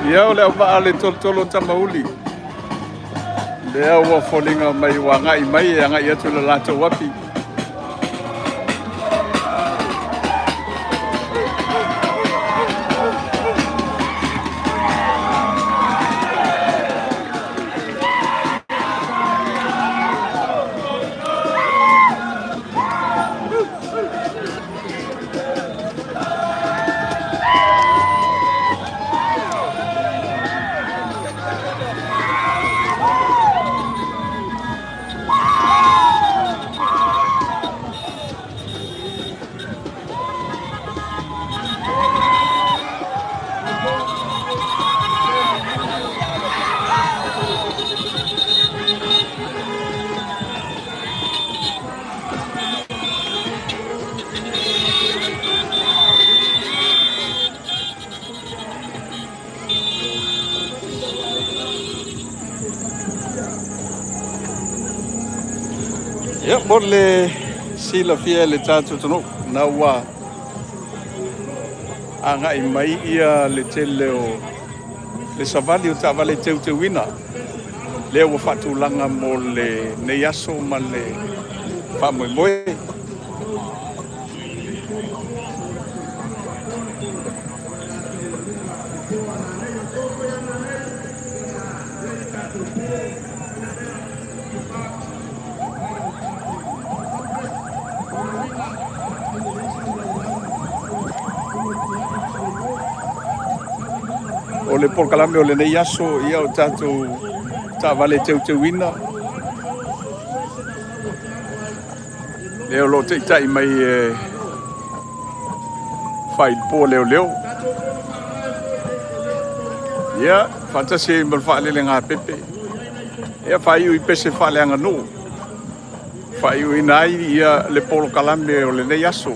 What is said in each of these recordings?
Ia o le au maa le tolotolo tamauli. Lea ua folinga mai wa ngai mai e ngai atu le latou api. Ia mo le sila fia le tātou tono na ua anga i mai ia le tele o le savali o tāwale teu teuina le ua whatulanga mo le neiaso ma le whamoemoe o le polkalame o le neiaso ia o tātou tāwale teu teuina leo lo te itai mai whai po leo leo ia fantasi mal whaelele ngā pepe ia whai ui pese whaele anga no whai ui nai ia le polkalame o le neiaso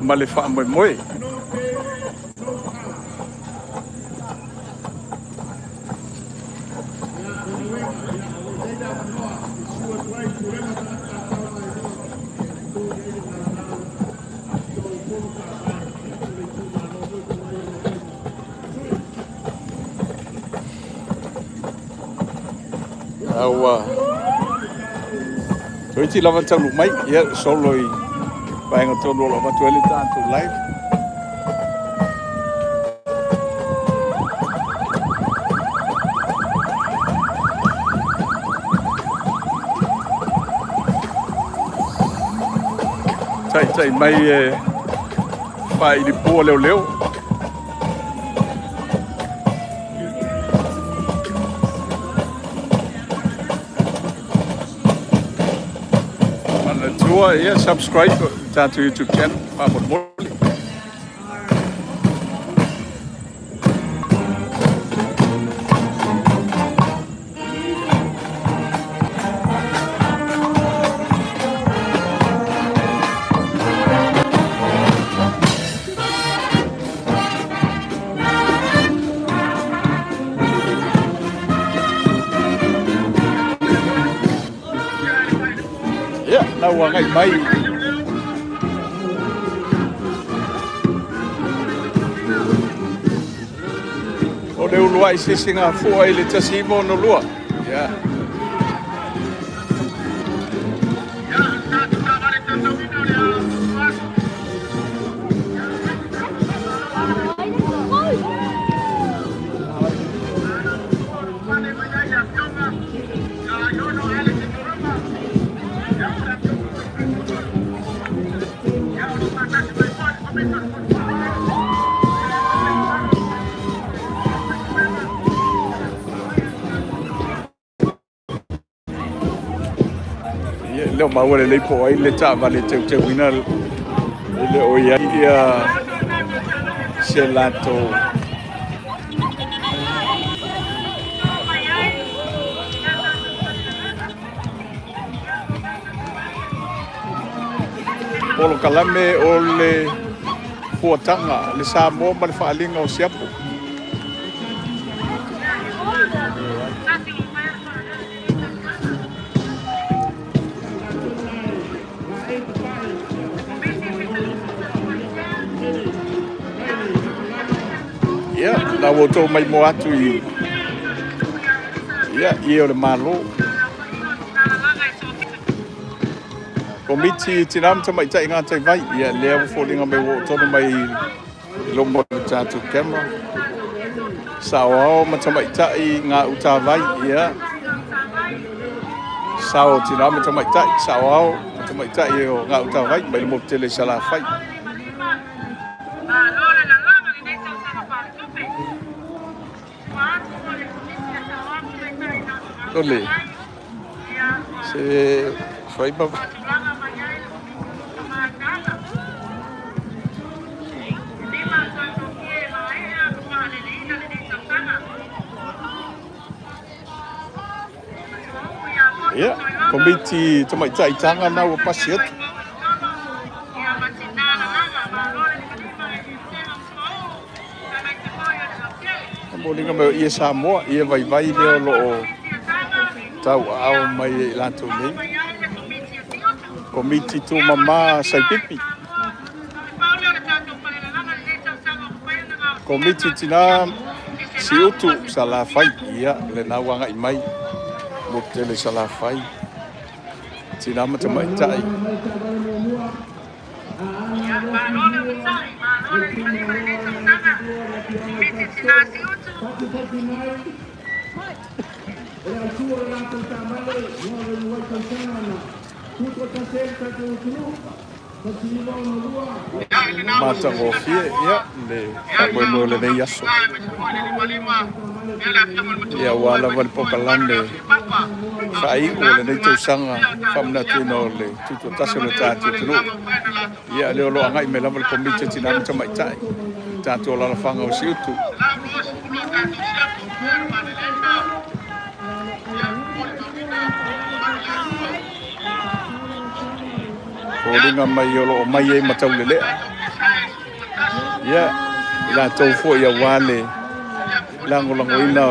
ma le wha moe moe aua toi ti lava tau mai ia solo i paenga tonu lo watu ele tātou live tai mai whai ni pua leo leo yeah, subscribe to YouTube channel. Yeah, now ngai mai. O le ulua I sisinga fua I le tasimo no lua. Yeah. Leo maua le po ai le tava le teu ina le o ia selato polo kalame o le fuatanga le Samoa ma le whaalinga o siapo Ia, na woto mai mo atu i. Ia, i o le malo. Komiti tinam tamai tai ngā tai vai. Ia, lea ufolinga mai wotono mai lombo le tātu camera. Sao ma tamai tai ngā uta vai. Ia. Sao tinam tamai tai. Sao ma tamai tai o ngā uta vai. Mai lombo tele sala fai. Ole. Se fai pa. Ya, komiti tamai tai tanga na o pasiet. Bolinga me ia Samoa, ia vai leo lo tau au mai lantu nei. Komiti tu mama sai pipi. Komiti tina si utu sala fai ia le na wanga i mai. Mo tele sala fai. Tina mata mai tai. Mata ngofie ia le kabono le nei aso. Ia wala wal pokalande. Fai o le nei tausanga famna tino le tuto taso le tatu tunu. Ia le lo angai me lava le komite tina mata mai tai. Tatu la fanga o siutu. Olinga mai o mai e matau lele. Ia, ila tau fo ia wale. Lango ina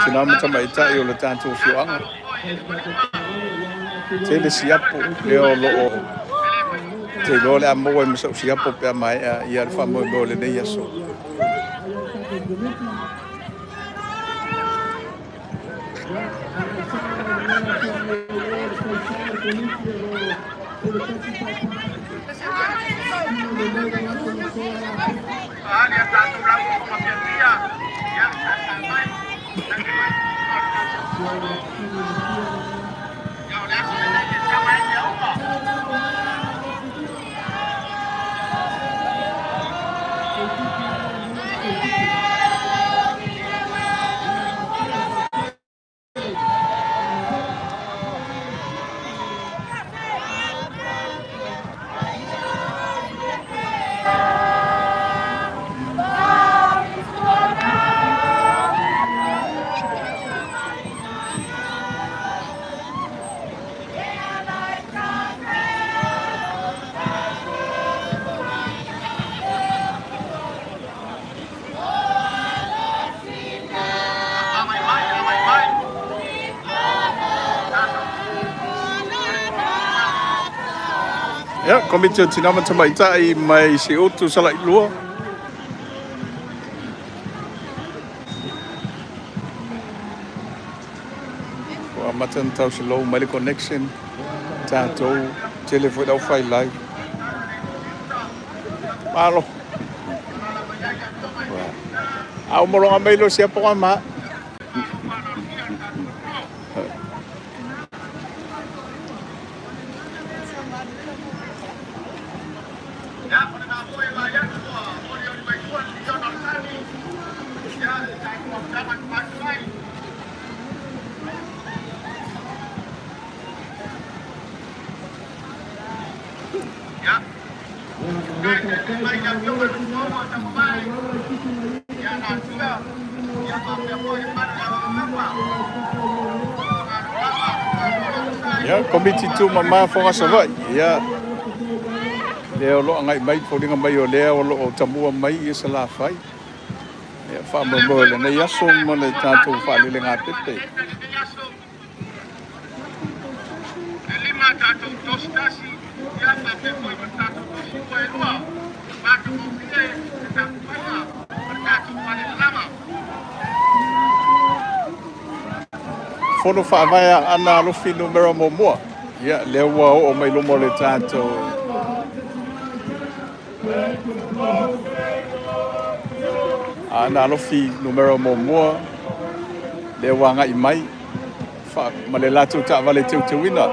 tina mata mai tai o le tanto fioanga. Tele siapo leo lo te lo le amo e masa siapo pe mai ia fa mo le nei aso. Ya, komite tina mata mai tai mai si utu sala ilua. Wa matan tau si low mai connection. Tato telefone au fai live. Malo. Au mo ronga mai lo siapa ko ma. Ya, komiti tu mama fonga sava. Ya. Leo lo ngai mai folinga mai o leo lo tamua mai i sala fai. Ya fa mo le nei aso mo le tato fa le nga pepe. Lima tato tostasi ya pa pe ko tato ko e lua. Ma ko mo fie tato fa. Tato fa fono whaavaya ana alofi numero mo. Ia, lea ua o mai lomo le tātou. Ana alofi numero mo. Lea ua ngai mai. Ma le lātou ta vale teu te wina.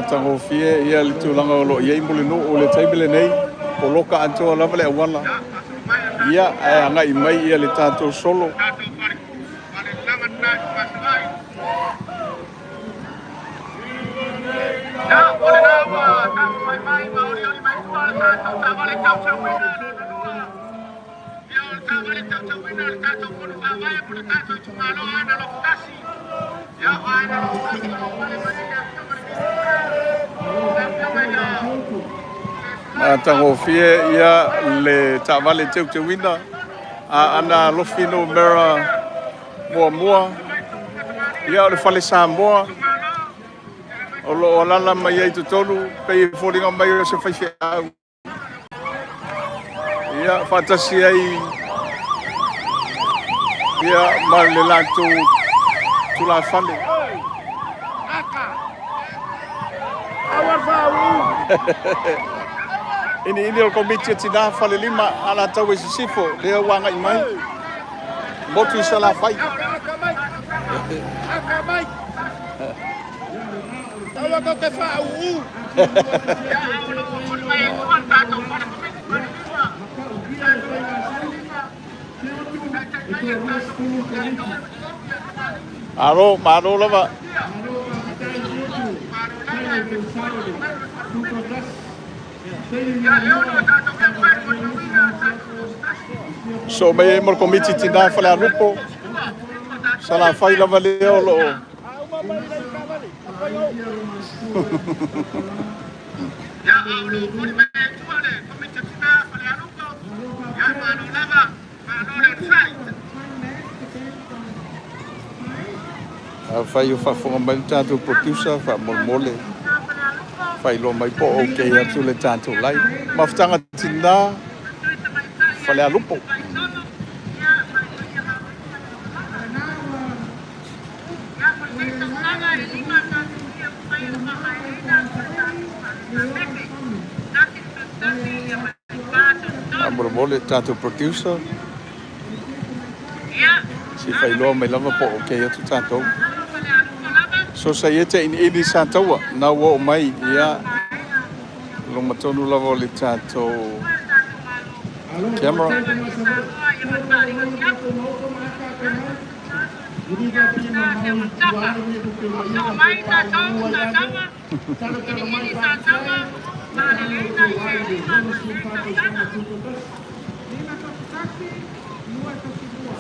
Tango fie ia le tūlanga o lo iei mule no o le taimele nei o loka antoa lava le awala ia e anga I mai ia le tātou solo tango fie ia le tawale teu te wina a ana lofino mera mua ia o le fale Samoa o lo alala mai ai tutolu pei fōringa mai o se whaiwhi au ia whatasi ai ia ma le lanto tula fale Ini o komiti tina fale lima ala tau e sifo lea wanga I mai motu isa la fai tawa ko ke fa u Aro maro lava So mai mo komiti tina fale a lupo sala fai lava leo lo fai o fa mai tanto producer fa mole fai lo mai po okay atu le tanto lai maftanga tina fale a lupo Mole tanto producer si fai lo mai lava po okay atu tanto so sayete ini santawa na wo mai ia lo matonu lava le tanto camera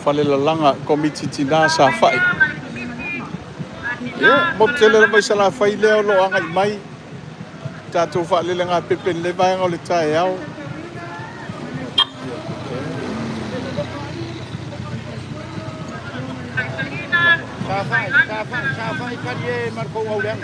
Fale la langa komiti tina sa fai. Ya, mo tele mai sala fai leo lo anga I mai. Tato fale le nga pepen le vai ngole tai au. Sa fai kanye marko au leng.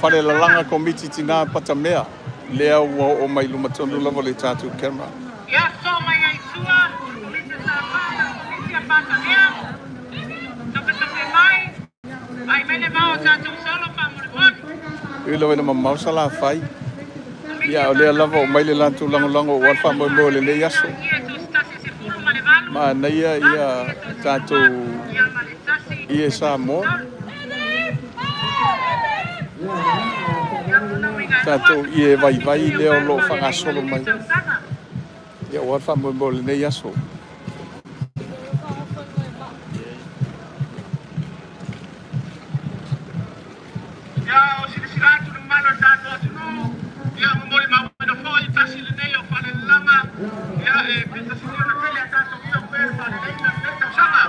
Fale la langa komiti tina patamea. Lea o mai luma tonu lava le tātou camera. Ia so mai ai sua, komiti Samoa, komiti patamea. Toke mai, ai mene mau tātou solo pa muribon. Ilo wena mamau sala fai. Ia o lea lava o mai le lantu lango o alfa mo le yaso. Ma na ia tātou ia Samoa. Tato ie vai leo lo whanga solo mai. Ia o alfa mo le nei aso. Ia o sirisiratu no malo tato atu. Ia mo mori mau no foi tasi le nei o fale lama. Ia pita sino na tele tato ia per fale nei na teta sama.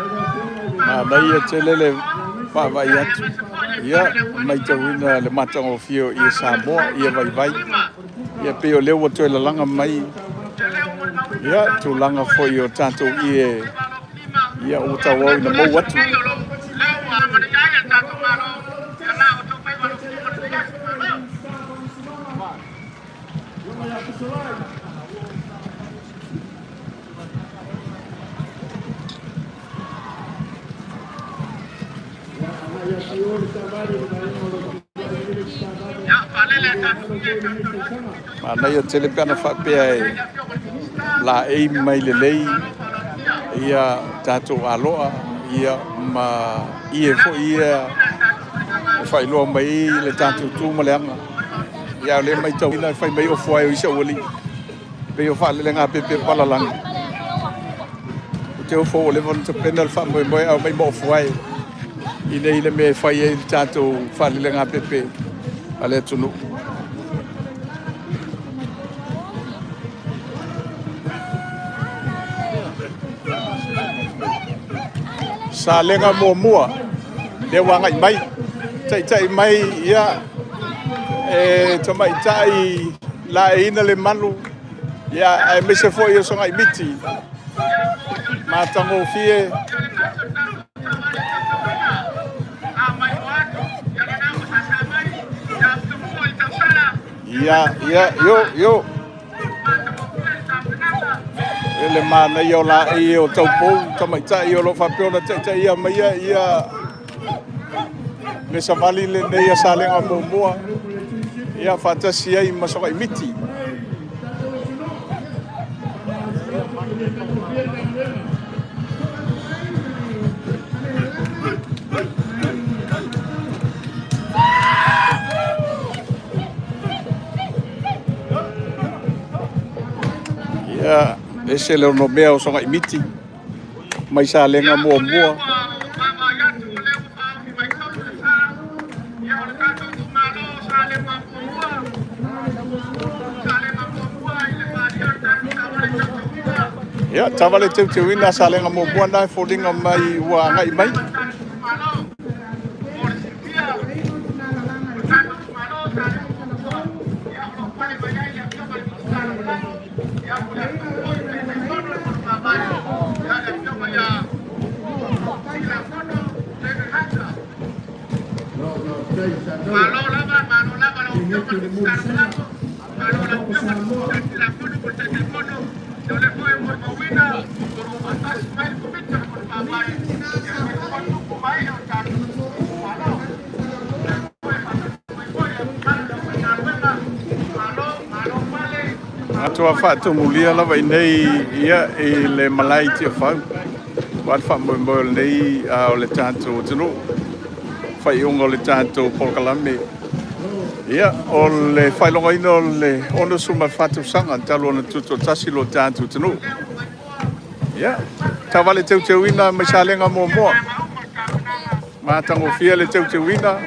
Na ia telele pa vai atu. Ia mai tawina le matango fio ia Samoa ia vai. Ia peo leo o toe la langa mai. Ia tu langa foi o tanto ia o tau au na mau atu. Mana ia tele kana whapea e la e mai le lei ia tātou aloa ia ma ie fo ia whailoa mai le tātou tūmaleanga ia le mai tau ina whai mai o fuai o isa uali pe o whale le ngā pepe palalangi o te o fo o le von te pena le wha moe au mai mo fuai i nei le me whai e tātou whale le ngā pepe a le tunu. Sa lenga mua le wanga mai tai mai ia e tama tai la ina le manu ia ai me se foi so ngai miti ma tango fie ia yo ele mana yo la yo topo tama tai yo lo fa pona tai ia mai ia me sa vali le nei sa lenga mo ia fantasia i masoka miti ia ese le no meo so miti mai sa lenga mo ya tavale te wina sa lenga mo buana foldinga mai wa ngai mai Atua whātua mulia la vai nei ia e le malai tia whau. Wat wha mo nei o le tātou tino. Whai unga o le tātou polkalame. Ia o le whailonga ina o le ono suma whātua sanga talo na tuto tasilo tātou tino. Ia, tawale teu ina mai salenga moa. Mātango fia le teu ina.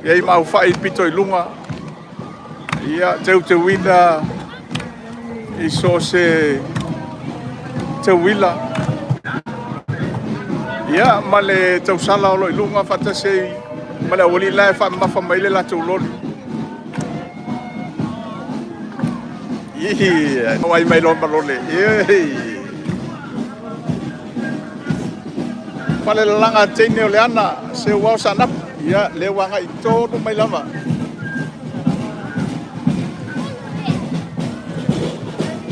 Ia i mau whai pito i lunga. Ia teu ina i so se te wila ia ma le tau sala o lo i lunga fata se ma le wali lai fa mafa mai le la tau loli ia no ai mai lo malole fa le langa tene o le ana se wau sanap ia le wanga i todo mai lava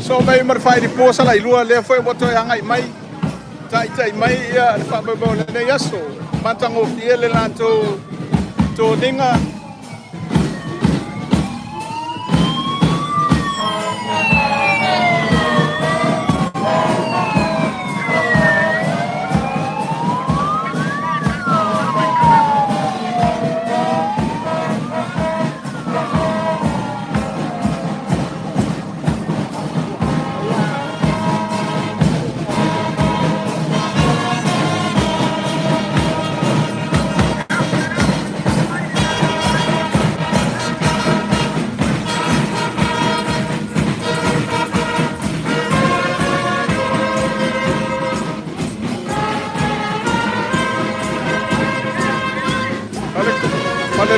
so mai mar fai di posa la ilua le foi boto yanga mai tai mai ia fa bo le yaso matango fiele lanto to dinga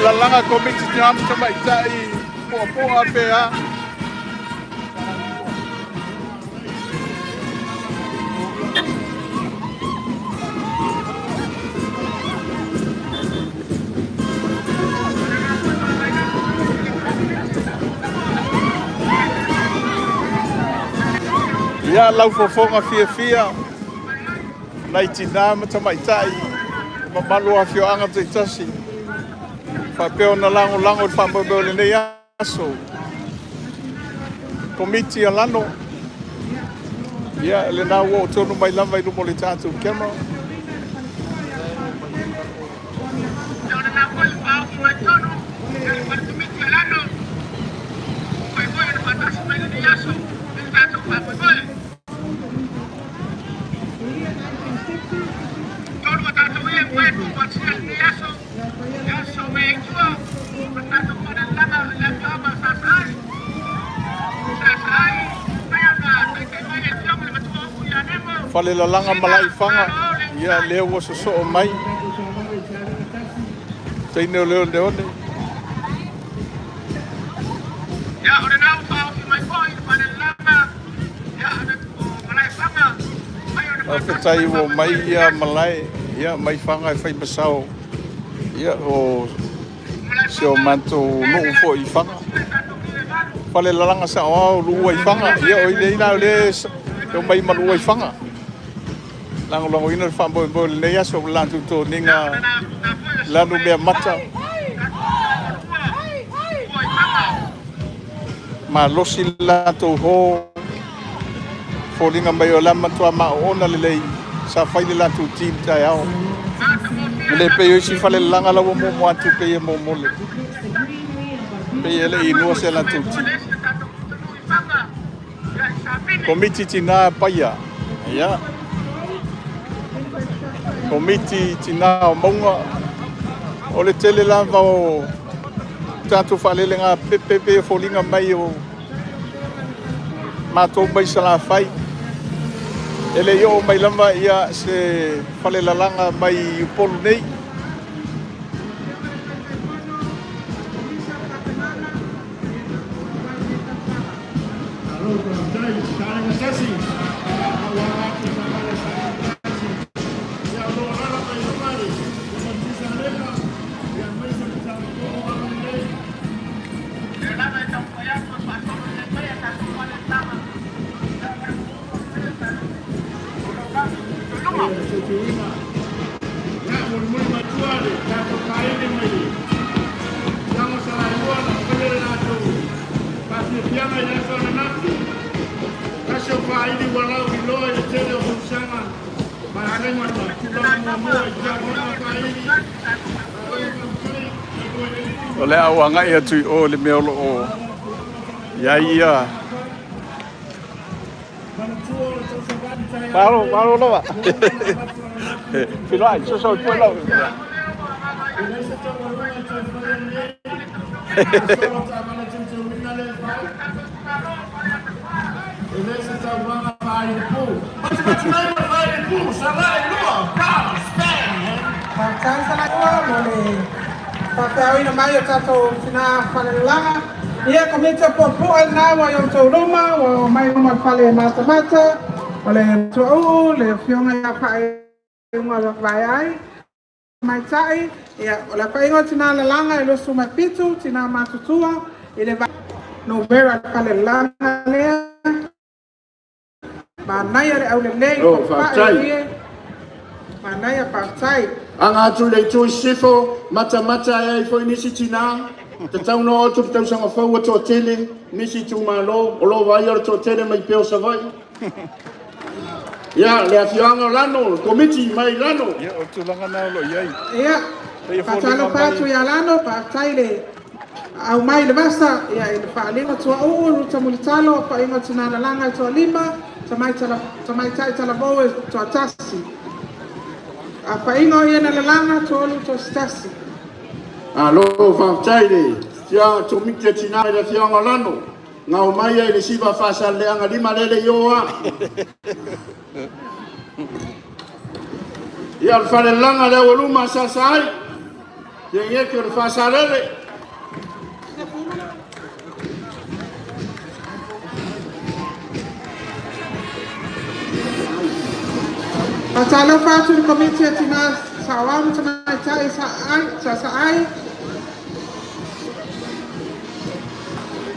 la langa komiti nyam sama itai po apea Ia lau fofonga fia nai tina ma tamaitai ma malu afioanga te tasi fa peo na lango fa mo le nei aso komiti alano ia le na wo tonu mai lava i lumo le tatu kema fale la langa malai fanga ia leo wo so o mai teine leo leone ya ora na fa mai point fale langa ya malai fanga ai tai wo mai ia malai ia mai fanga e fai basao ia o se o manto no fo I fanga fale la langa sa o lu I fanga ia o ile ina le o mai malu I fanga lango ina fa bo le ya so lantu to ninga lanu me mata ma losi lato ho folinga mai o lama to ma ona le sa fai le latu tim tai ao le pe yo si fale langa la mo atu pe mo le pe ele ino se latu tim komiti tina paya ya komiti tina o monga o le tele lava o tatu falele nga pepe folinga mai o mato mai sala fai ele yo mai lava ia se falela langa mai polu nei o le awanga ia tui o le meolo o ia Paro lava filo ai so tu lava Pakai ina mai tato fina falelanga ia komita popo na wa yo to roma wa mai ma fale mata ole to le fionga ya pai ngala vai ai mai tai ia ole pai ngotina la langa e lo suma pitu tina matutua ile va no vera falelanga le ba nai ale au le nei Manaya partai. Anga tu le tu sifo mata ai foi nisi tina. Te tau no tu tau sanga fo to tele nisi tu malo lo vai or to tele mai peo sa vai. Ya le afianga lano committee mai lano. Ya o tu langa na lo yai. Ya. Patalo patu ya lano partai le au mai le basta ya ile faalinga tu au tamulitalo fa inga tina langa to lima tamai tala boe to tasi. Apa ingo ia na langa tolu to stasi. Alo fa taile. Tia to mikte tina le fianga lano. Nga o mai e le siva fa sa le anga lima lele yo a. Ia fa le langa le voluma sa sai. Ye ke fa sa lele. Patalo patu di komiti tina sawam sama cai sa ai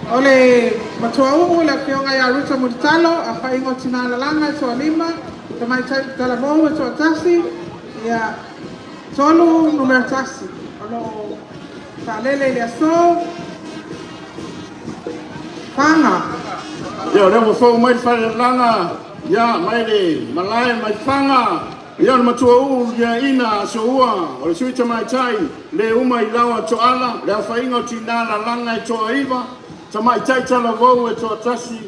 Ole matua u le pionga ya ruta mutalo a whaingo tina lalanga so lima te mai talabo so tasi ya tolu numero tasi ono talele le so fanga ya le mo fo mai fa langa ya mai le malai mai fanga ya le matua u ya ina so ua o suita mai tai le uma I lawa to ala le whaingo tina lalanga to aiva Samai tai tala vau e toa tasi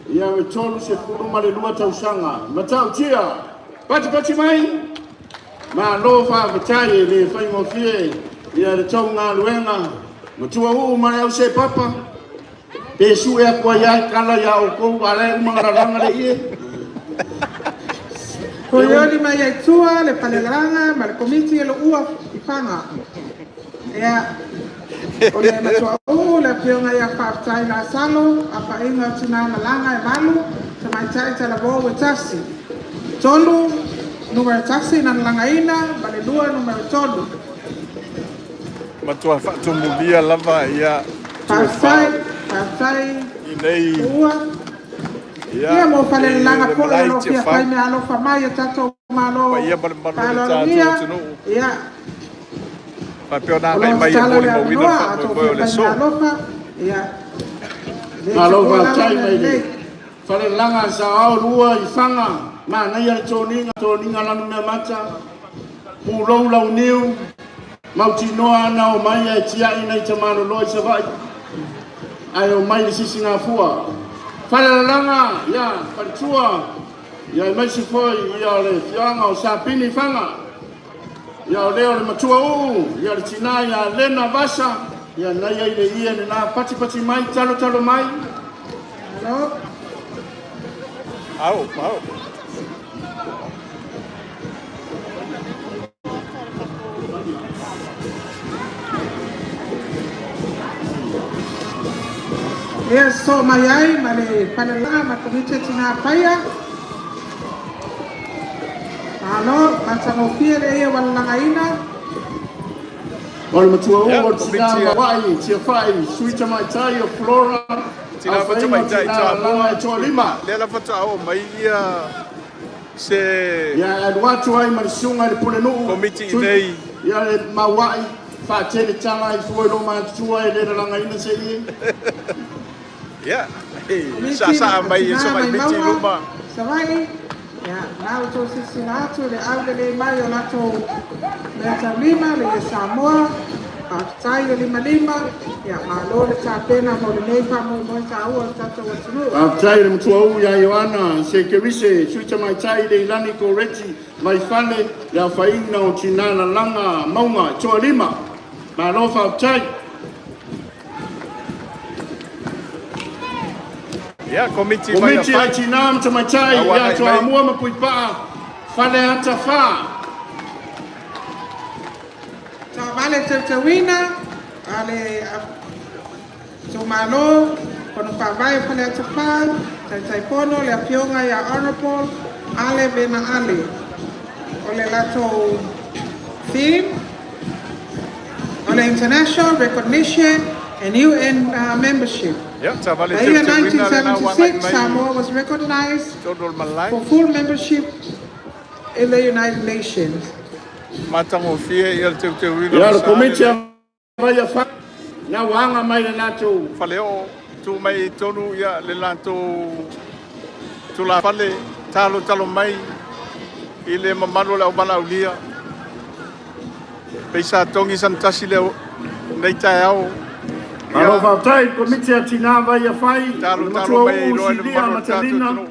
ia me tolu se kuru ma le lua tausanga. Matau tia, pati mai, ma lo wha vatai e le whai mawhie ia le tau ngā luenga. Matua uu ma le au se papa, pe su e akua ia kala ia o kou ale umanga ranga le ie. Ko ioli mai ai tua le paleranga ma le komiti e lo ua I whanga. Ia o le matua u le pionga ia whaatai la salo a whainga tina malanga e malu te mai tai tala vau e tasi tolu numero tasi na langaina ma le lua numero tolu Matua whaatumulia lava ia whaatai Inei ua ia mo whale langa po e lo fia whai me alofa mai e tato malo ia ia Papiona ngai mai e mori mo wina mo le so. Alofa tai mai le. Fale langa sa au rua I whanga. Ma nei ale tōninga lanu mea mata. Pūrou lau niu. Mauti noa ana o mai e tia ina I te mano loi sa vai. Ai o mai le sisi ngā fua. Fale langa, ia, fale tua. Ia mai si foi, ia le fianga o sa pini whanga. Ia leo le matua u, ia le tina ia lena vasa, ia nai ai le ia ne nā pati mai, talo mai. Hello? Au. Ia so mai ai ma le panelanga ma komite tina paia. Alo, matango fia le ia walanga ina. Ol matua o tina mawai, tia whai, suita mai tai o flora. Tina whatu mai tai tā mua e toa lima. Lela whatu au mai ia se... Ia watu ai marisunga le pule nuu. Komiti nei. Ia le mawai, whaatele tala I fuai no matua e le langa ina se ie. Ia, sa mai e so mai miti luma. Savai. Ya, nau to sisi natu le au le mai o nato le lima le Samoa tai o lima ya malo le ta pena mo le nei pa mo ta o tato o tunu tai le mtua u ya Ioana se kerise suita mai tai le lani ko reti mai fale ya faina o tinana langa maunga to lima malo fa tai Ia, komiti mai a whai. Komiti a tinam ta mai tai, ia toa mua mapui paa, whale ata wha. Ta vale te wina, ale so malo, kono pa vai pale ata wha, tai pono le apionga ya honorable, ale bena ale. Ole lato theme, ole international recognition and UN membership. Yeah, in 1976, Samoa was recognized for full membership in the United Nations. Matango fia ia te wina. Ia le komiti vai a wha. Nga wanga mai le nato. Whaleo, tu mai tonu ia le nato tu la whale, talo mai I le mamalo le au bala ulia. Peisa tongi santasi leo nei tai au. Alo whautai, komiti a tina vai a whai, Talo mai loa le mamalo matalina,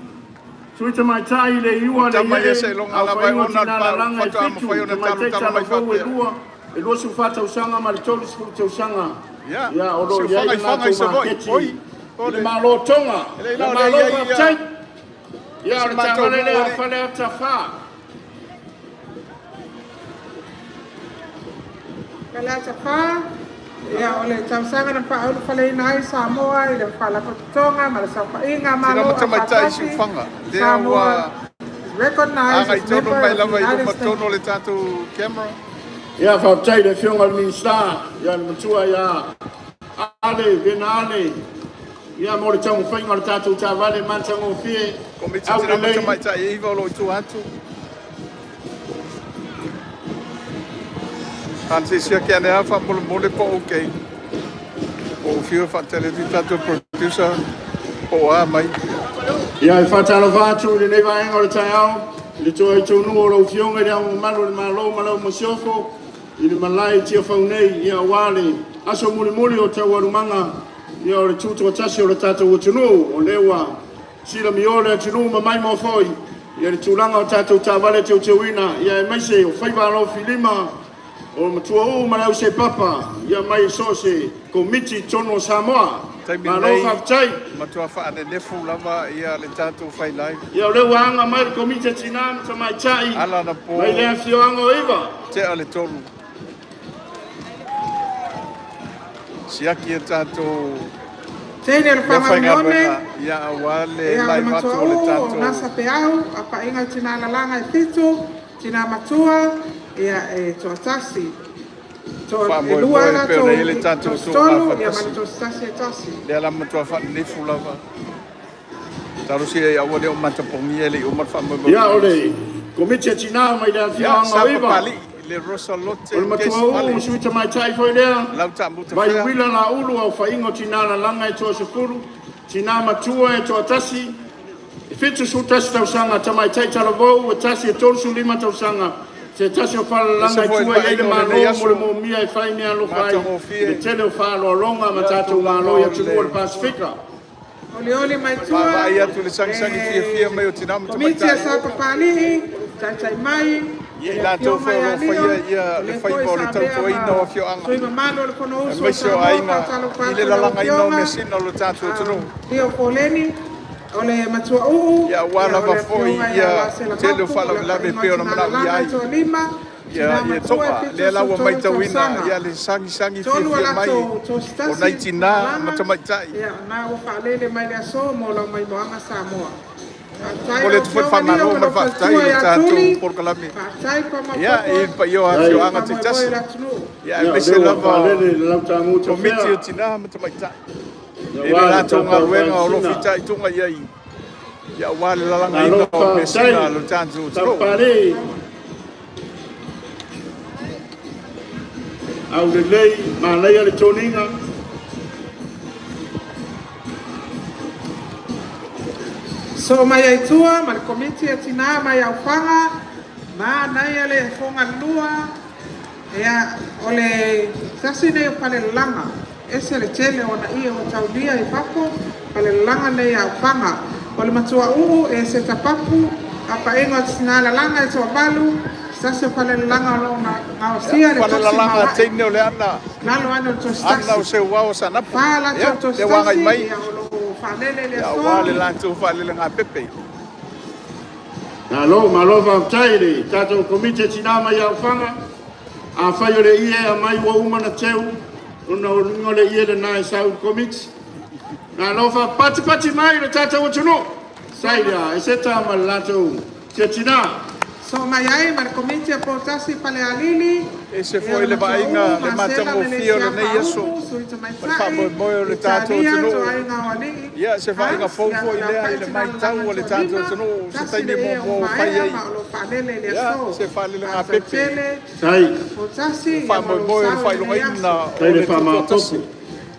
suita mai tai le iua le ia e, a whaingo tina la langa I fitu, mai te tala vau e lua su whata usanga ma le tolu sifu te usanga. Ia, olo ia i nato maketi, le malo tonga, le malo whautai, ia le tamalele a whale ata wha. Whale ata wha. Ya ole tamsanga na pa ole fale nai Samoa I le fala tonga ma sa pa inga ma lo Samoa recognized as member of the United States. Le tatu camera. Ya whautai le whionga minister, ya le matua ya ale, vena ale, Ia mo le tau whainga le tātou tā vale mantanga o fie. Komiti tina matamaitai e iwa o lo itu atu. Hansi sia kia ne afa mole po okay. O fio fa televisato producer po a mai. Ia e whatalo vātu le nei vaenga o le tai au. Le toa i tonu o lo fionga le au malo le malo masiofo. I le malai tia whaunei ia wale. Aso muli o tau arumanga. Ia o le tuto tasi o le tātou o tunu. O lewa sila miole a tunu ma mai mo foi. Ia le tūlanga o tātou tā vale teo ina. Ia e maise o whaiva alo filima. O matua o malau se papa, ia mai so se komiti tono Samoa. Ma lo whaftai. Matua whaane nefu lava ia le tātou whailai. Ia le wanga mai komiti tina ta mai tai. Ala na po. Mai le fioanga o iwa. Te ale tolu. Siaki e tātou. Tēne le whangamione. Ia awale lai matu o le tātou. Nasa pe au, apa inga tina lalanga e fitu, tina matua. Ia e toa tasi. Toa e lua la toa stolo, ia mani toa tasi e tasi. Lea lama toa wha nefu lava. Tarusi e awale o matapongi e le umar wha mwemau. Ia ole, komiti e tina mai le fianga o iwa. Le rosa lote. Ole matua o suita mai tai foi lea. Lau ta muta vai wila na ulu au whaingo tina la langa e toa sefuru. Tina matua e toa tasi. E fitu su tasi tau sanga tamai tai talavou. E tasi e tolsu lima tau sanga. Se tasi o whala langa i tua i eile mālo mo le mo mia e whai mea lo whai. Le tele o whalo o longa ma tātou mālo i atu o Pasifika. Oli mai tua. Vai atu le sangi fia mai o tinama te komiti a sa papalihi, tai mai. Ia la tau whao ia le whai mo le tau tua ina o fio anga. Sui mamano le kono uso. Mai seo ainga, ile la langa ina o mesina o lo tātou tunu. Rio Poleni. Ole matua uu. Ia wala va foi ia tele o whala lave peo na mana iai. Ia toa, le laua mai tauina, ia le sangi fia mai. O nai tina, matamaitai. Ia, na o whalele mai le aso, mo lau mai moanga Samoa. Mo le tufoi whanaro, ma whaatai le tātou porkalami. Ia, e pa io a fio anga te tasi. Ia, e mese lava komiti o tina, matamaitai. E le lātou ngā ruenga o lofita i tunga iai. Ia wale lalanga ina o mesina lo tātou tiro. Au le lei, ma leia le toninga. So mai ai tua, ma le komiti e tina mai au whanga. Ma nai ale whonga lua. Ia, o le sasi nei o pale langa. Ese le tele o na ia o taulia i papo, pale langa nei au whanga. O le matua uu e se tapapu, apa ingo tina la langa e toa balu, sase pale langa o na o sia le tosi mawai. Pale langa teine o le ana. Nalo ano to stasi. Ana o se wao sa napu. Pala to stasi, ia o lo whanele le so. Ia wale lātou whalele ngā pepe. Nalo, malova taire, tātou komite tina mai au whanga, a whai o le ie a mai wa umana teu, Una o ringo le ie le nai sau komiti. Nā lofa pati mai le tātou o tunu. Saira, e se tā ma lātou te tina. So mai ai, ma le komiti a potasi pale alili. E se foi le vainga, le matango fio le nei aso. Le whamoe o le tātou o tunu. Ia, se vainga fofo i lea i le mai tau o le tātou o tunu. Se taine mo whai ai. Ia, se whale le ngā pepe. Sai. Potasi. Whamoe le whai longa ina. Sai le whamatoku.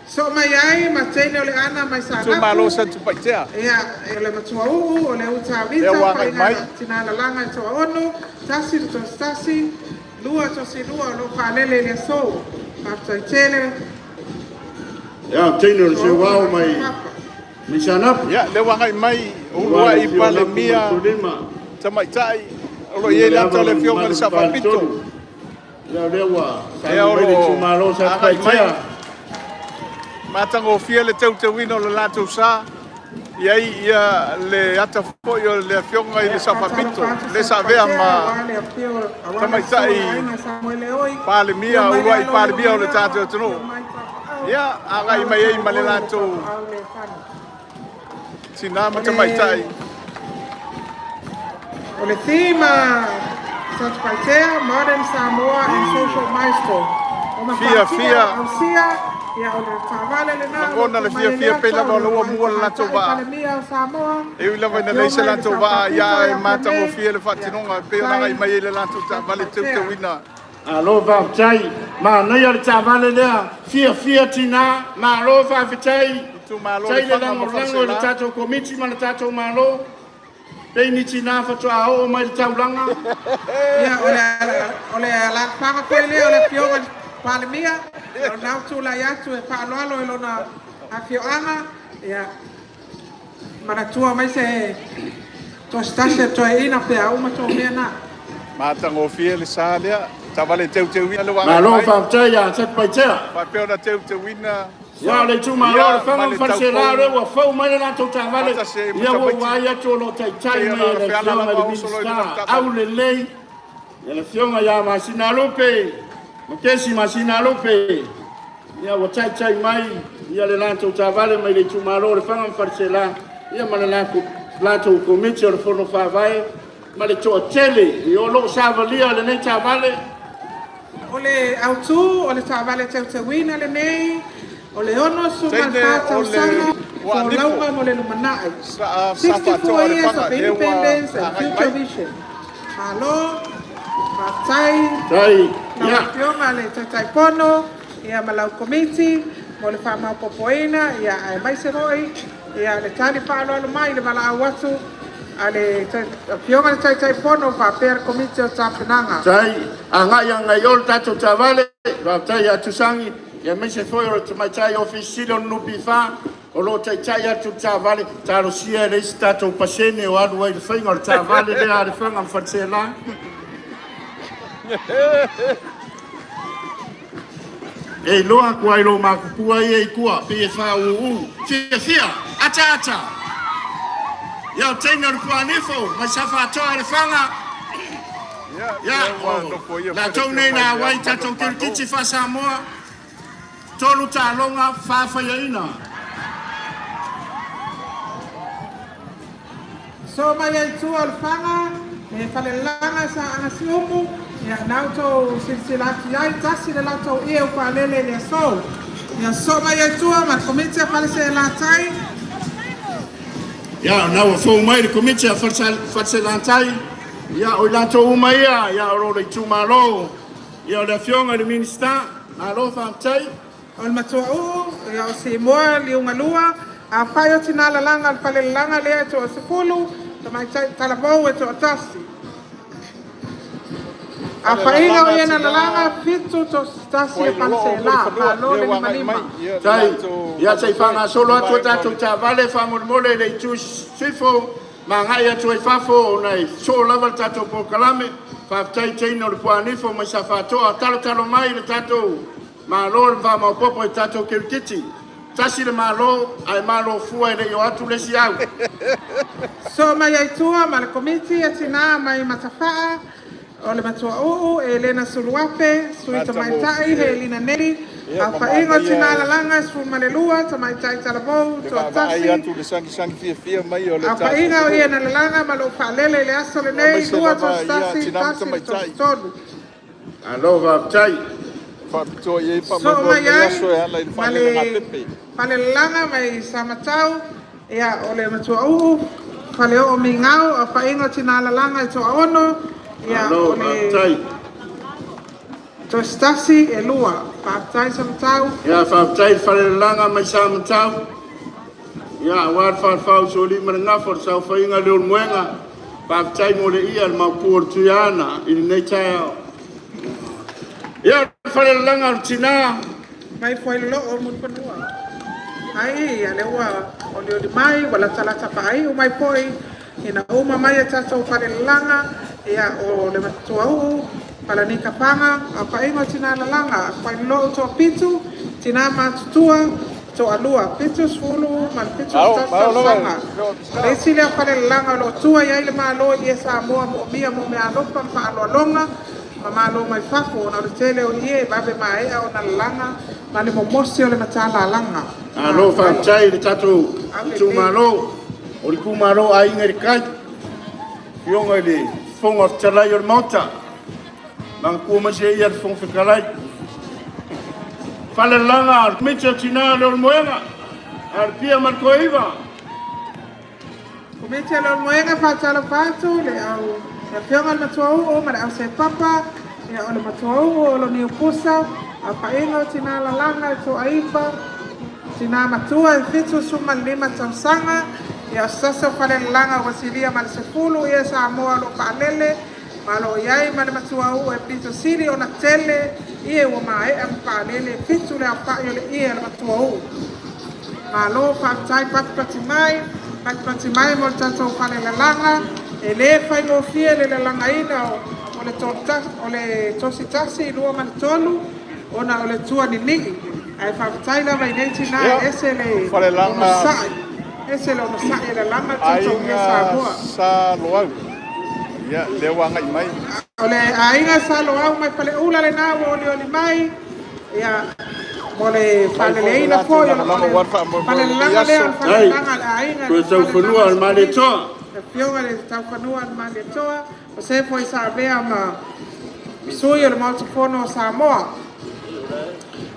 So mai ai, ma teine o le ana mai sa Tu malo sa tu paitea. Ia, e le matua uu, o le uta vita, painga tina la langa i toa ono, tasi to stasi, lua to si lua, lo whalele le so, pafta i tele. Ia, teine o se wao mai, mi sanapu. Ia, le wangai mai, ulua i pale mia, tamaitai, olo ie lata le fionga le sapapito. Ia, lewa, ia olo, tumalo sa paitea. Matango fia le tauina o le lātou sā. Iai ia le ata foi o le fionga i le sapapito. Le sa vea ma tamaitai pale mia, ua i pale mia o le tātou tunu. Ia, aga i mai ei ma le lātou tina ma tamaitai. O le thema South Paitea, Modern Samoa and Social Milestone. Fia. Ia o le whawale le nā. Mangona le fia pe lava o lua mua le latou wā. Palemia o Samoa. E ui lava ina leise latou wā ia e mātango fia le whatinonga. Pe o langa i mai e le latou ta vale teu teu ina. Alo whawchai, ma nei ar tā vale lea, fia tina, ma alo whawchai, tai le lango le tātou komiti ma le tātou malo, pei ni tina whatua o mai le taulanga. Ia o le la whanga koe lea o le fionga palemia, o nau tū la iatu e whaaloalo e lona a fioanga, ia manatua mai se to stase to ina pe au ma to mea na. Mātango fia le sā lea. Ta vale teu teu ina le wanga. Ma lo whawchai a set pai tea. Pa pe ona teu teu ina. Ia le tu ma lo whanga wharse la re wa whau mai le latou tā vale. Ia wa wai atu lo tai tai mai le fionga le minsta. Au le lei. Ia le fionga ia masina lope. Ma kesi masina lope. Ia wa tai tai mai. Ia le latou tā vale mai le tu ma lo le whanga wharse la. Ia ma le latou komiti o le whono whawai. Ma le toa tele. I o lo savalia le nei tā vale. O le autu, o le tāwale teu teuina le nei, o le ono suma le whātau sanga, o launga mo le lumanai. 64 years of independence and future vision. Malo, matai, na pionga le tatai pono, ia malau komiti, mo le whamau popoina, ia ai maise roi, ia le tani whaaloalo mai, le mala awatu, ale pionga le tai pono fa per komiti o tāpenanga. Tai, a ngai a ngai ol tātou tā vale, wa tai atu sangi, ia meise foi o mai tai ofisile o nupi wha, o lo tai atu tā vale, tāro sia le isi tātou pasene o adu ai le whainga o tā vale le a le whanga mwhatse la. E loa kua i lo makupua i e kua, pe e wha uu, fia, ata. Ia o teina o kua nifo, mai sa whātoa le whanga. La tau nei nā wai tātou kirikiti wha Samoa, tolu tā longa whawhai ina. So mai ai tua o le whanga, e whale langa sa angasi umu, ia nautou silsilati ai, tasi le lautou ia upa lele le so. Ia so mai ai tua, ma komiti a whale se la tai. Ia, nau a whau mai le komiti a whale se la tai. Ia o latou uma ia o le tumalo, ia o le fionga le minista, na lo whamtai. O le matua ia o se moa li unga lua, a whai o tina la langa, al whale langa lea to o sekulu, tamai talabou e to o tasi. A whainga o iena la langa, fitu to tasi e panse la, ma lo le lima. Tai, ia sei whanga solo atu tātou tā vale whamole le tu sifo, ma ngai atu e whafo nei so lava tātou po kalame, whaftai teino le puanifo mai sa whatoa, talo mai le tātou, ma lo le whamau popo e tātou kirikiti. Tasi le malo, ai malo fua e le yo atu le si au. So mai ai tua, ma le komiti e tina mai matawhaa, o le matua e lena suluape, sui tamai tai he lina neri, a whaingo tina la langa, su malelua, tamai tai talabou, to tasi. Ai atu le sangi fia mai o le a whainga o ia na la langa, ma lo whalele le aso le nei, lua to tasi, to tonu. Alo whaftai. Whapitoa i e So mai ai, male langa mai samatau, ia o le matua whale o mingau, a whaingo tina la langa e toa ono, ia o le to stasi e lua, whaptai samatau. Ia whaptai whale langa mai samatau. Ia wad whawhau so li marangafo sa whainga leo muenga, whaptai mo le ia le maupur tuiana, ili nei tae. Ia whale langa tina. Mai whailo o munpanua. Ai, ia leua o leo di mai, wala talata pa ai, o mai poi, ina uma mai e tatou whale langa, ia o le matua pala ni kapanga, a whaingo tina la langa, whailo o toa pitu, tina matutua, to alua, pitu sulu, man pitu tatou sanga. Leisi lea whale langa lo tua, ia ile maa lo i e Samoa mo mia mo mea lopa pa aloa longa, ma lo mai fafo na le tele o ie babe mai o na langa na le momosi o le matala langa alo whaptai le tatou tu malo o le kumalo a inga rikai ionga le fonga talai o le mauta mang kuma se ia le fonga whakalai Fale langa, mitja tina le moenga. Arpia marcoiva. Komite lo moenga fatala fatu le au se fionga matuau o mara au se papa ya o le matuau o lo ni pusa a paingo tina la langa to aipa tina matua fitu suma lima tausanga ya sasa fale langa wasilia mal sefulu ya Samoa lo palele malo yai mal matuau e pito siri ona tele ie o mai am palele fitu le apa yo le ie le matuau malo fa tai pat mai Pati mai mo tato fale la langa e le fai mo fie le langa ina o le torta o le tosi tasi lua man tolu ona o le tua ni ni ai fa tai la vai nei tina ese le fale langa ese lo no sa le langa tato me sa boa sa loau ya le wanga mai o le ainga sa loau mai fale ula le na o le mai ya Mole fale le ina foi fale langa le fale langa la ainga Ko tau whanua al male toa. E pionga le tau whanua al male toa o se foi sa bea ma sui o le mautofono o Samoa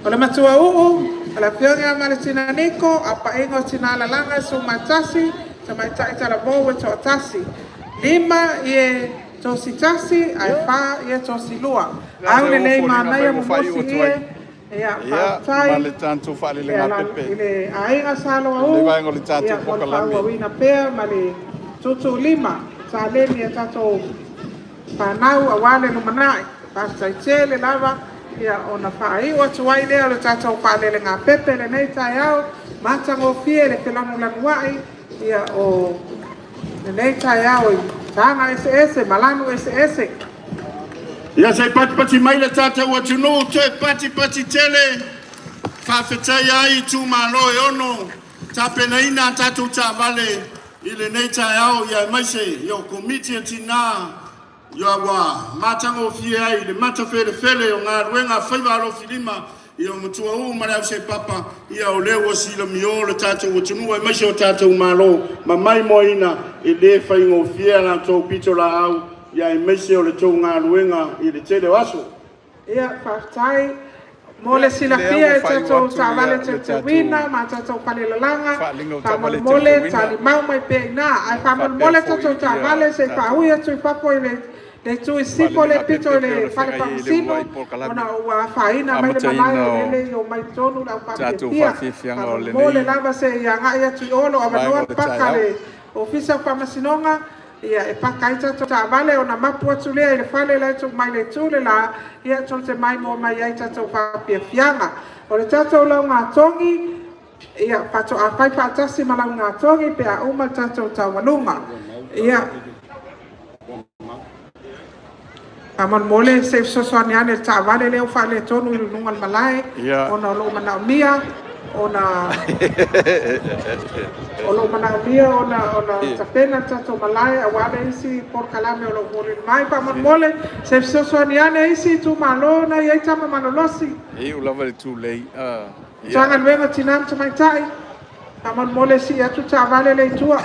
o le matua uu o le pionga male tina niko a paingo tina la langa su matasi sa mai taita la bowe to tasi lima ie tosi tasi ai fa ie tosi lua au le nei manaya mo mosi ie ya male tanto fale le ngapepe ile ainga salo au le vai ngoli tanto poka lami wina pea male tutu lima sa le ni tato panau awale no manai pasta chele lava ya ona fai o tuai le o tato fale le ngapepe le nei taiao mata ngo fie le kelano la wai ya o le nei taiao tanga ese malano ese Ia sei pati mai le tata ua tunu, te pati tele. Whawhetai ai tu malo e ono. Tapena ina tatu ta vale. Ile nei tai au ia maise, ia komiti a tina. Ia wa matango fie ai, le mata fele o ngā ruenga whaiva alo filima. Ia mutua u marau se papa. Ia o leo sila mio le tata ua tunu, e maise o tata malo. Ma mai mo ina, e le whaingo fie na tō pito la au. Ia e meise o le tau ngā ruenga i le tele waso. Ia whaftai, mo le silafia e tatou tāwale te wina, ma tatou palelalanga, whamal mole tali mau mai pe ina, ai whamal mole tatou tāwale se whahui atu I papo I le tui sipo le pito I le whale pamasino, ona ua whaina mai le malai le o mai tonu la whapia, whamal mole lava se ia ngai atu I olo, a manua paka le ofisa whamasinonga, ia e pakaita to ta vale ona mapu atu lea I le fale la to mai le tule la ia to te mai mo mai ai tato fa pia fianga o le tato la nga tongi ia pato a pai patasi mala nga tongi pe a uma tato ta walunga ia amon mole se so ane ta vale le fale tonu I lunga malai ona lo mana mia ona mia ona tapena tato malai awale isi por kalame o lo mole mai pa mole se so ane isi tu malo na ia tama manolosi e u lava le tu lei sanga venga tinam mai tai amon mole si atu ta vale le tua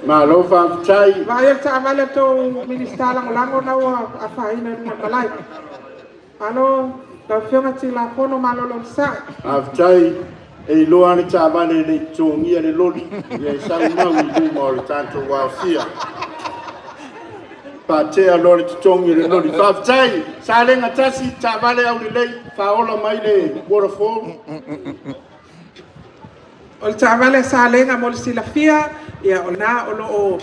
Malo fa tai vai ta vale to ministra lango na a faina malai Alo, la fiona ti la fono malo lo sa. Aftai e lo ani chavale le tongi le loli. Ia sa mau I mo le tanto wa fia. Pa te a lori tongi le loli. Aftai sa le ngatasi chavale au le lei fa ola mai le waterfall. O chavale sa le nga mo si la fia ia ona o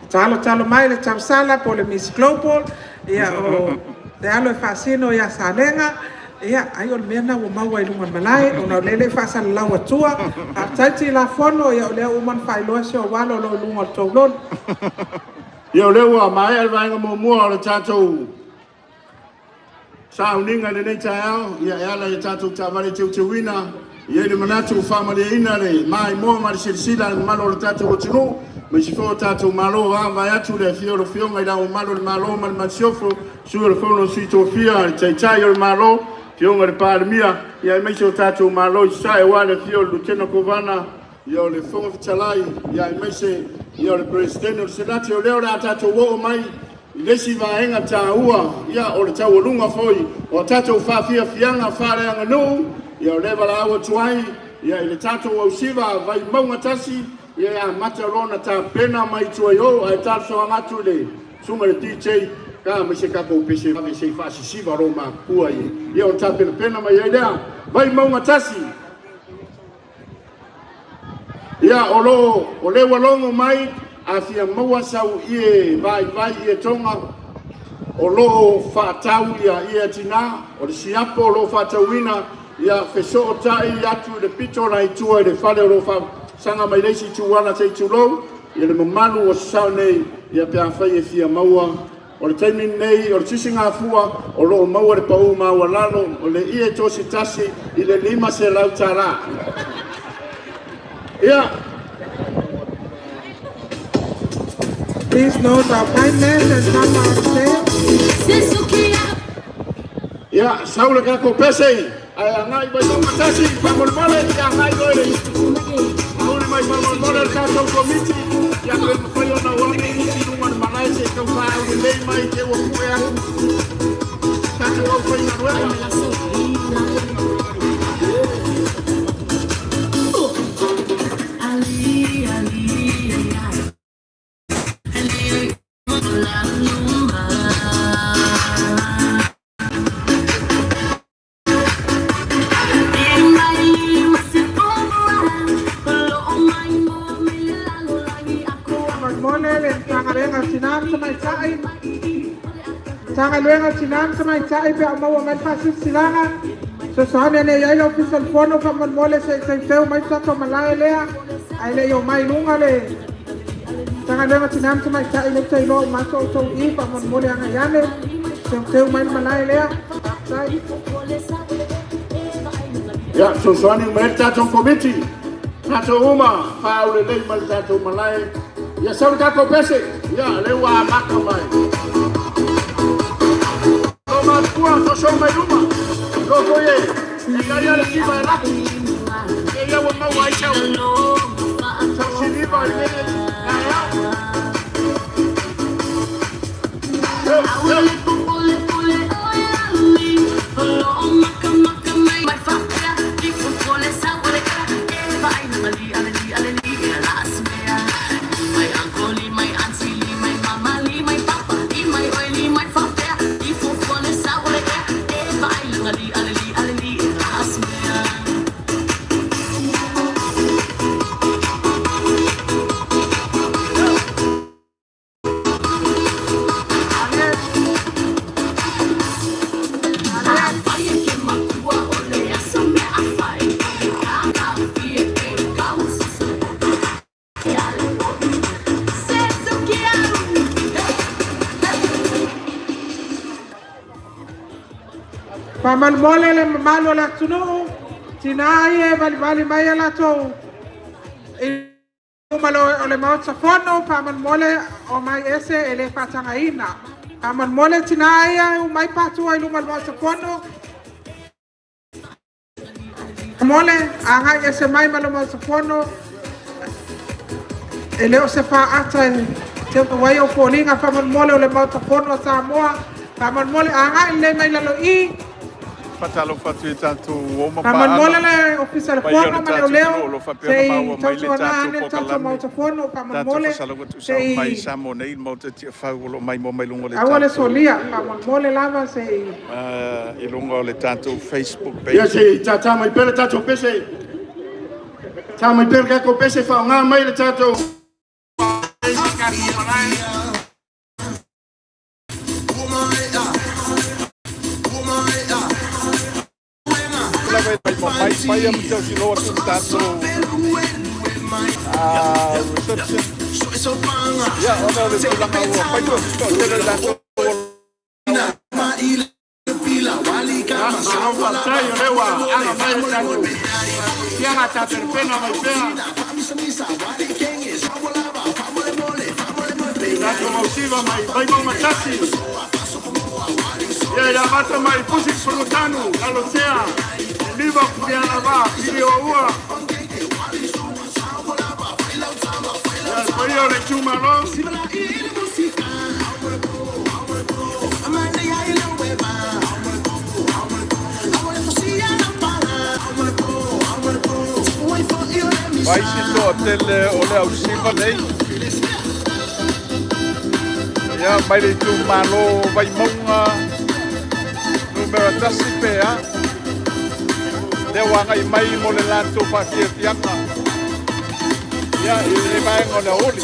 talo mai le chamsala po le Miss Global ia o Te alo e whaasino ia salenga, ia ai o mena o maua I lunga malai, o na lele whaasana lau atua, a taiti la fono ia o lea uman whailoa se o walo lo lunga o taulon. Ia o leo a mai al vainga mo mua o le tatou. Sa uninga le nei tai au, ia e ala e tatou tawale te wina, ia le manatu whamale ina le mai mua mari sirisila le malo le tatou o tinu, ma si fo tatou malo vai atu le fio I la o malo le malo ma le masiofo su le fono si to fia tai o le malo fionga le palemia ia mai so tatou malo I sa e wale fio le lieutenant Kovana ia o le fonga fitalai ia mai se ia o le presidente o le senati o leo la tatou o mai lesi vaenga taua ia o le taualunga foi o tatou faafiafiaga faleaga nuu ia o leva laua tuai ia i le tatou ausiva vai maunga tasi ia ia mata lona tapena mai tuai o ae talosoaga atu le suga le DJ ka mai se kako pese ave se faasisiva lo makua ia o tapenapena mai ai lea vai maunga tasi ia o le walongo mai afia maua sau ie vai ie tonga o lo fatau ia tina o le siapo lo fatauina ia feso o tai atu le pito na itua le fale o lo fa sanga mai leisi tuana te tulo ia le mamalu o sau nei ia pe afai e fia maua o le taimin nei o le tisinga fua o lo maua le pau maua lalo o le ie tosi tasi i le lima se lau tara ia Please note our kindness and come on stage. Ya, saula kako pese. Ai ngai vai no matasi, vamos mole ya ngai doi. Uri mai vamos mole ka so komiti. Ya ko foi ona wani ni numa manai se ka fa uri lei mai ke wo kuya. Ka ko foi na ruela. Sanga luenga sinam sama itai pe amawa mai pasu silanga so sane ne yai official fono fa mon mole se teu mai sa to malai lea ai le yo mai lunga le sanga luenga sinam sama itai le tei lo ma so I fa mon mole anga yane se teu mai malai lea sai ya so sane mai tato komiti tato uma fa ule le mai tato malai ya saul ka ko pese ya le wa maka mai Kuan so so mai luma lo koye e kaya le kiba la e ya wo ma wa cha so si ni ba le Paman mole le malo la tunu tinaye bali mai la to malo ole mau safono paman mole o mai ese ele patanga ina paman mole tinaye o mai patu ai lumal mau safono mole anga ese mai malo mau safono ele o se fa ata te wai o polinga paman mole ole mau safono Samoa paman mole anga ele mai lalo I Patalo fatu tatu oma pa. Paman mole le official fono ma leo sei tatu na ne tatu mau fono paman mole sei mai samo nei mo te fa lo mai mo mai lungo le tatu. Awale solia paman mole lava sei i lungo le tatu Facebook page. Ya sei tata mai pele tatu pese. Ta mai pele ka ko pese fa nga mai le tatu. Vai muito de novo tatu. Reception. Ya, ona le tula ka wa. Pai to tele tatu. Não vai lewa, ana vai tatu. Ya na tatu pena mai pena. Tatu mausiva mai, vai mo matasi. Ya mata mai pusi frutano, alosea. Liva kudia na va, video ua. Ya, le chuma no. Vai si to tele o le au siva nei. Ia mai le tu malo vai monga. Numero tasi pea. Te wanga I mai mo le lanto pa kia tianga. Ia I mai ngona oli.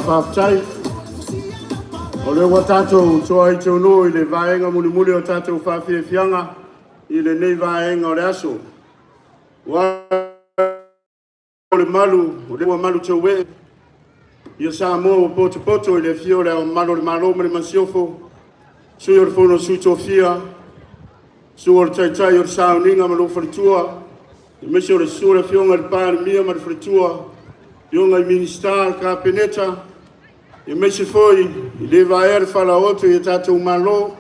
Whaftai. O le wa tātou toa I te ono I le vaenga muli muli o tātou whawhia whianga I le nei vaenga o le aso. Wa o le malu, o le wa malu te ue. Ia Samoa o poto poto I le fio le o malu le malo me le mansiofo. Sui o le fono sui tofia. Sui o le taitai o le sauninga ma lo fritua. I mesi o le sui le fionga le pāre mia ma le fritua. Ionga I ministar ka peneta. I mesi foi, I le vaere whala oto I tātou malo,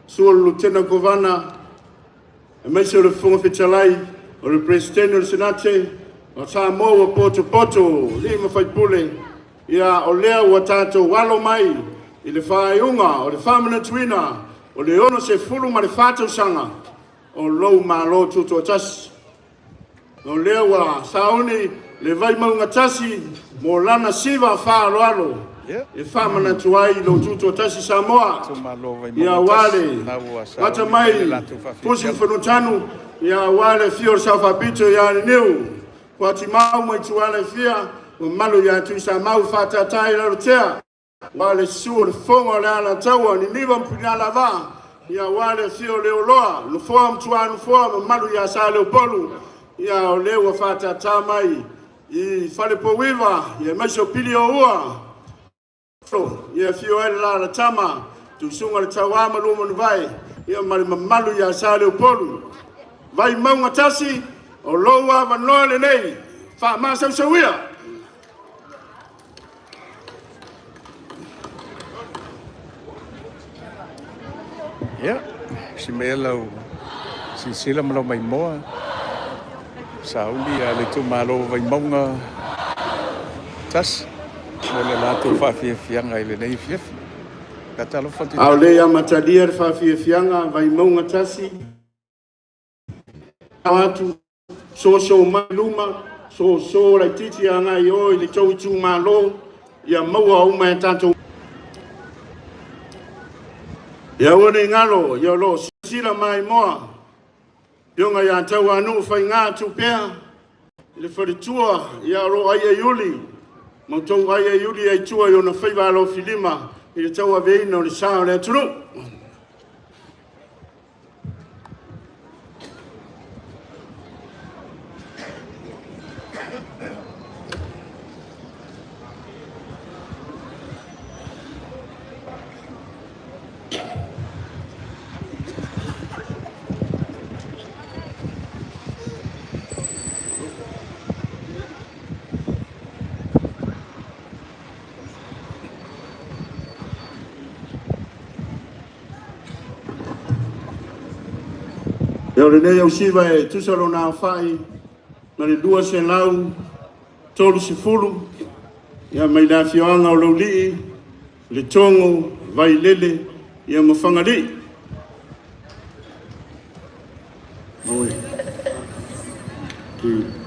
sua le Lieutenant Governor, I mesi o le whunga whetalai, o le President o le Senate, o Samoa o poto poto, lima whaipule, ia o lea ua tātou walo mai, I le whaeunga, o le whamana tuina, o le ono se fulu ma le whātou sanga, o lou malo tuto tasi. O lea ua sauni, le vai maunga tasi, mo lana siva whaalo alo, e whamana tuai lo tuto tasi Samoa, ia wale, mata mai, pusi whanutanu, ia wale fio sa whapito ia niu, kwa ti mau mai tuale fia, o malu ia tu sa mau whatatai la rotea, wale su le fonga le ala taua, ni niwa mpina la va, ia wale fio le oloa, lo foam tuanu foam, malu ia sa le polu, ia o lewa whatatamai, I fale po wiva, ia meso pili o ua, ia fio ele la la tama, tu sunga le tawama luma vai, ia mali mamalu ia sa le polu, vai maunga tasi, o loa vanoa le nei, fa masa usawia. Ja, si melo, si sila malo mai moa. Sauli a le tu malo vai monga tas o le lato fa fianga ile nei fief katalo fati Au le ya matadia fa fianga vai monga tasi atu so mai luma, so la titi anga i o i le tau tu malo, ia maua o mai tanto. Ia wane ngalo, ia lo sila mai moa, Yonga ya tau anu fai ngā tupea, le wharitua, ia ro ai e yuli, mau tau ai e yuli ai tua yona fai walo filima, i le tau aveina o le sao le aturu. Ia le nei au siva e tusaro nā whai, ma le lua se lau, tolu se fulu, ia mai la fioanga o laulii, le tongo, vai lele, ia mawhangari. Maui. Ki.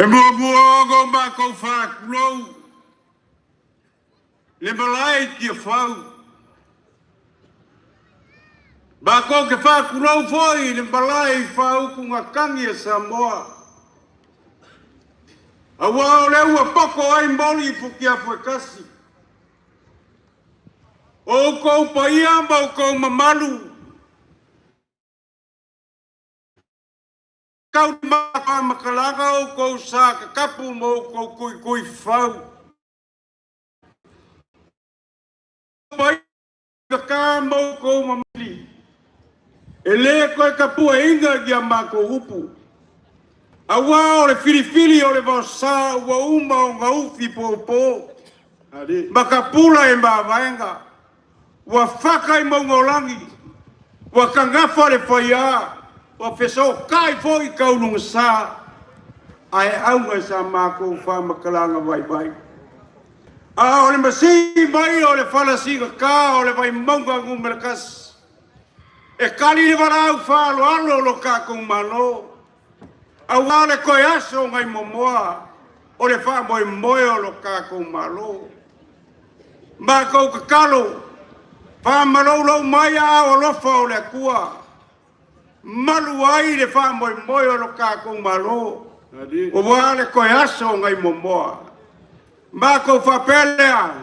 E mua go mako whakulou, le malai ki a whau. Mako ke whakulou foi, le malai whau ku ngā kangi a Samoa. A wao leu a poko ai moli fuki a whakasi. O kou paia ma o kou mamalu. Kau maka makalanga o kou sa ka kapu mo kou kui whau. Pai ka mo kou mamili. E le koe kapua inga kia mako upu. A wā o le whiriwhiri o le wasa ua uma o ngā uwhi pōpō. Maka pula e mā vaenga. Ua whaka i maungolangi. Ua kangafa le whaia. Wa feso kai foi kaununga sa ai aunga sa mako fa makalanga vai vai a ole masi mai ole fala siga ka ole vai monga ngumelakas e kali le varau fa lo alo lo ka con malo a wale ko yaso ngai momoa ole fa moi moyo lo ka con malo mako ka kalo fa malo lo mai a o lo fa ole kua malu ai le wha moi moi o lo kākong malo. O wale koe aso ngai momoa. Mako whapelea.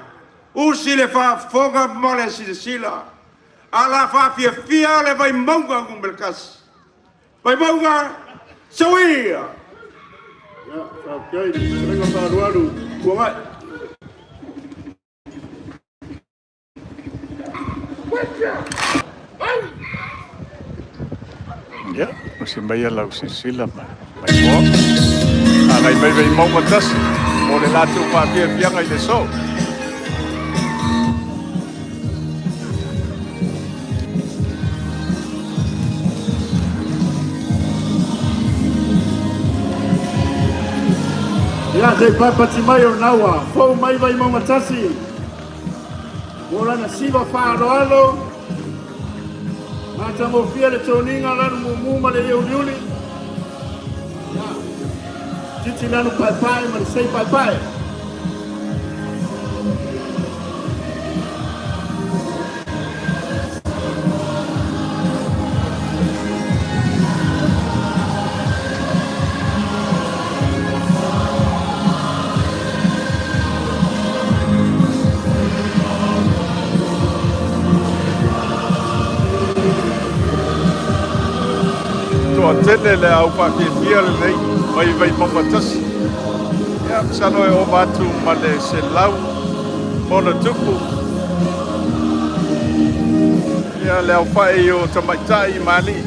Usi le wha fonga mole sila. Ala wha fia fia le vai maunga ngumbelkas. Vai maunga sawia. Ya, okay. Renga wharuaru. Kua mai. Ya, masih bayar lau sila mai mo. Ngai mai mau matas. Ole latu pa pia ngai le so. Ya, de papa timayo nawa. Fo mai vai mau matasi. Ora na siva alo. Mata mo fia le toninga lanu mumuma le yuli. Titi lanu pai ma le sei pai. Tele le au pa fia le nei vai mapatas. Ya sano e o batu ma le se lau ona tupu. Ya le au pa e o tamaitai mali.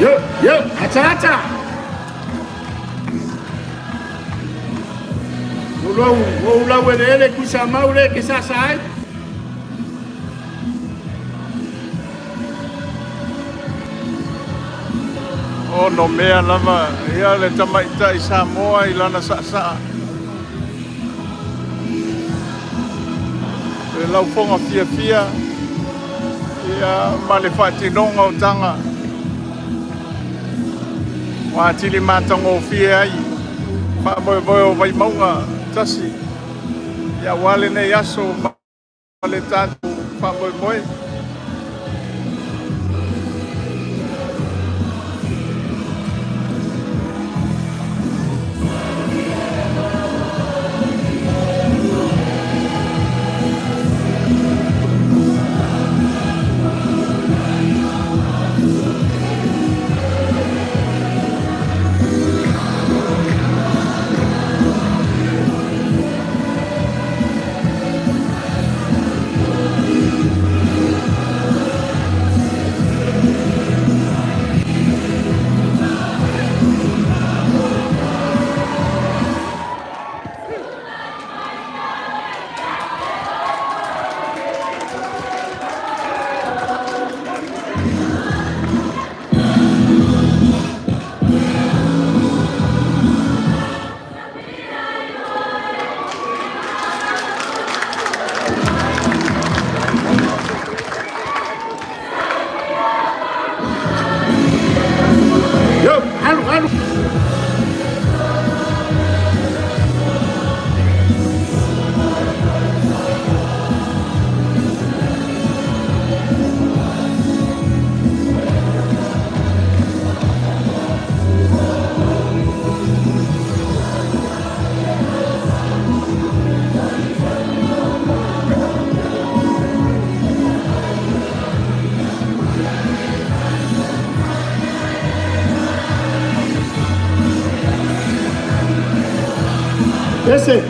Yo, acha. Ulau ele kusa maure ke sa sai. O no mea lama, ia le tamaita i Samoa i lana sa. Le laufonga fia, ia ma le whatinonga o tanga. Wa tili matango o fia ai, whamoe o vai maunga tasi. Ia wale nei aso, ma le tatu whamoe.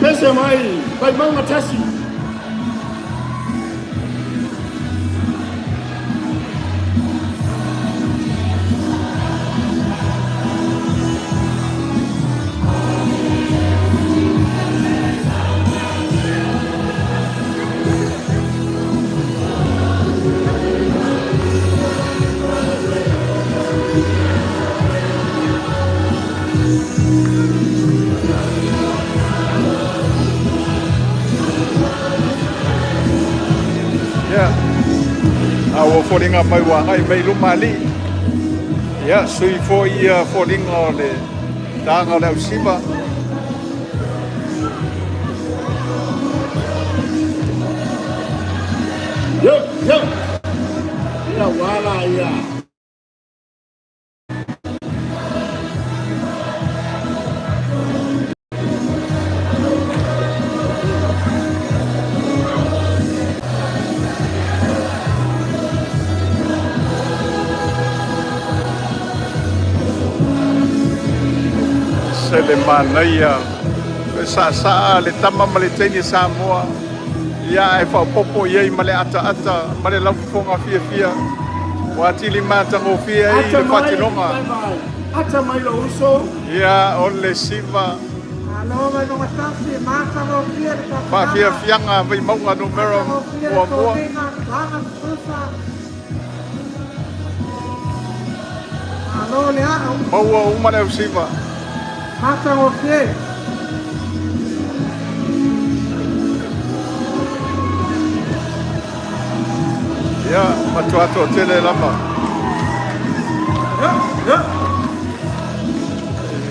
Pese mai, vai maunga tasi. Awa foringa mai wanga I mai lumali. Ia sui fo ia foringa o le tanga le usiba. Yo. Ia wala ia. Se le manaia e sa le tama ma le teni Samoa ia e whapopo iei ma le ata ma le laufonga fia wa tili matango fia i le whatinonga Ata mai lo uso ia o le siva Alo, mai no matasi, masa no fia de pa fianga vai maunga numero mua Alo, le a maua uma le usiva masa no fia. ia matuato tele lama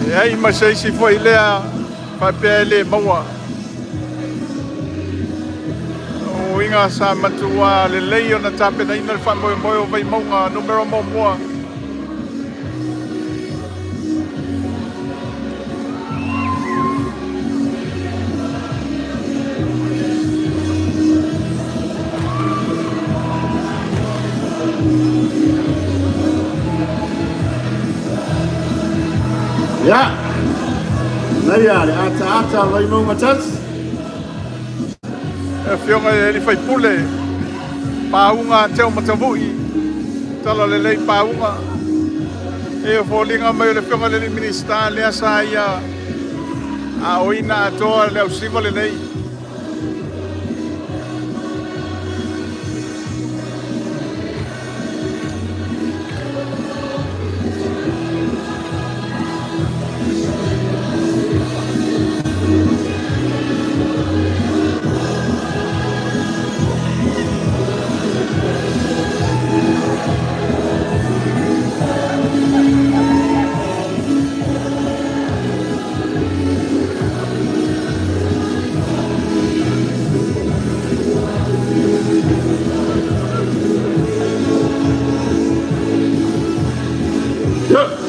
ia I maseisi foi lea pa pele maua o inga sa matua le leio na tape na ina fa mo vai maunga numero mo Ya. Naya, ata vai mo matas. e fionga ele fai pule paunga teo matavui tala le lei paunga E folinga mai le penga le minista le asa ia a oina atoa le au siva le nei.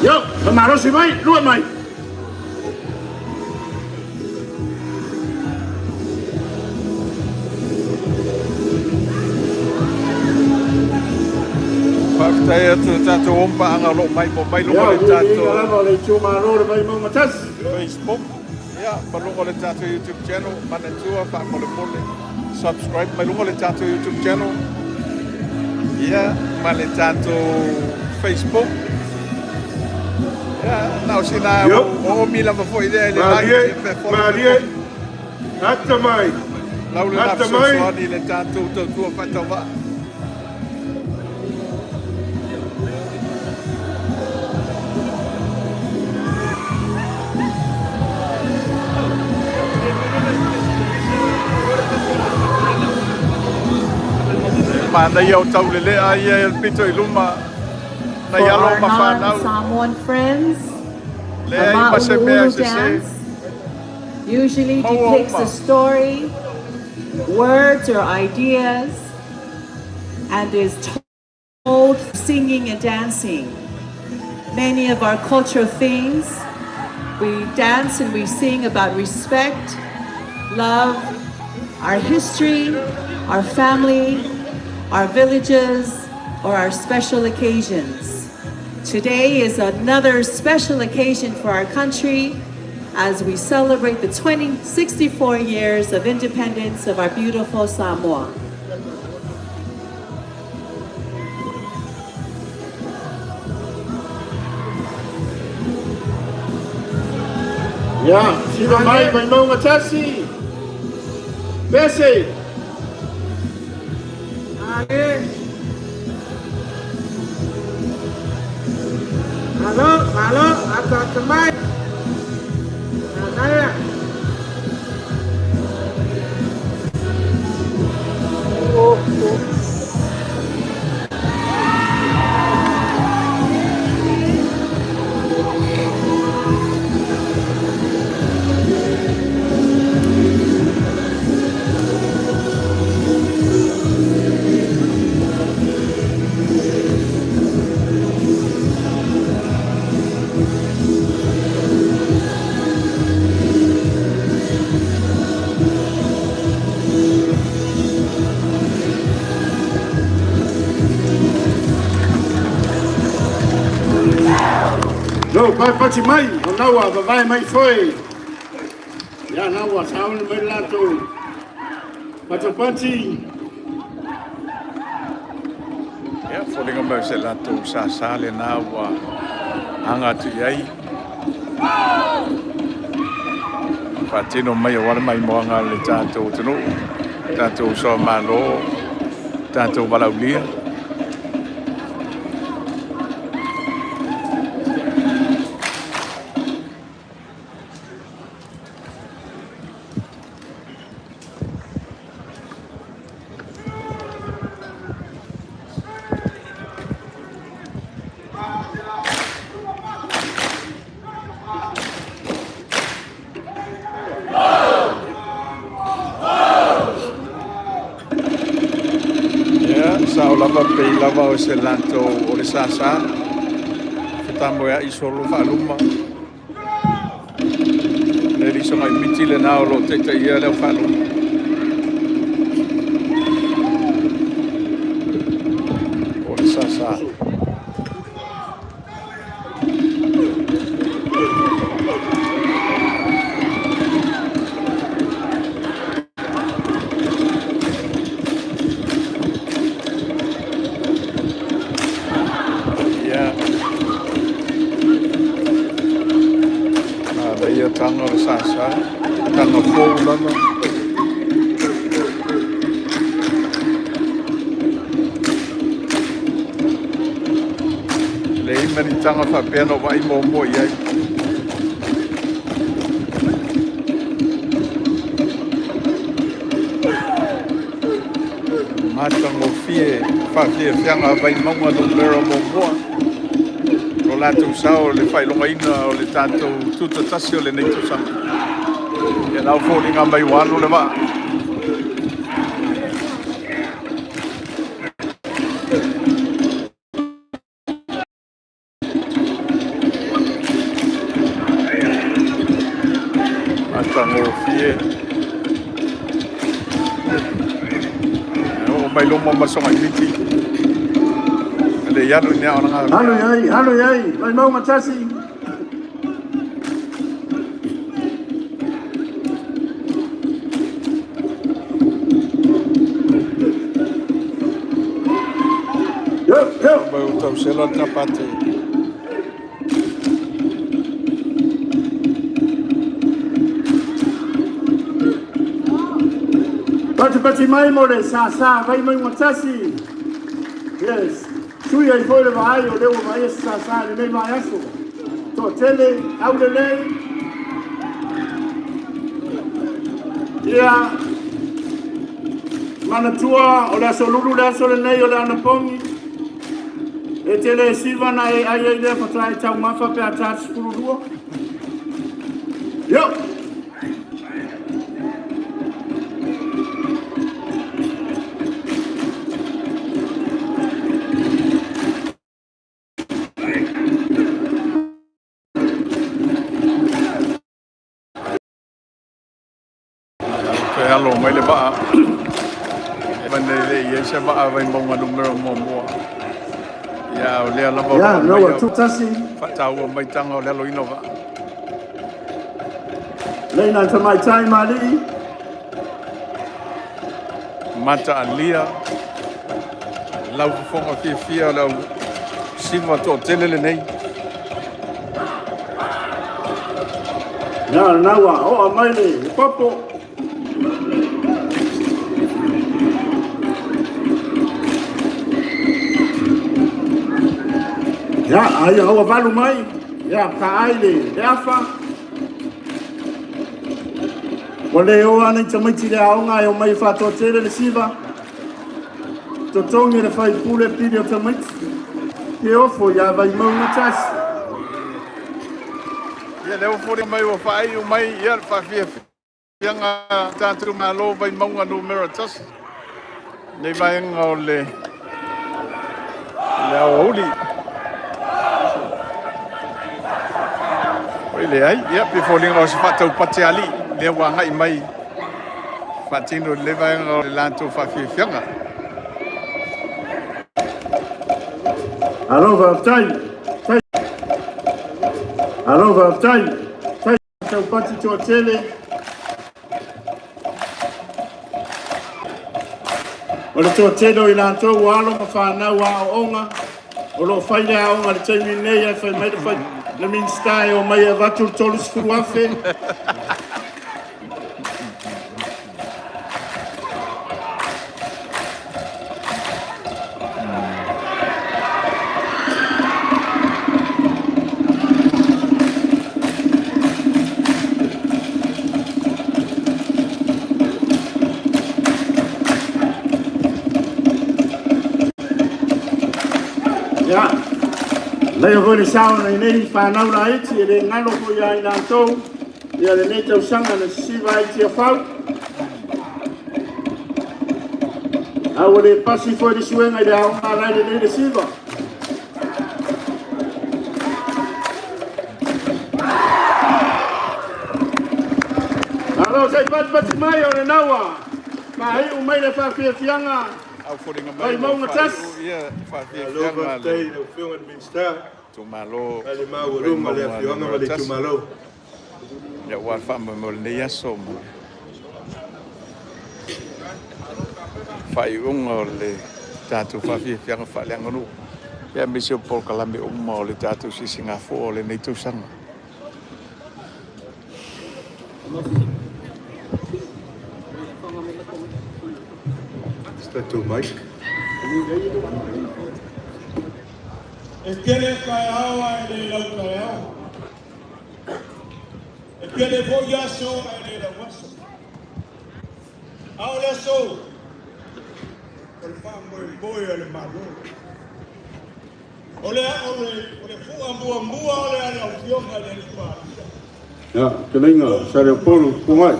Yo, kemaro si mai, luat mai. Whakataya tu tātou ompa anga lo mai mo mai lungo le Ya, ini tātou kalau le cuma lo mai mo matas. Facebook. Ya, malungo le tātou YouTube channel. Manatua whakole pole. Subscribe mai lungo le tātou YouTube channel. Ya, ma le tātou Facebook. Ya, nau sina o mila mafo idea le Marie, hatta mai. Lau le Hatta nafso mai. soani le tātou tua whatawa. Mana iau tau lele ai el pito i luma na For ialo our mawhanau. non-Samoan friends, Le the ai mase mea Ma'ululu se se. dance usually Maua depicts uma. a story, words or ideas, and is told through singing and dancing. Many of our cultural things, we dance and we sing about respect, love, our history, our family, our villages, or our special occasions. Today is another special occasion for our country as we celebrate the 64 years of independence of our beautiful Samoa. Ya, sila mai mo matasi. Besi. Ale. Malo, atau temai. Naya. Oh. No, pati mai, o naua, vai mai foi. Ya naua, saun mai lato. Pati. Ya, folinga mai se lato sa sale na wa anga tu iai. Patino mai o wala mai moanga le tātou tunu. Tātou so malo. Tātou walaulia. Sa o lava pei lava o se lato o le sasa. Whetamo ea i solo whaluma. Le riso mai miti le nao lo te ia leo whaluma. O le sasa. tanga o sasa, tanga fōulana. Lei mani tanga whapena wai mō iai. Matanga o fie, whawhia whianga vai maunga no mera mō. O lātou sao le whailonga ina o le tātou tutatasi o le nei tusanga. E nau fōringa mai wano le wā. Matanga o fie. O mai loma masonga imiti. Le yano ni ona nga. Halo yai, mai mau matasi. Yo. Mai o tau sela tapate. Pati mai mo le sa vai mai matasi. Yes. Sui ai foi le vai o leo vai sa le nei mai aso. To tele au le lei. Ia. Mana tua o le aso lulu le aso le nei o le ana pongi. E tele siva na ai le fatai tau mafa pe atats pururua. Yo. Alo mai le ba. Mane le ye se ba vai monga numero mo. Ya o le ala ba. Ya, no tutasi. Fatau mai tanga o le alo inova. Leina ta mai tai mali. Mata alia. Lau fonga fia lau siva to tele nei. Na wa o mai le popo. Ya, ai o valu mai. Ya, ka ai le afa. O le o ana tamai tira aonga e o mai fa to tere le siva. To tongi le fai pule pili o tamai. Ke ofo ya vai mau na tas. Ya leo fori mai o fai o mai ia fa fia. Yanga tātou malo vai maunga numero tas. Nei vai o le auli. Le ai, ia pe foling o se fatau pate ali, le wanga i mai. Fatino le vai o le lanto fa fianga. Alo va tai. Alo va tai. Tai tau pati to tele. O le to tele i lanto walo ma fa na wa onga. O lo fai le onga le tele nei ai fai mai fai. Le min stai o mai avatul tolus fuafe. Ya. Lei o vole sauna nei whanau la iti e le ngalo ko ia i nātou ia le nei tau sanga na siva iti a whau. Au le pasi foi de suenga i le aonga lai le nei le siva. Alo, sei pati mai o le naua. Pahi o mai le whawhiawhianga. Ai maunga tas. Aloha tei o whiunga ni minsta. Tumalo. Ale mau runga le whiunga wale tumalo. Ya wa fama mo le yaso mo. Fai unga le tatu fafi fianga fa le nganu. Ya misio polka lambe umma o le tatu si Singapore o le nei tusanga. Step to Mike. E kere kai awa e le lau kai awa. E kere vo yaso e le lau waso. Ao le so. O le whango e boi o le maru. O le fua mua o le ala o fionga le ni pāria. Ya, kelinga, sare polo, kumai.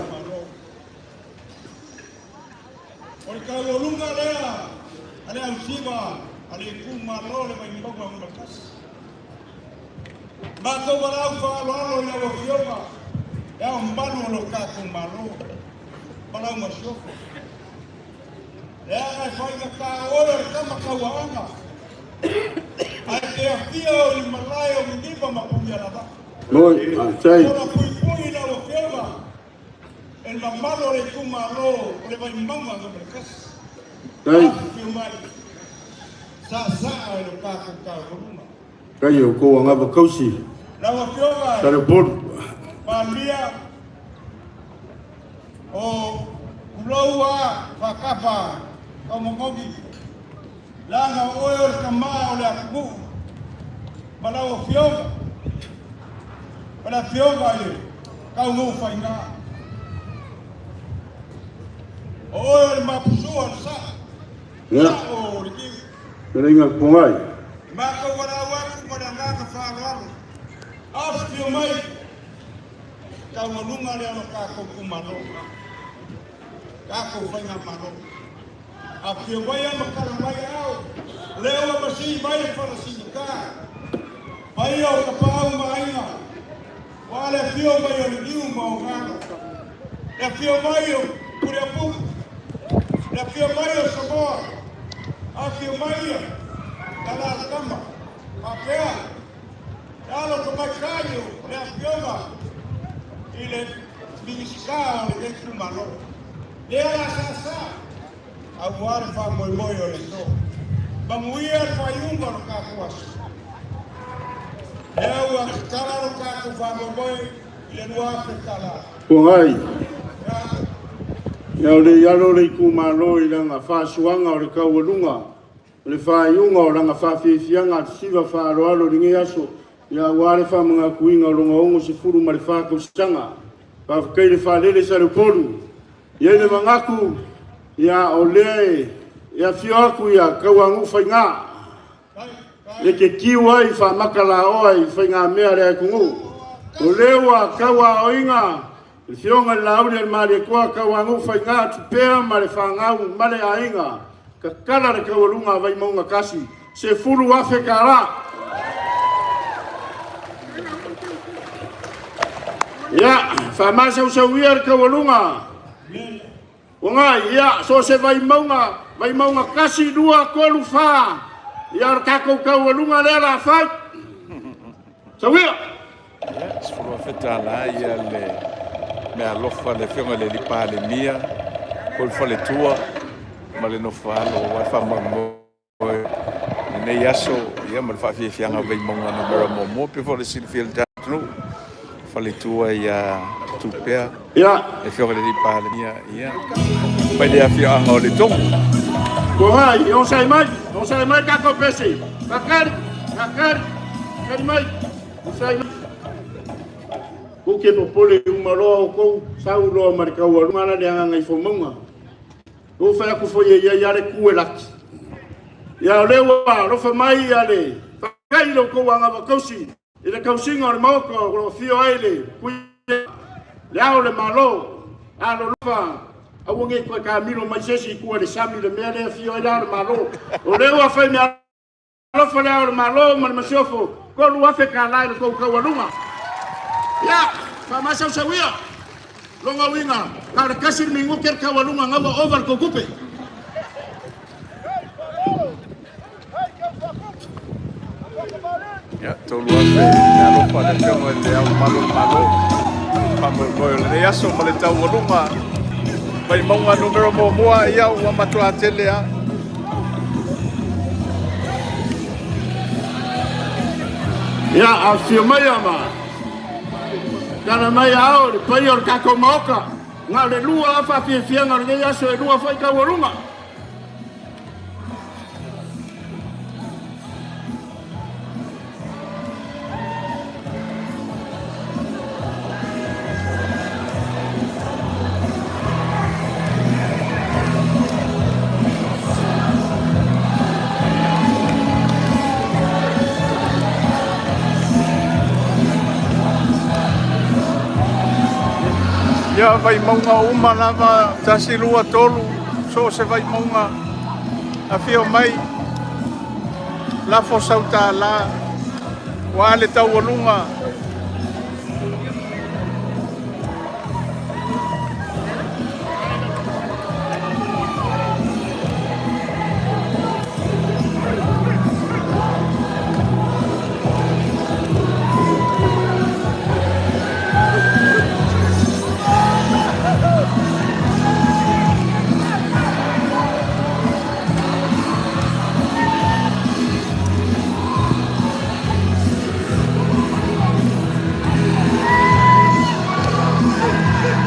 O le kaulunga lea, ale au siva, ale kumalo le mai mbonga makasi. Mako warau whaaloalo le o fionga, e au mbanu o lo ka kumalo, warau masiofo. Le aga e whainga ka oe o kama kawaanga. Ai te awhia o i malai o mindipa makumia raba. Noi, tai. Ora pui na o fionga, e mamalo le kumalo, le mai mbonga makasi. Tai. Kai o ko anga ba kausi. Sare polo. Palia o kuloua fakapa como mogi. Langa oil kama ole aku. Bala o fionga. Bala fionga ile. Kau mo faina. Oil mapusua sa. Ya. Kelinga kumai. Maka warawaku madangaka whaararu. Afio mai. Kau manunga lea no kako kumano. Kako whainga mano. Afio mai ama kara mai au. Leo masi mai wharasika. Mai au kapau mainga. Wale fio mai o liu mau ngano. Le fio mai o kuriapu. Le fio mai o Samoa. Afio mai o Kala kama, apea, yalo tomacayo, le apioma, ile bisikao le kumalo. Le ala sasa, aguar fa moi o le so. Banguia fa yumba no kakuas. Eu a kala no kaku fa moi ile noa fe kala. Kumai. Ya le yalo le kumalo ilanga fa suanga o le kawalunga. Le whaiunga o ranga whawhiwhianga siwa wharoalo ringi aso ia ware wha mga kuinga o runga ongo se furu ma le whakausanga whawhakei le whalele sa reporu ia le mangaku ia o le ia fio aku ia kauangu whainga le ke kiwa i whamakala oa i whainga mea rea kungu o lewa kaua o inga le fionga le lauri al maare koa kauangu whainga tupea ma le whangau ma le ainga ka kala le kawalunga vai maunga kasi se furu afe kara ya famasa usawia le kawalunga onga ya so se vai maunga kasi dua kolu fa ya kako kawalunga le la fa sawia ya se furu afe tala ia le me alofa le fionga le lipa le mia kol fa le tua male no falo wa fa mo ne yaso ia mal fa fi fianga ve monga no mera mo pe fo le silfiel tatu fa le tua ia tupea ya e fiore di pale ia pa dia fi anga le tong ko hai on sai mai ka ko pesi bakar kai mai sai ko ke popole umalo ko saulo markau ngana de anga i fo monga o fa ku fo ye ya le ku elaki ya lewa ro fa mai ya le kai lo ko wanga ba kausi ile kausinga o moko ro fio aile ku ya o le malo a lo fa a wonge ko ka miro mai sesi ku le sami le mele fio ya le malo o lewa fa mi lo fa le malo man masiofo ko lu afe ka la ko ka walunga ya fa masa usawia longa winga kar kasir minggu ker kawalunga ngaba over ko kupe ya tolu afe na lo pa le fionga le au malo pa mo le yaso male tau walunga vai maunga numero moa ia ua matua tele a ya afio mai ama Kana mai ao, le pai o kako maoka. Ngā le lua a whawhiawhianga le ngei aso e lua whaika warunga. Ia vai maunga uma lava tasi lua tolu so se vai maunga a fio mai la fo sauta la wa le tau alunga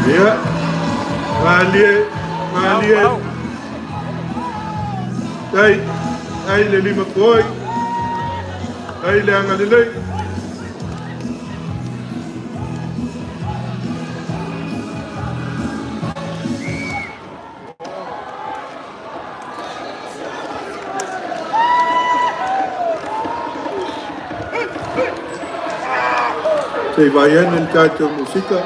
Ia. Valie. Ai le lima koi. Ai le anga le lei. Sei vayan el cacho música.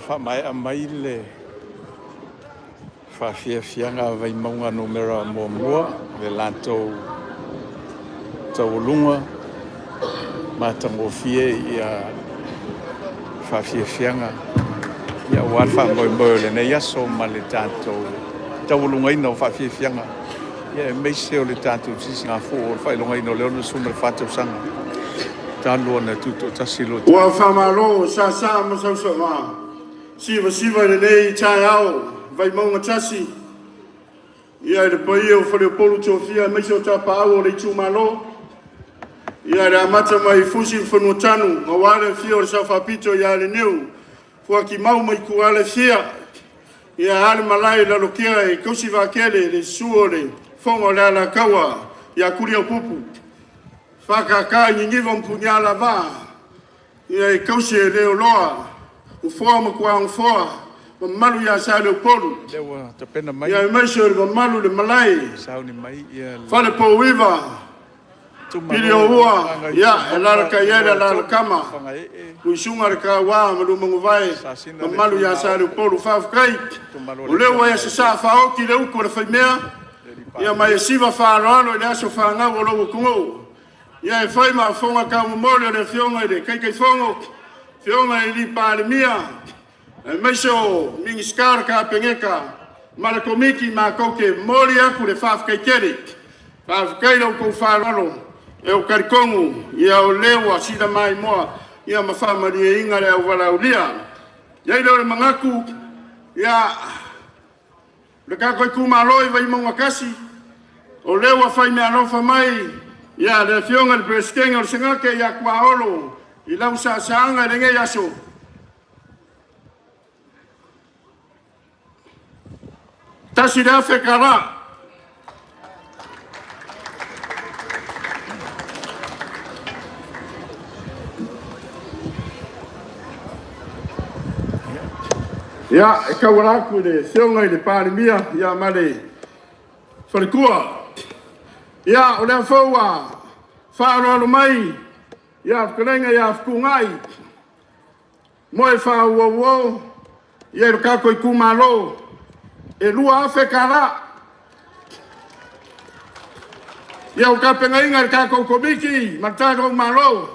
fa mai a mai le fa fianga vai maunga numera mo le lanto tau lunga matangofie ia whawhiawhianga ia walfa moe le nei aso ma le tātou taulungaina o whawhiawhianga ia meise o le tātou tisi ngā fō o whailongaina o leona suna whātou sanga tālua na tuto tasilo Ua whamalo sa masausa ma siva le nei tai ao vai maunga tasi ia le pai o whare polu tōwhia meise o tāpa au o le tūmalo ia le amata mai fusi whanua tanu ma wale fia o le sawhapito ia le neu kua ki mau mai kua le fia ia ale malai la lokia e kausi vakele le suo le fongo le ala kaua ia kuri o pupu whakaka nyingiva mpunya la va ia e kausi e leo loa ufoa makua ngfoa ma malu ia sa le polu lewa tapena mai ia meise o le malu le malai sauni mai ia fale po wiva Pili o ua, ia, e lara ka iere, lara kama. Kuisunga re ka wā, malu mangu vai, ma malu ia sa reu polu whawhakai. O leo e se sa whaoki le uko re whaimea, ia mai e siva whaarano e le aso whaangau o logo kungo. Ia e whai ma whonga ka umore le whionga e le kei whongo, whionga e li pāre mia. E meiso, mingi skara ka pengeka, ma le komiki ma koke mori aku le whawhakai kere. Whawhakai lau kou whaarano. E o karikongu, ia o lewa, sida mai moa, ia mawhamari e inga le au wala ulia. Ia ilo le mangaku, ia le kakoi kumaloi vai maunga kasi, o lewa whai mea nofa mai, ia le fionga le preskenga o le sengake, ia kua olo, i lau sa saanga le ngei aso. Tasi le afe kara, ia e kauraku le whionga i le pārimia, ia male wharekua. Ia o lea whaua, whaaroalo mai, ia whakarenga, ia whakungai. Moe whaua uo, ia iro kako i kumalo, e lua afe kara. Ia o kapenga inga i kako komiki, mataro malo,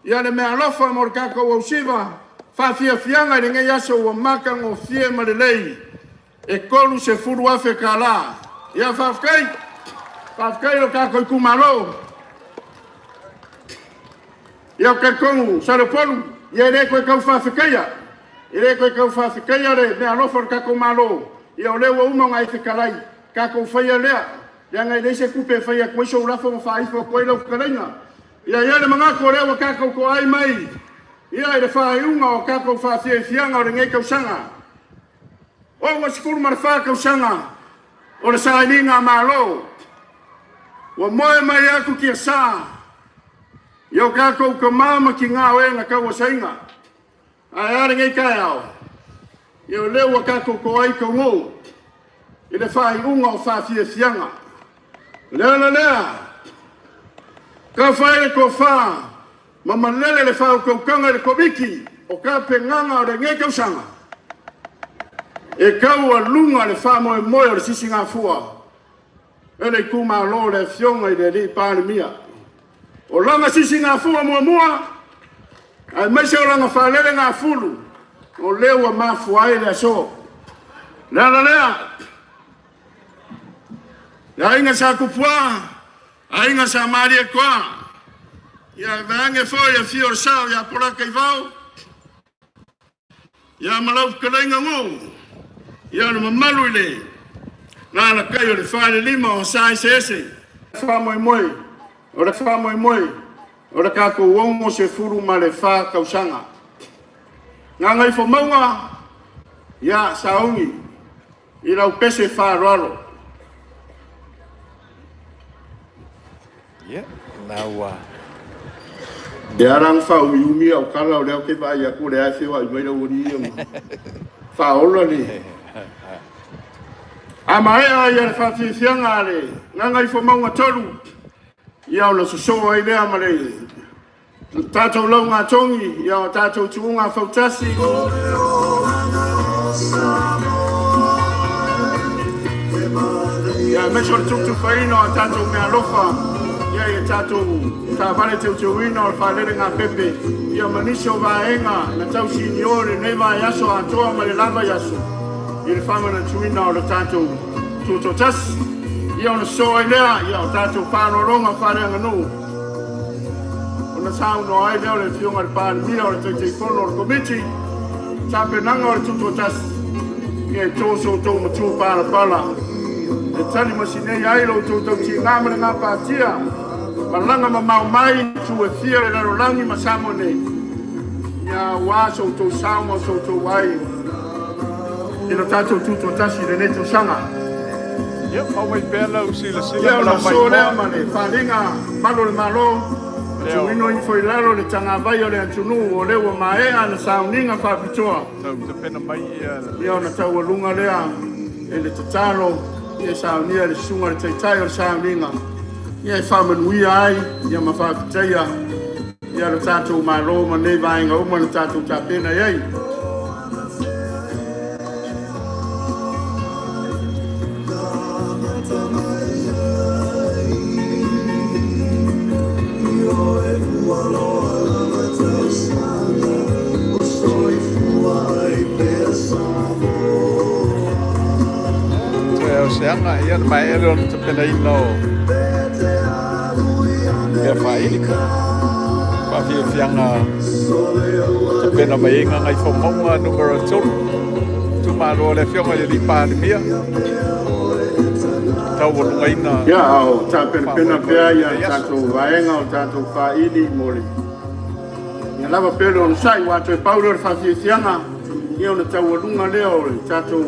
ia le mea lofa mo kako o siva, Fafia fianga i ngai aso ua maka ngō fie marelei e kolu se furu afe ka la. Ia whafkai o kako i kumalo. Ia o karkongu, sare polu, ia ere koe kau whawhikaia. Ere koe kau whawhikaia re mea lofa kako malo. Ia o lewa umonga i whikalai, kako whaia lea. Ia ngai reise kupe whaia koe so urafo mo whaifo koe lau whakareina. Ia iere mangako lewa kako ko ai mai. Ia e le whaiunga o kako whawhia fianga o le ngei kausanga. O wa sikuru mara wha kausanga o le saininga malo. Wa moe mai aku kia sa. Ia o kako ka mama ki ngā oenga kaua sainga. Ai are ngei kai au. Ia o leo wa kako ko ai ka ngō. I le whaiunga o whawhia fianga. Lea. Ka whae ko wha. Mama lele le whao kaukanga le komiki o ka penganga o le nge kausanga. E kaua lunga le wha moe moe o le sisi ngā fua. E le kuma lo le fionga i le li pāri mia. O langa sisi ngā fua mua. Ai maise o langa whalele ngā fulu. O lewa mafuai le aso. Lea. Ia inga sa kupua. A inga sa maria kwa. Ia vange foi a fio sao ia poraka i vau. Ia malau kalenga ngu. Ia no mamalu le. Nga na kai o le whaare lima o sai sese. Wha moi. O le wha moi. O le kako wongo se furu ma le wha kausanga. Nga ngai fo maunga. Ia saungi. I lau pese wha roalo. yeah now E arang whau i umi au kala o leo ke vai a kore a whiwa i meira uri i whaola ni. A mai a i ar whawhiwhianga ale, ngangai fo maunga toru, i au na sosoa i lea mare. Tātou lau ngā tongi, i au tātou tuunga whautasi. Ia meso le tutu whaino a tātou mea lofa. ia e tātou ka vale teu teu ina o whalere ngā pepe ia manisi o vaenga na tau siniore nei vai aso atoa ma le lava yaso i le whamana tuina o le tātou tutotas ia o na soa i lea ia o tātou whanoronga whareanga no o na sauno ai leo le fionga le pānemia o le teitei fono o le komiti tāpenanga o le tutotas ia e tōso tō matu pāla pala e tali masinei ai lo tō ti ngāmare ngā pātia malanga ma mau mai tu e fia le laro langi ma samo nei ia wā so tō sauma so tō wai ino tātou tūtō tasi le neto sanga ia mawai pēla usila ia o na so lea mane whalinga malo le malo tu ino i foi laro le tanga vai o le atunu o lewa maea na sauninga whapitoa tau te pena mai ia o na tau alunga lea e le tatalo ia saunia le sunga le teitai o le sauninga ia e whamanuia ai ia ma whapiteia ia le tātou malo ma nei vaenga uma le tātou tāpena iai seanga ia mai ele on te pena ino ia fai pa fi fianga te pena mai inga ngai fo monga numero 2 tu ma ro le fianga le pa de mia tau wo ina ia au ta pena pea ia tātou vaenga o tātou whaili mori ia lava pelo on sai wa te paulo le whawhi fianga ia ona tau alunga leo le tātou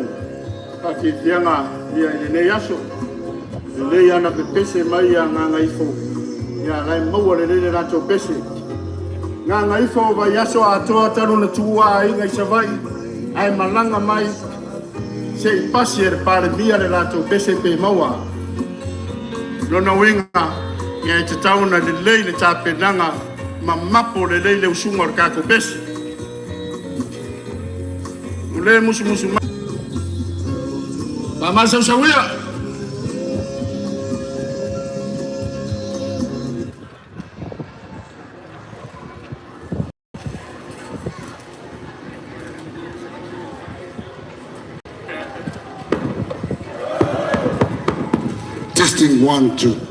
whawhi fianga ia i nei aso i lei ana pe pese mai a nganga ifo ia lai maua le lele rato pese nganga ifo vai aso a toa taro na tua a inga i savai ai malanga mai se i pasi e pare bia le rato pese pe maua lona winga ia i te tauna le lei le tape nanga ma mapo le lei le usunga o kako pese ule musu musu Pamasa usawia. Testing 1, 2.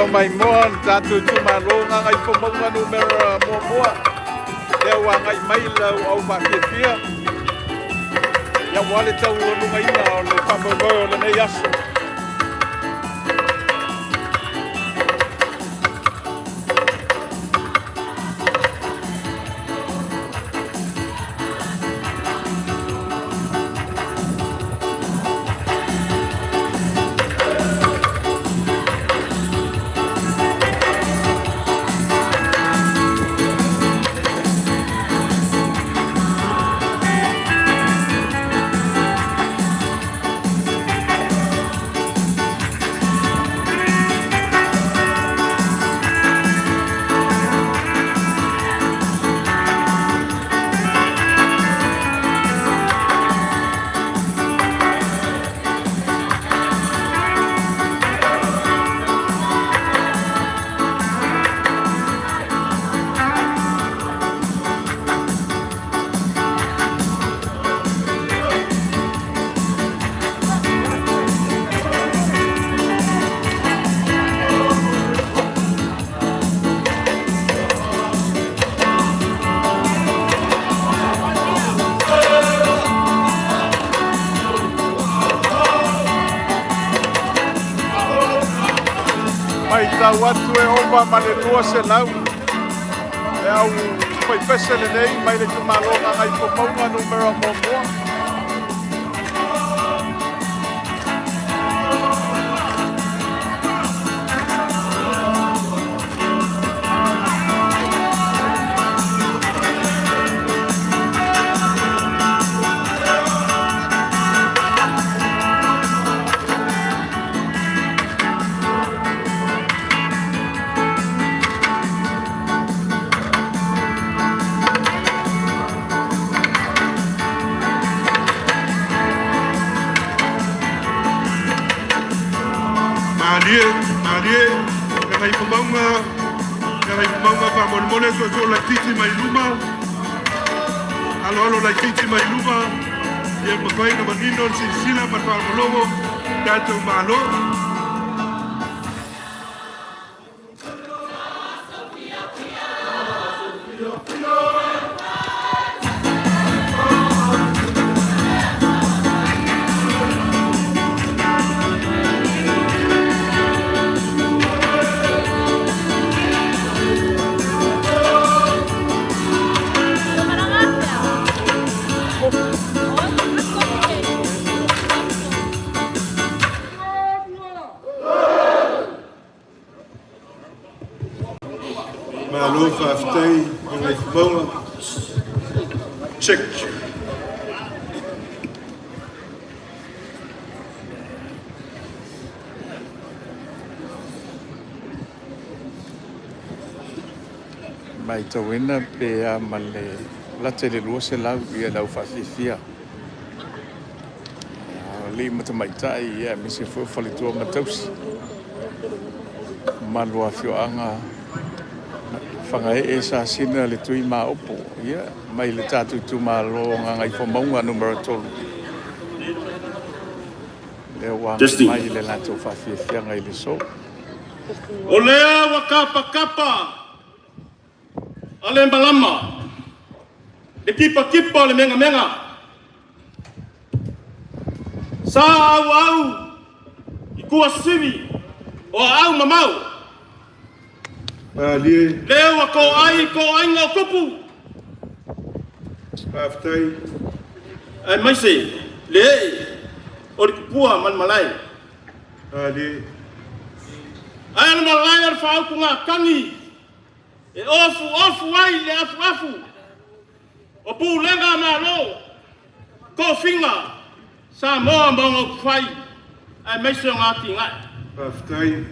Mai moa tātou tu malonga ngai whamonga numera mua leo wa ngai mai lau au whakewhia ia wale tau lunga ina o le whamogo o le nei aso lau atu e opa ma le lua se lau e au pai pese le nei mai le tumalonga ngai pomaunga numero momoa maunga, ngai maunga pa mole so la titi mai luma. Alo la titi mai luma. Ia mapai na manino sila pa pa lobo. Tato malo. Malo faftei, ngai maunga. Check. Mai tawena pe a male la te le lua se lau ia lau whawhiwhia. Li mata mai tai ia mi se whawhali tua matausi. Malua whioanga whangai e sa sina le tui ma opo. Ia mai le tātui tu ma lo ngai whamaunga numero tolu. Le wanga mai le lato whawhiwhia ngai le so. O lea wa kapa. Ale malama. Le kipa le menga. Sa au. Ikua sivi. O au mamau. Ali. Leo ko ai ngā kupu. Faftei. Ai mai se. Le. O le kupua malai. Ali. Ai malai ar whau ku ngā kangi. E ofu ai le afu. O pu lenga na lo. Ko finga. Sa moa mbongo kwai. Ai mai se ngā ki ngai. Faftei.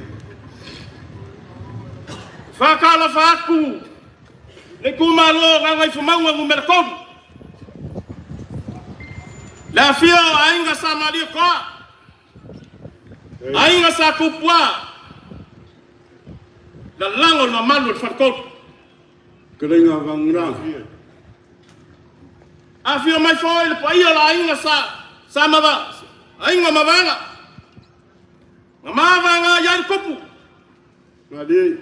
Whakala whaku. Le kumalo ngai whamaunga ngumera koru. Le awhia ainga sa maria koa. Ainga sa kupua. La lango na malu le whakoru. Kalinga vangra. Awhia mai whoi le paia la ainga sa mawa. Ainga mawanga. Nga mawanga yari kupu. Ali.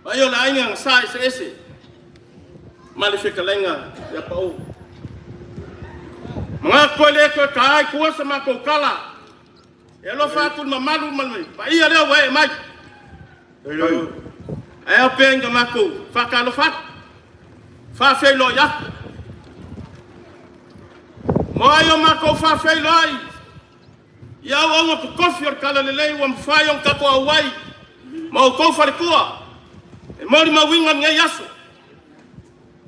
Ayo la ainga sa ese. Mali fikalenga ya pau. Mga kole ko kai kuwa sa mako kala. Elo fatul mamalu malmai. Pa iya leo we mai. Hello. Ayo penga mako fakalo fat. Fa felo ya. Moyo mako fa felo ai. Ya wa ko kofior kala lele wa mfayo kako awai. Mau ko farikua. E mori mawinga ngai yaso.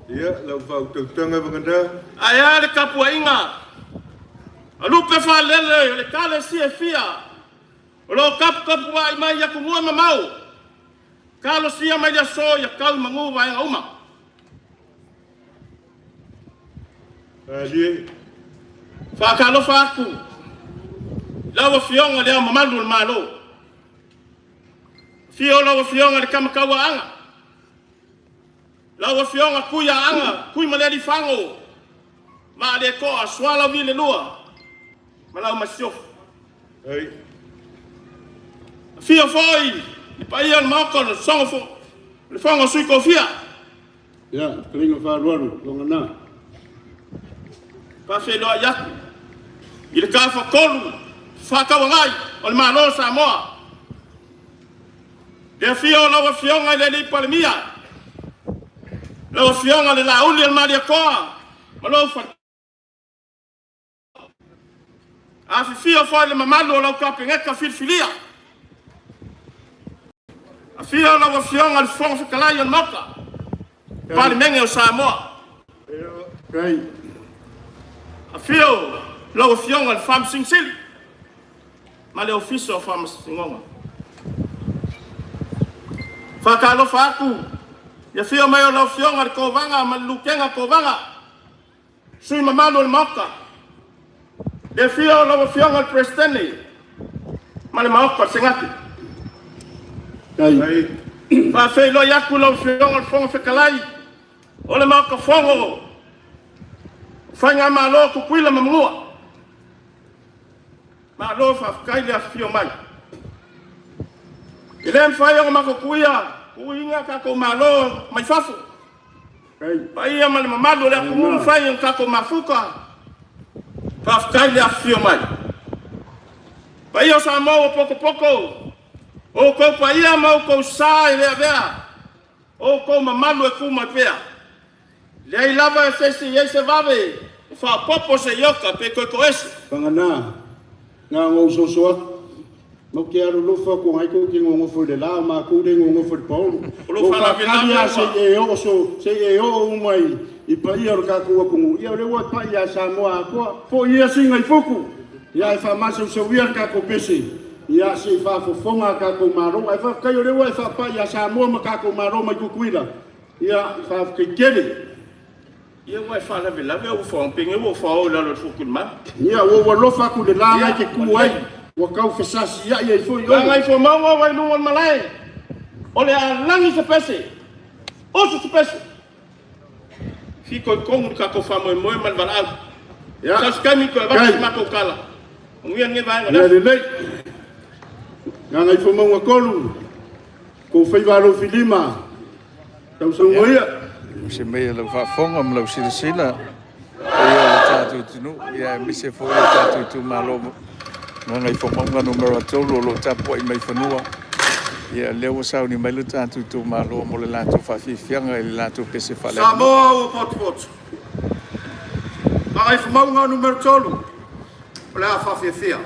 Ia, lau whau tautanga wanganda. Aya le kapua inga. Alupe wha lele, le kale si e fia. O lo kapua mai ya kumua mamau. Kalo sia mai ya so ya kau mangu wa inga uma. Ali. Whakalo whaku. Lawa fionga lea mamalu malo. Fio lawa fionga le kamakaua anga. Lawa fionga kuya anga, kui maleri fango. Ma le koa swala vile lua. Malau masiof. Hey. Fio foi, le paia mako le songo fo. Le fango sui kofia. Ya, kalinga wharuaru, wangana. Pa fe loa yaku. I le kafa kolu, whakawangai, o le malo Samoa. Le fio lawa fionga le li palemia. Lawa fionga le lauli al maria koa. Malo fa. Afi fio foi le mamalu o lau kapengeka filfilia. A fio lawa fionga le fonga fikalai al moka. Pali menge o Samoa. Kai. A fio lawa fionga le fam singsili. Ma le ofiso o fam singonga. Whakalo whaku. Ia fio mai o lau fionga le kovanga, ma lukenga kovanga. Sui mamalu le moka. Ia fio lau fionga le prestene. Ma le moka singati. Kai. Fa fe lo ya ku lo fiong fongo fe kalai. Ole ma ka fongo. Fanya malo ku kuila mamlua. Malo fa kai le fio mai. Ilem fa yo ma ku kuia, kuinga ka ko malo mai fafu. Pa ia ma le mamalo le ku mu fa yo ka ko mafuka. Fa kai le fio mai. Pa ia sa mo poko. O ko pa ia mo ko sa ile vea. O ko mamalo e ku ma pea. Le lava e fesi ye se vave. Fa popo se yoka pe ko ese. Pangana. Nga ngo so so. No quiero lo fa ko ai ko ki ngo fo de la ma ku de ngo fo de pau. Lo fa la se e o so se e o mai. I pa ia ka ko ko ia le wa pa ia Samoa ko. Fo ia singa i fuku. Ia fa ma so ia ka ko pese. Ia se fa fo fonga ka ko maro. Ai fa ka yo le wa fa pa ia Samoa ma ka ko maro ma ku kuila. Ia fa ke kele. Ia wa fa la vela o fo pinge o fo la lo fuku ma. Ia o lo fa ku de la ngai ke ku ai. Wa kau fesasi ya ia fo yo. Ngai fo ma wa no malai. Ole a langi se pese. O se pese. Fico com ka ko fa mo man vala. Ya. Kas kami ko ba ma ko kala. Ngia nge vai ngala. Le le. Ngai fo mo ngakolu. Ko fai va lo filima. Tau so ngoia. Se me le fa fonga mlo sila. Ia le tatu tunu, ia mi se fo le tatu tu malo. Ngai fo manga numero tolo lo tapo I mai fanua. Ia leo sa ni mai le tatu tu malo mo le latu fa fi fianga le latu pese fa le. Samoa o pot. Ngai fo manga numero tolo. Ole a fa fi fia.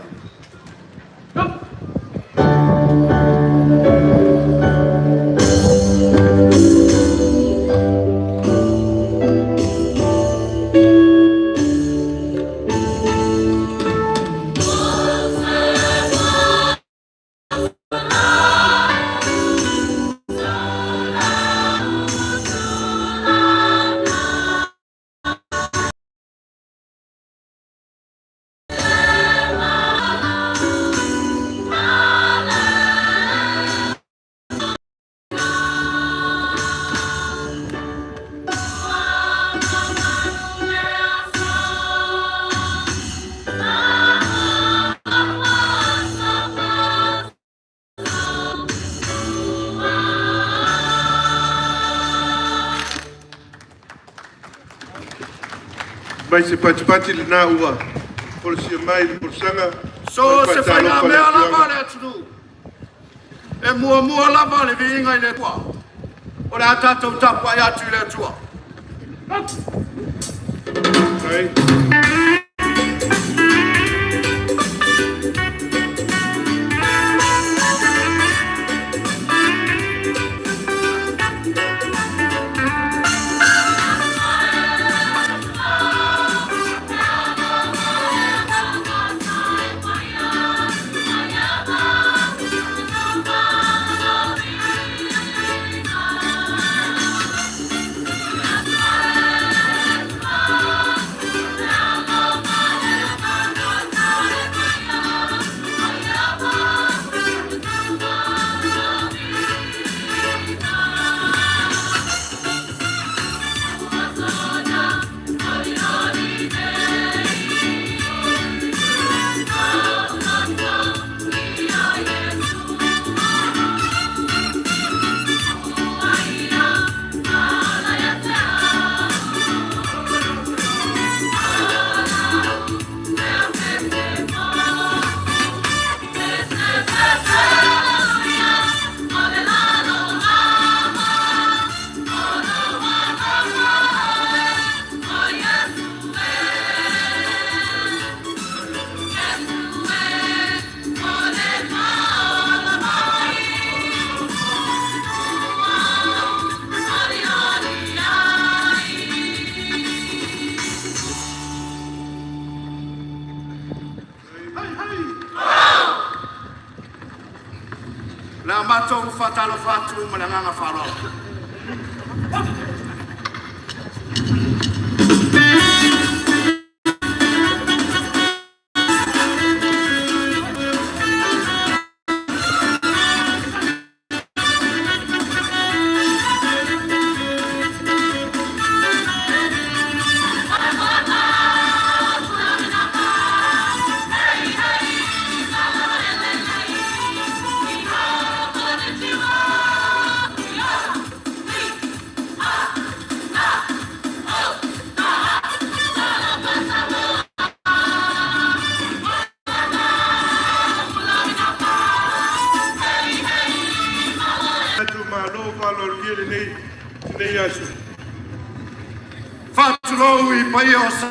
Mai se pati le na ua. Por si mai por sanga. So se fai na me ala vale atu. E mua la vale vinga ile kwa. Ora ata tapa ya tu le tua. Right. La matou fatalo fatu malanga faro. Nei asu. Whāturo I pai o sa.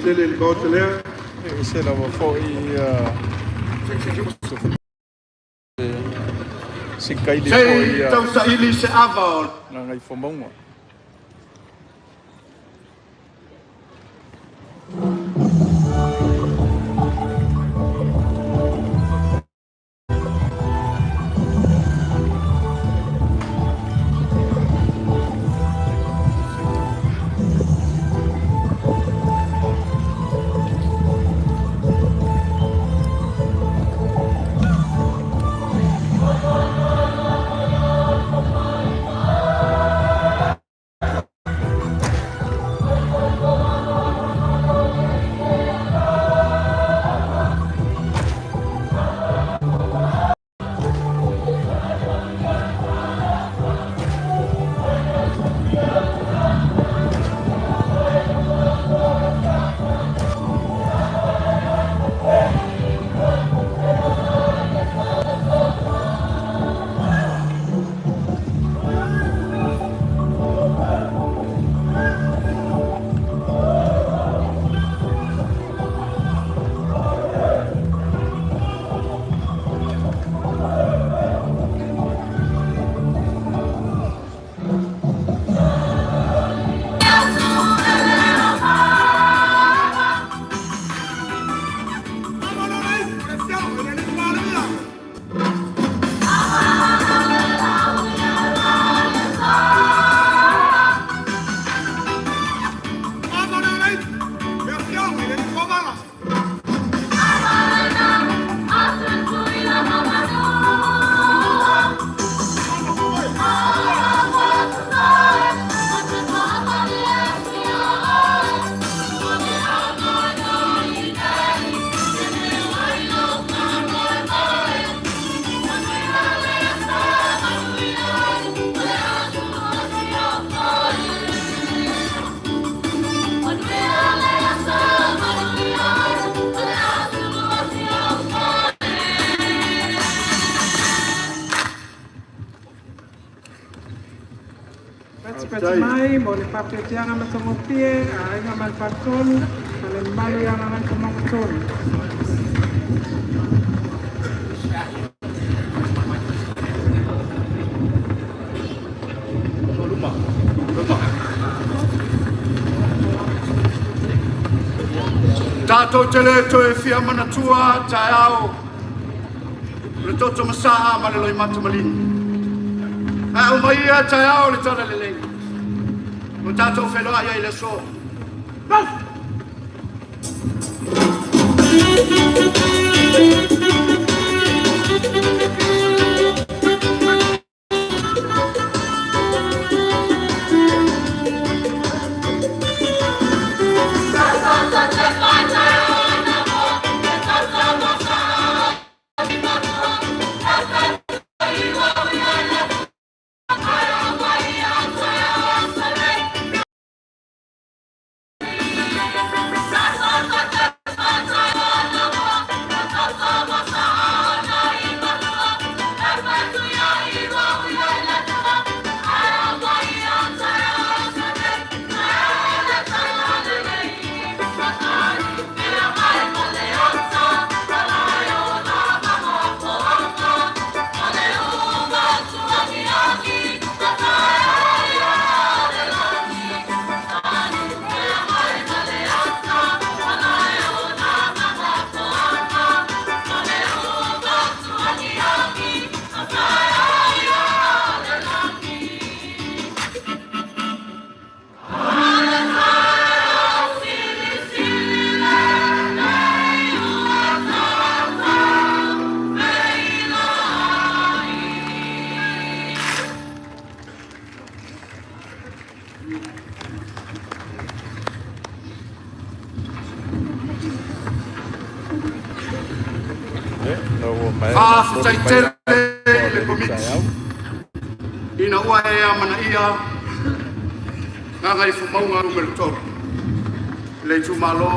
Tele il botelea. Se la foi si kai le Sei tau foi sa ili se ava. na ngai fomonga. mai mo le papetianga ma tongopie ai nga mal patonu le malu yang nang komong Tātou tele toe fia mana tua tai au. Le toto masaa ma le loi mata malini. A o mai ia tai au le tala le lei. O tātou whenua ia i le so. Whaafitai tere le komiti. Ina ua e a mana ia. Ngā ngai whamaunga numero toro. Le tu malo.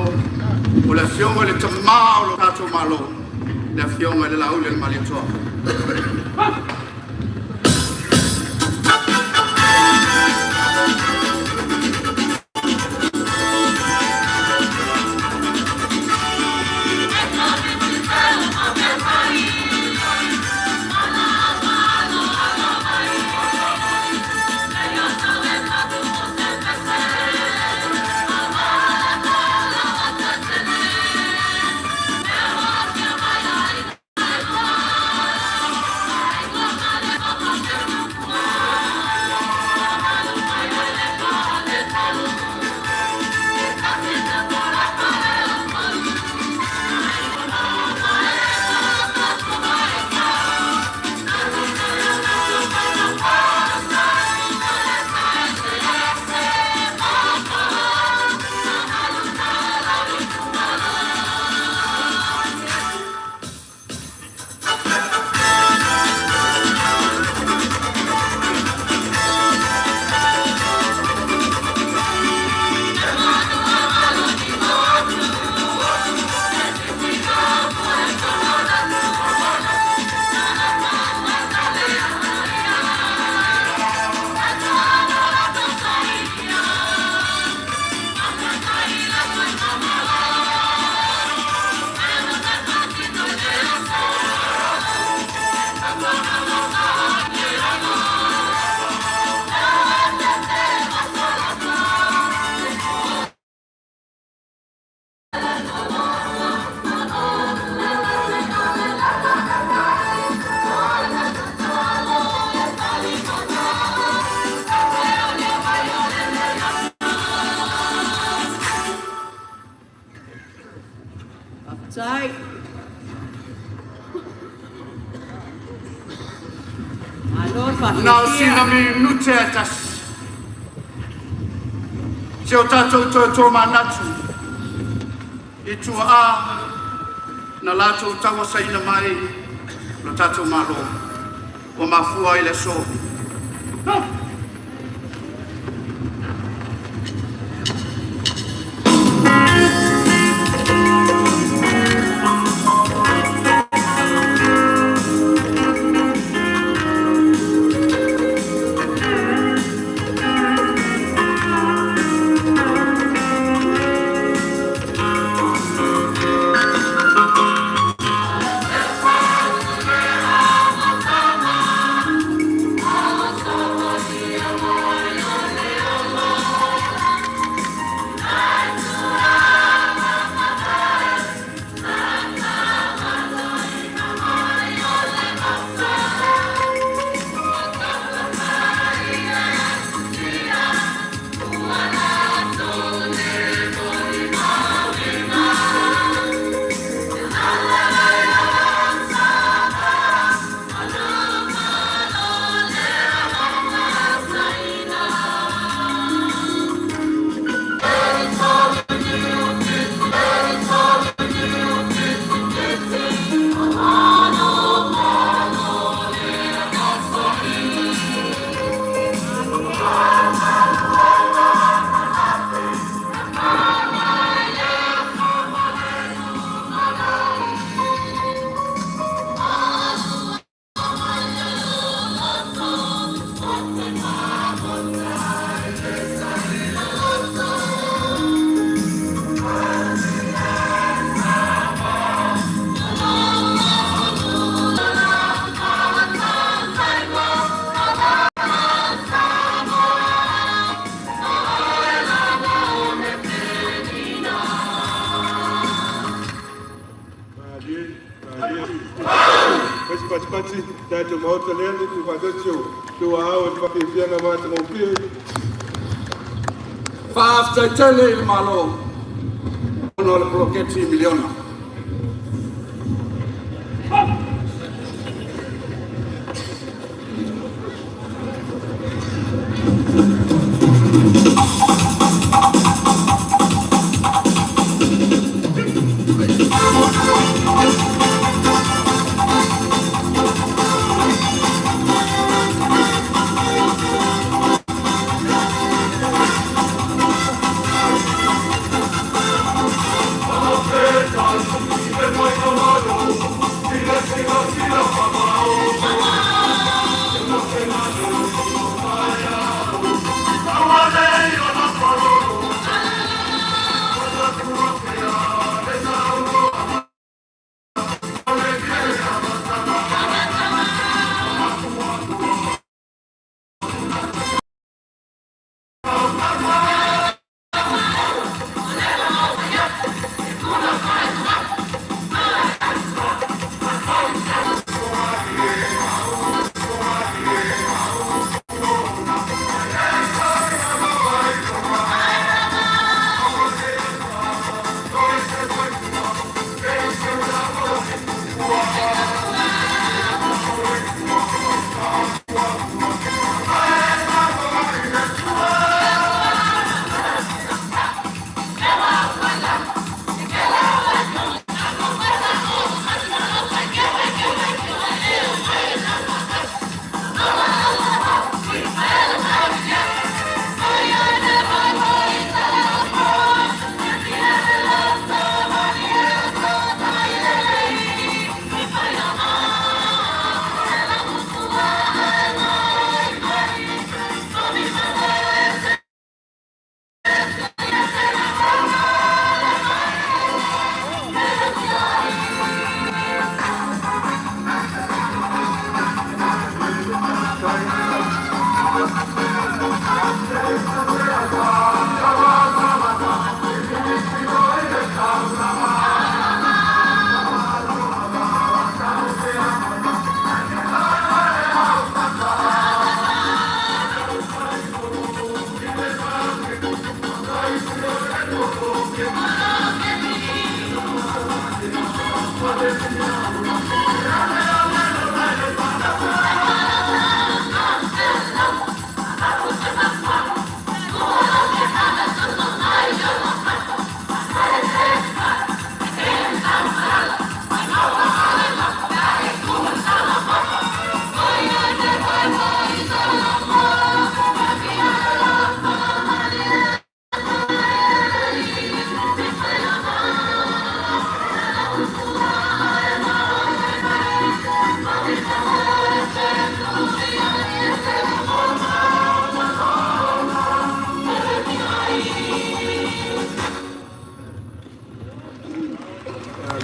O le fionga le tamao lo kato malo. Le fionga le lau le mali toa. Nau sinami nutetas. Se o tātou tō manatu. I tua a. Na lātou tawa saina mai. No tātou malo. O mafua i le so. pati tātou maota lea ni tu whakatio tu ao e whakiwhianga māta mō pia. Whaaftai tele i malo. Ono le proketi miliona.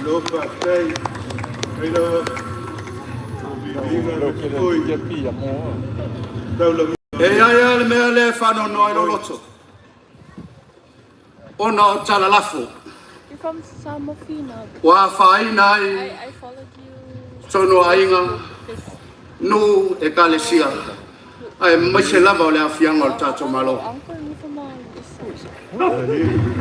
Lopa, tei, reina, E ai le mea le whano noa ino loto. Ona o tala lafo. You're from Samoa Finau. Wa whaina ai I followed you. tono ainga This nu e kalesia. Ai mai se lava o le afianga o le tato malo. uncle you from this side.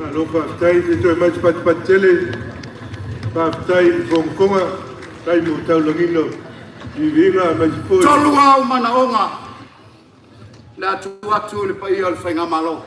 Alo whaktai te toi mai pat tele. Whaktai whongkonga. Tai mo tau langino. I vinga mai poi. Tolua o mana onga. Na atu le pai o le whainga malo.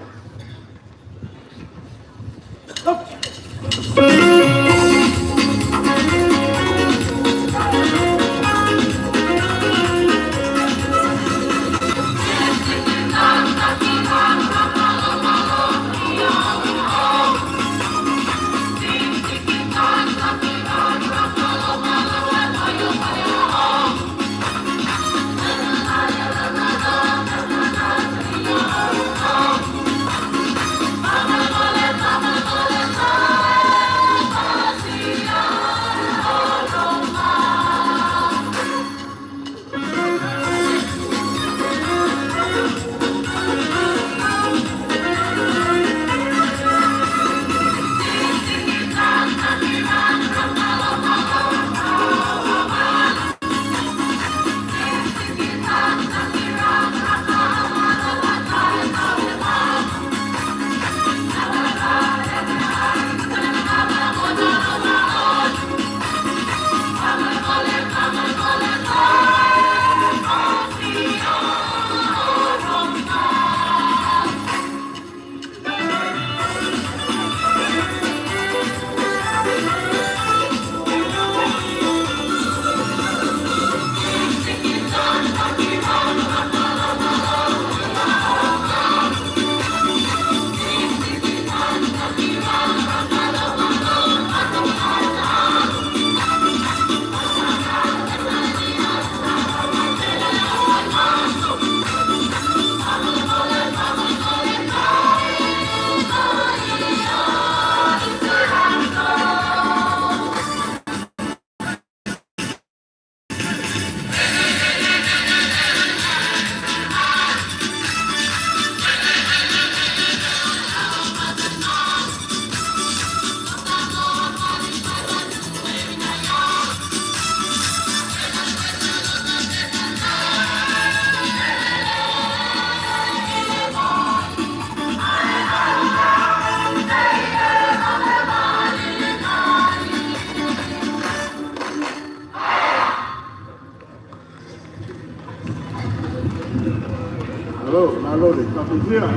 Alo le kapuzia.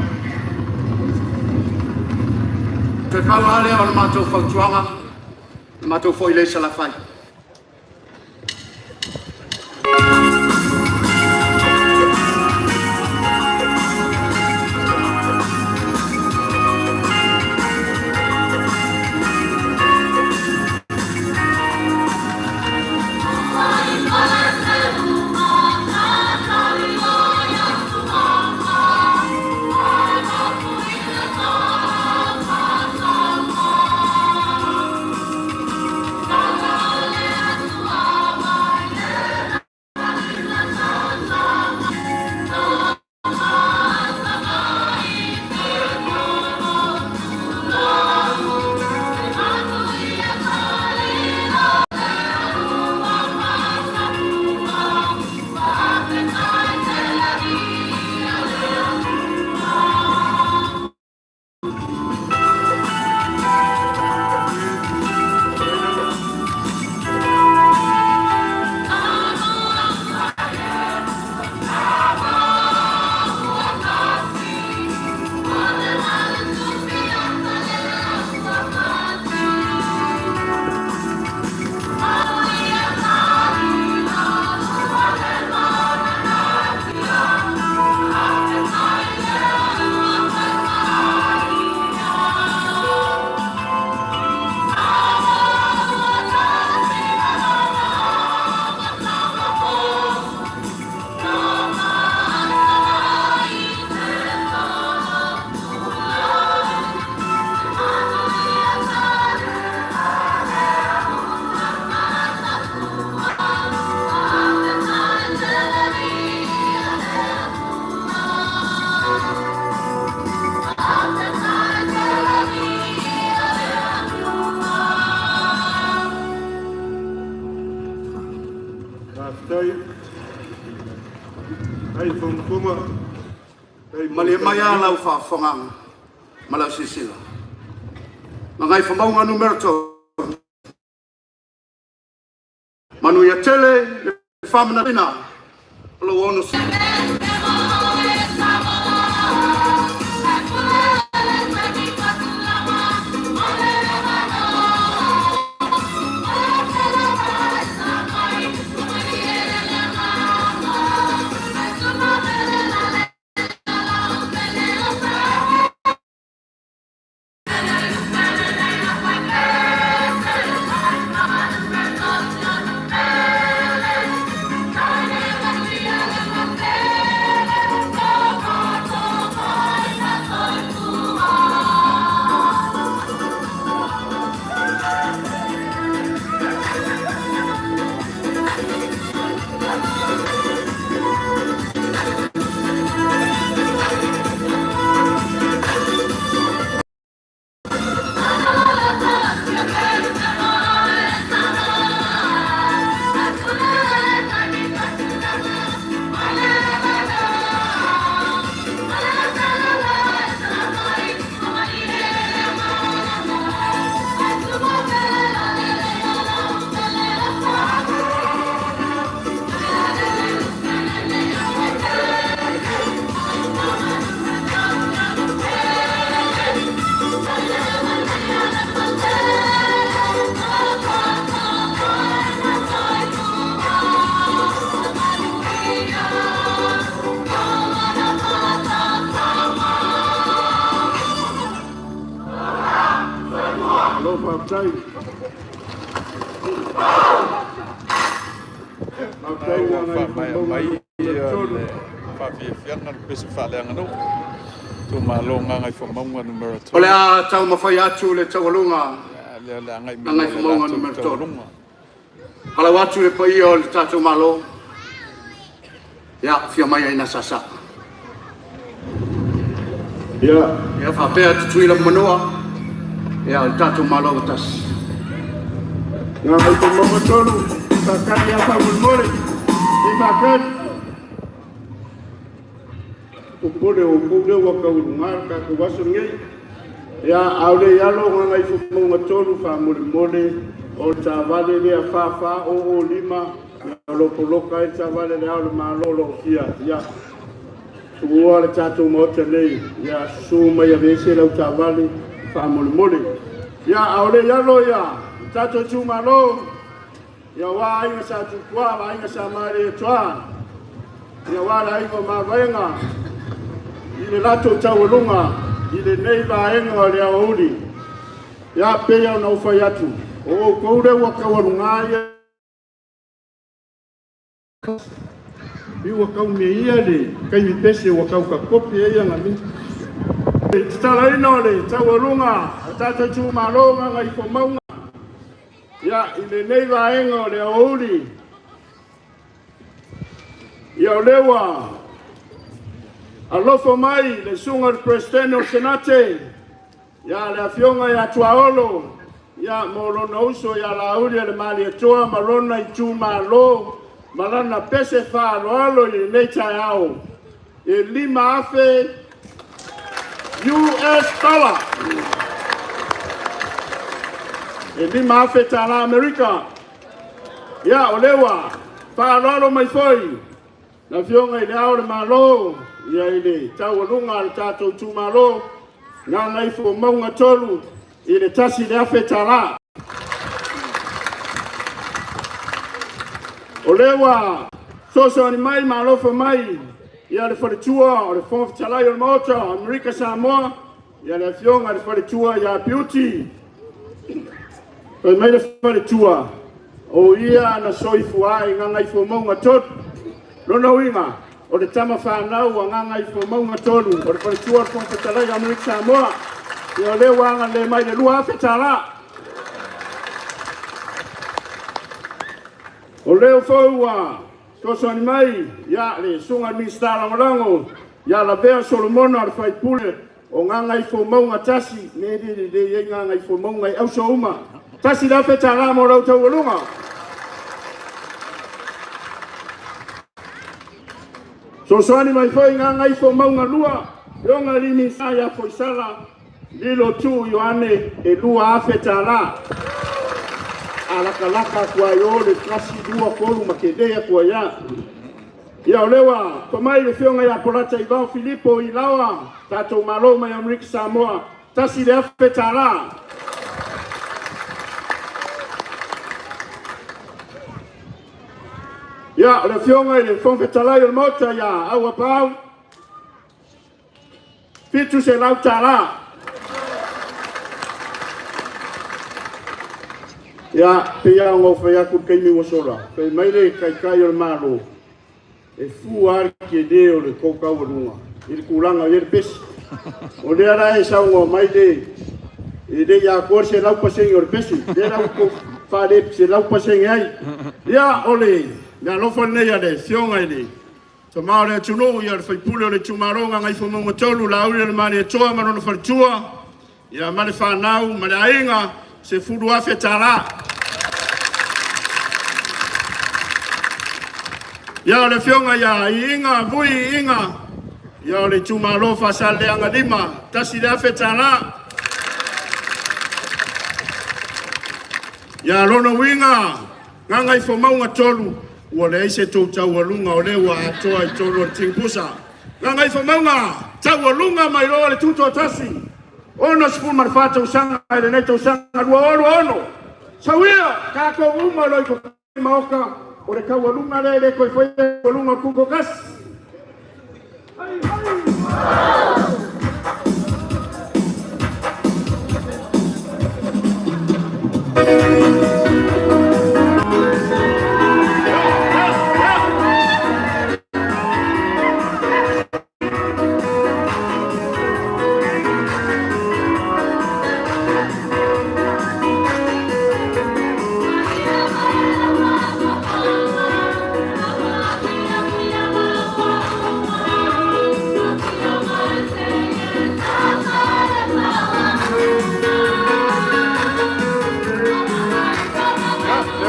Te pauhale o le mātou whautuanga. Le mātou whoile sa la whai. Male mai a lau whawhanganga, malau sisila. Ngai whamaunga numero tō. Manu ia tele, le whamana pina. Alo ono si. Ole a tau mawhai atu le tau alunga. Ngai whamaunga numero tō. Hala watu le pai o le tātou malo. Ia, whia mai aina sasa. Ia, whapea tutuila manua. Ia, le tātou malo o tas. Ngā mai te monga tonu, ka kari a whau more. I whakari. O kore o kore waka urungar ka kuwaso ngei. Ia aure ialo ngai whumunga tonu wha more o ta vale lea wha o lima. Ia loko loka e ta vale lea o malolo kia. Ia ua le tātou mota nei. Ia su mai a vese lau ta vale wha more. Ia aure ialo ia tātou tu malo. Ia wā inga sa tukua, wā inga sa maare e toa. Ia wā la ingo mā vaenga. I le lato taualunga, i le nei vaenga o le auri. Ia pea o nau whai atu. O koure waka warunga ia. I wakau me ia le, kai mi pese wakau ka kopi e ia ngami. Tala ino le taualunga, tātou tu malonga ngai whamaunga. Ia i le nei vaenga o le auri. Ia o lewa. Alofo mai le sunga le presidente o senate. Ia le afionga ia tuaolo. Ia molona uso ia lauri le mali atoa malona i tu malo. Malana pese fa alo i nei tai au. E lima afe US dollar. E lima afe tala Amerika. Ia o lewa. Fa alo mai foi. Na fionga i le au le malo. Ia ile tau alunga le tātou tūmaro. Ngā ngai fo maunga tolu. I le tasi le afe tala. O lewa. Soso ni mai malofo mai. Ia le wharetua o le fonga talai o le mota. Amerika Samoa. Ia le fionga le wharetua ia beauty. O mai le wharetua. O ia na soifu ai ngā ngai fo maunga tolu. Lona winga. O le tama whanau a nganga i whamaunga tolu. O le wharetua fonga talai o Amerika Samoa. Ia o le wanga le mai le lua afe tala. O leo whaua. Toso ni mai. Ia le sunga ni starangorango. Ia la bea Solomona o le whaipule. O nganga i whamaunga tasi. Nere le nganga i whamaunga i ausa uma. Tasi le afe tala mo rau tau alunga. So soani mai foi nga ngai fo maunga lua. Ronga lini sa ya foi sala. Lilo tu Ioane e lua afetala. Alaka kwa yo le kasi dua kolu makedea kwa ya. Ya olewa, tomai le fionga ya porata Ivan Filipo ilawa, tato maloma ya Mrik Samoa, tasi le afetala. Ya, le fionga le fonfetala yo mota ya awa pau. Fitu se lautala. Ya, pia ngofa ya kukaimi wasora. Pe maile kai yo malo. E fuar ke deo le koka warunga. Il kulanga yer pes. O le ara e saungo maile. E de ya kor se lau paseng yor pesu. De lau ko fare se lau paseng ai. Ya ole. Ya lo fone ya de sionga ile. So maore tuno ya fai pule le tumaronga ngai fo mo tolu la ule le mane toa mano fa tua. Ya mane Finau, mane ainga se fudu afetara. Ya le fionga ya inga vui inga. Ya le tumaro fa sale anga lima tasi le afetara. Ya lono winga ngai fo maunga tolu. Wale ise tau walunga ole wa atoa i tolo tingpusa. Ngai fo maunga tau walunga mai loa le tuto tasi. Ono sifu marfata usanga ele neta usanga luo ono. Sawia kako uma lo iko maoka ore ka walunga le ko foi walunga kuko kas.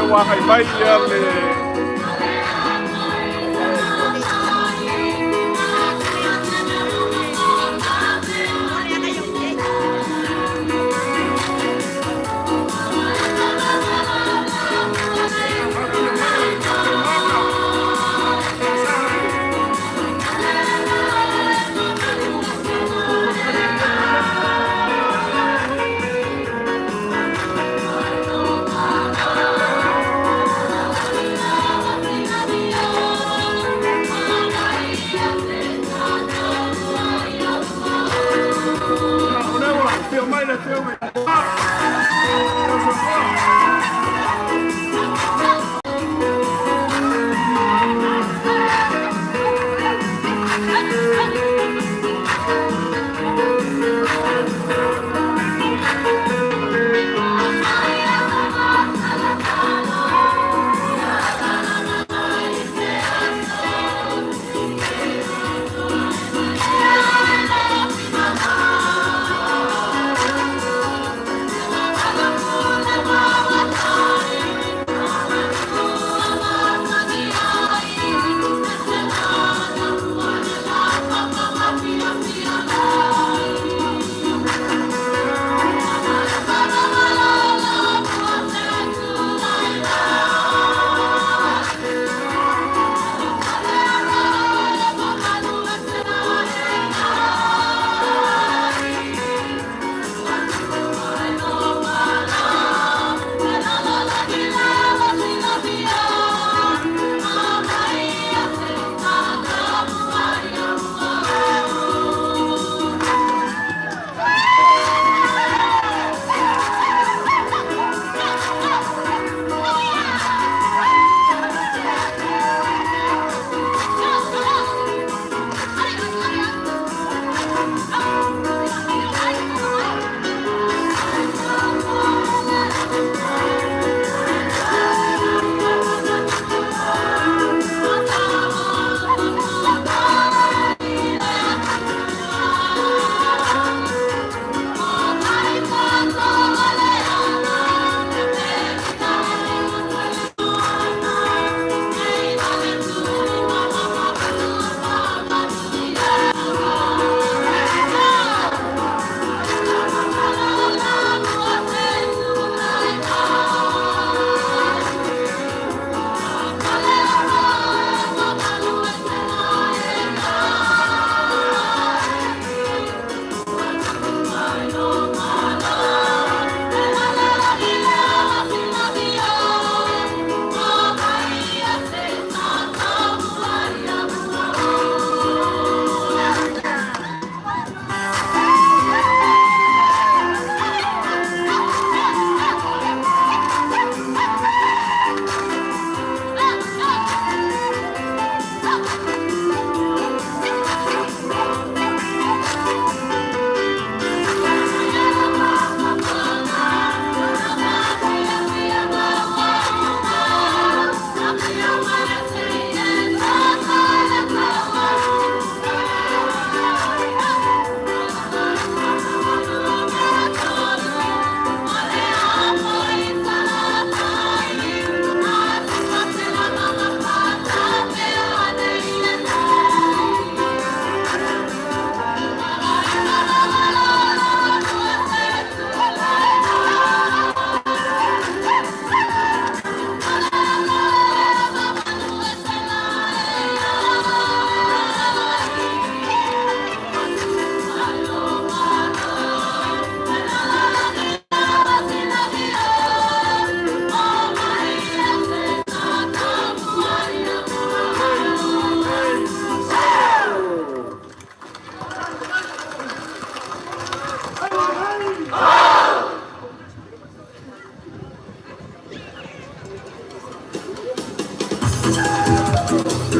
Wangai mai le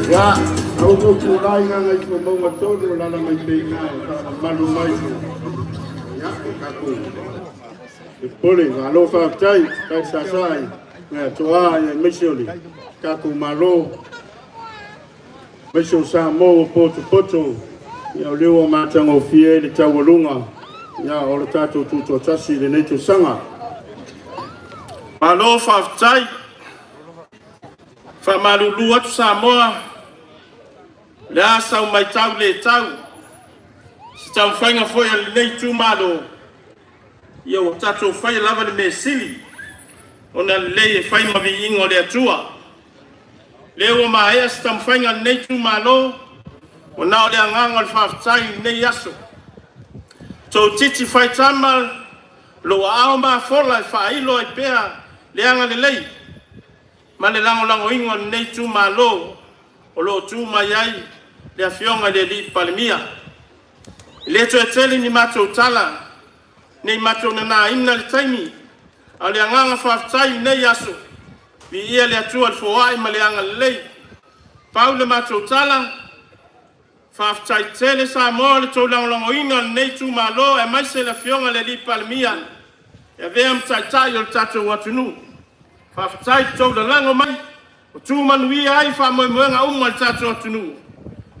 Ya, aku kulai ngai semua macam lala mai pena, malu mai. Ya, aku. Boleh, kalau faktai, kai sasai, ya tua yang mesioli, kaku malu, mesio Samoa poto, ya leo macam ofie di Tawalunga, ya orang tato tu tasi di netu sanga. Malu faktai, famalu luat Samoa, la sau mai tau le tau, tau fanga foi al netu malu. Yo tato fai lava le mesili ona le fai ma vi ingo le atua le o ma e stam fai ngal nei tu malo ona o le nganga le faftai nei yaso to titi fai tamal lo ao ma fola fai lo e pea le anga le lei ma le lango ingo nei tu malo o lo tu mai ai le afionga le li palmia le to eteli ni mato tala nei mato na ina le taimi ale anga faftai nei yaso vi ia le atua foai ma le anga lei paule mato tala faftai tele sa mo le to lango inga nei tu malo e mai se la fionga le li palmia e veam tai o tato watunu faftai to le lango mai o tu manui ai fa mo nga umal tato watunu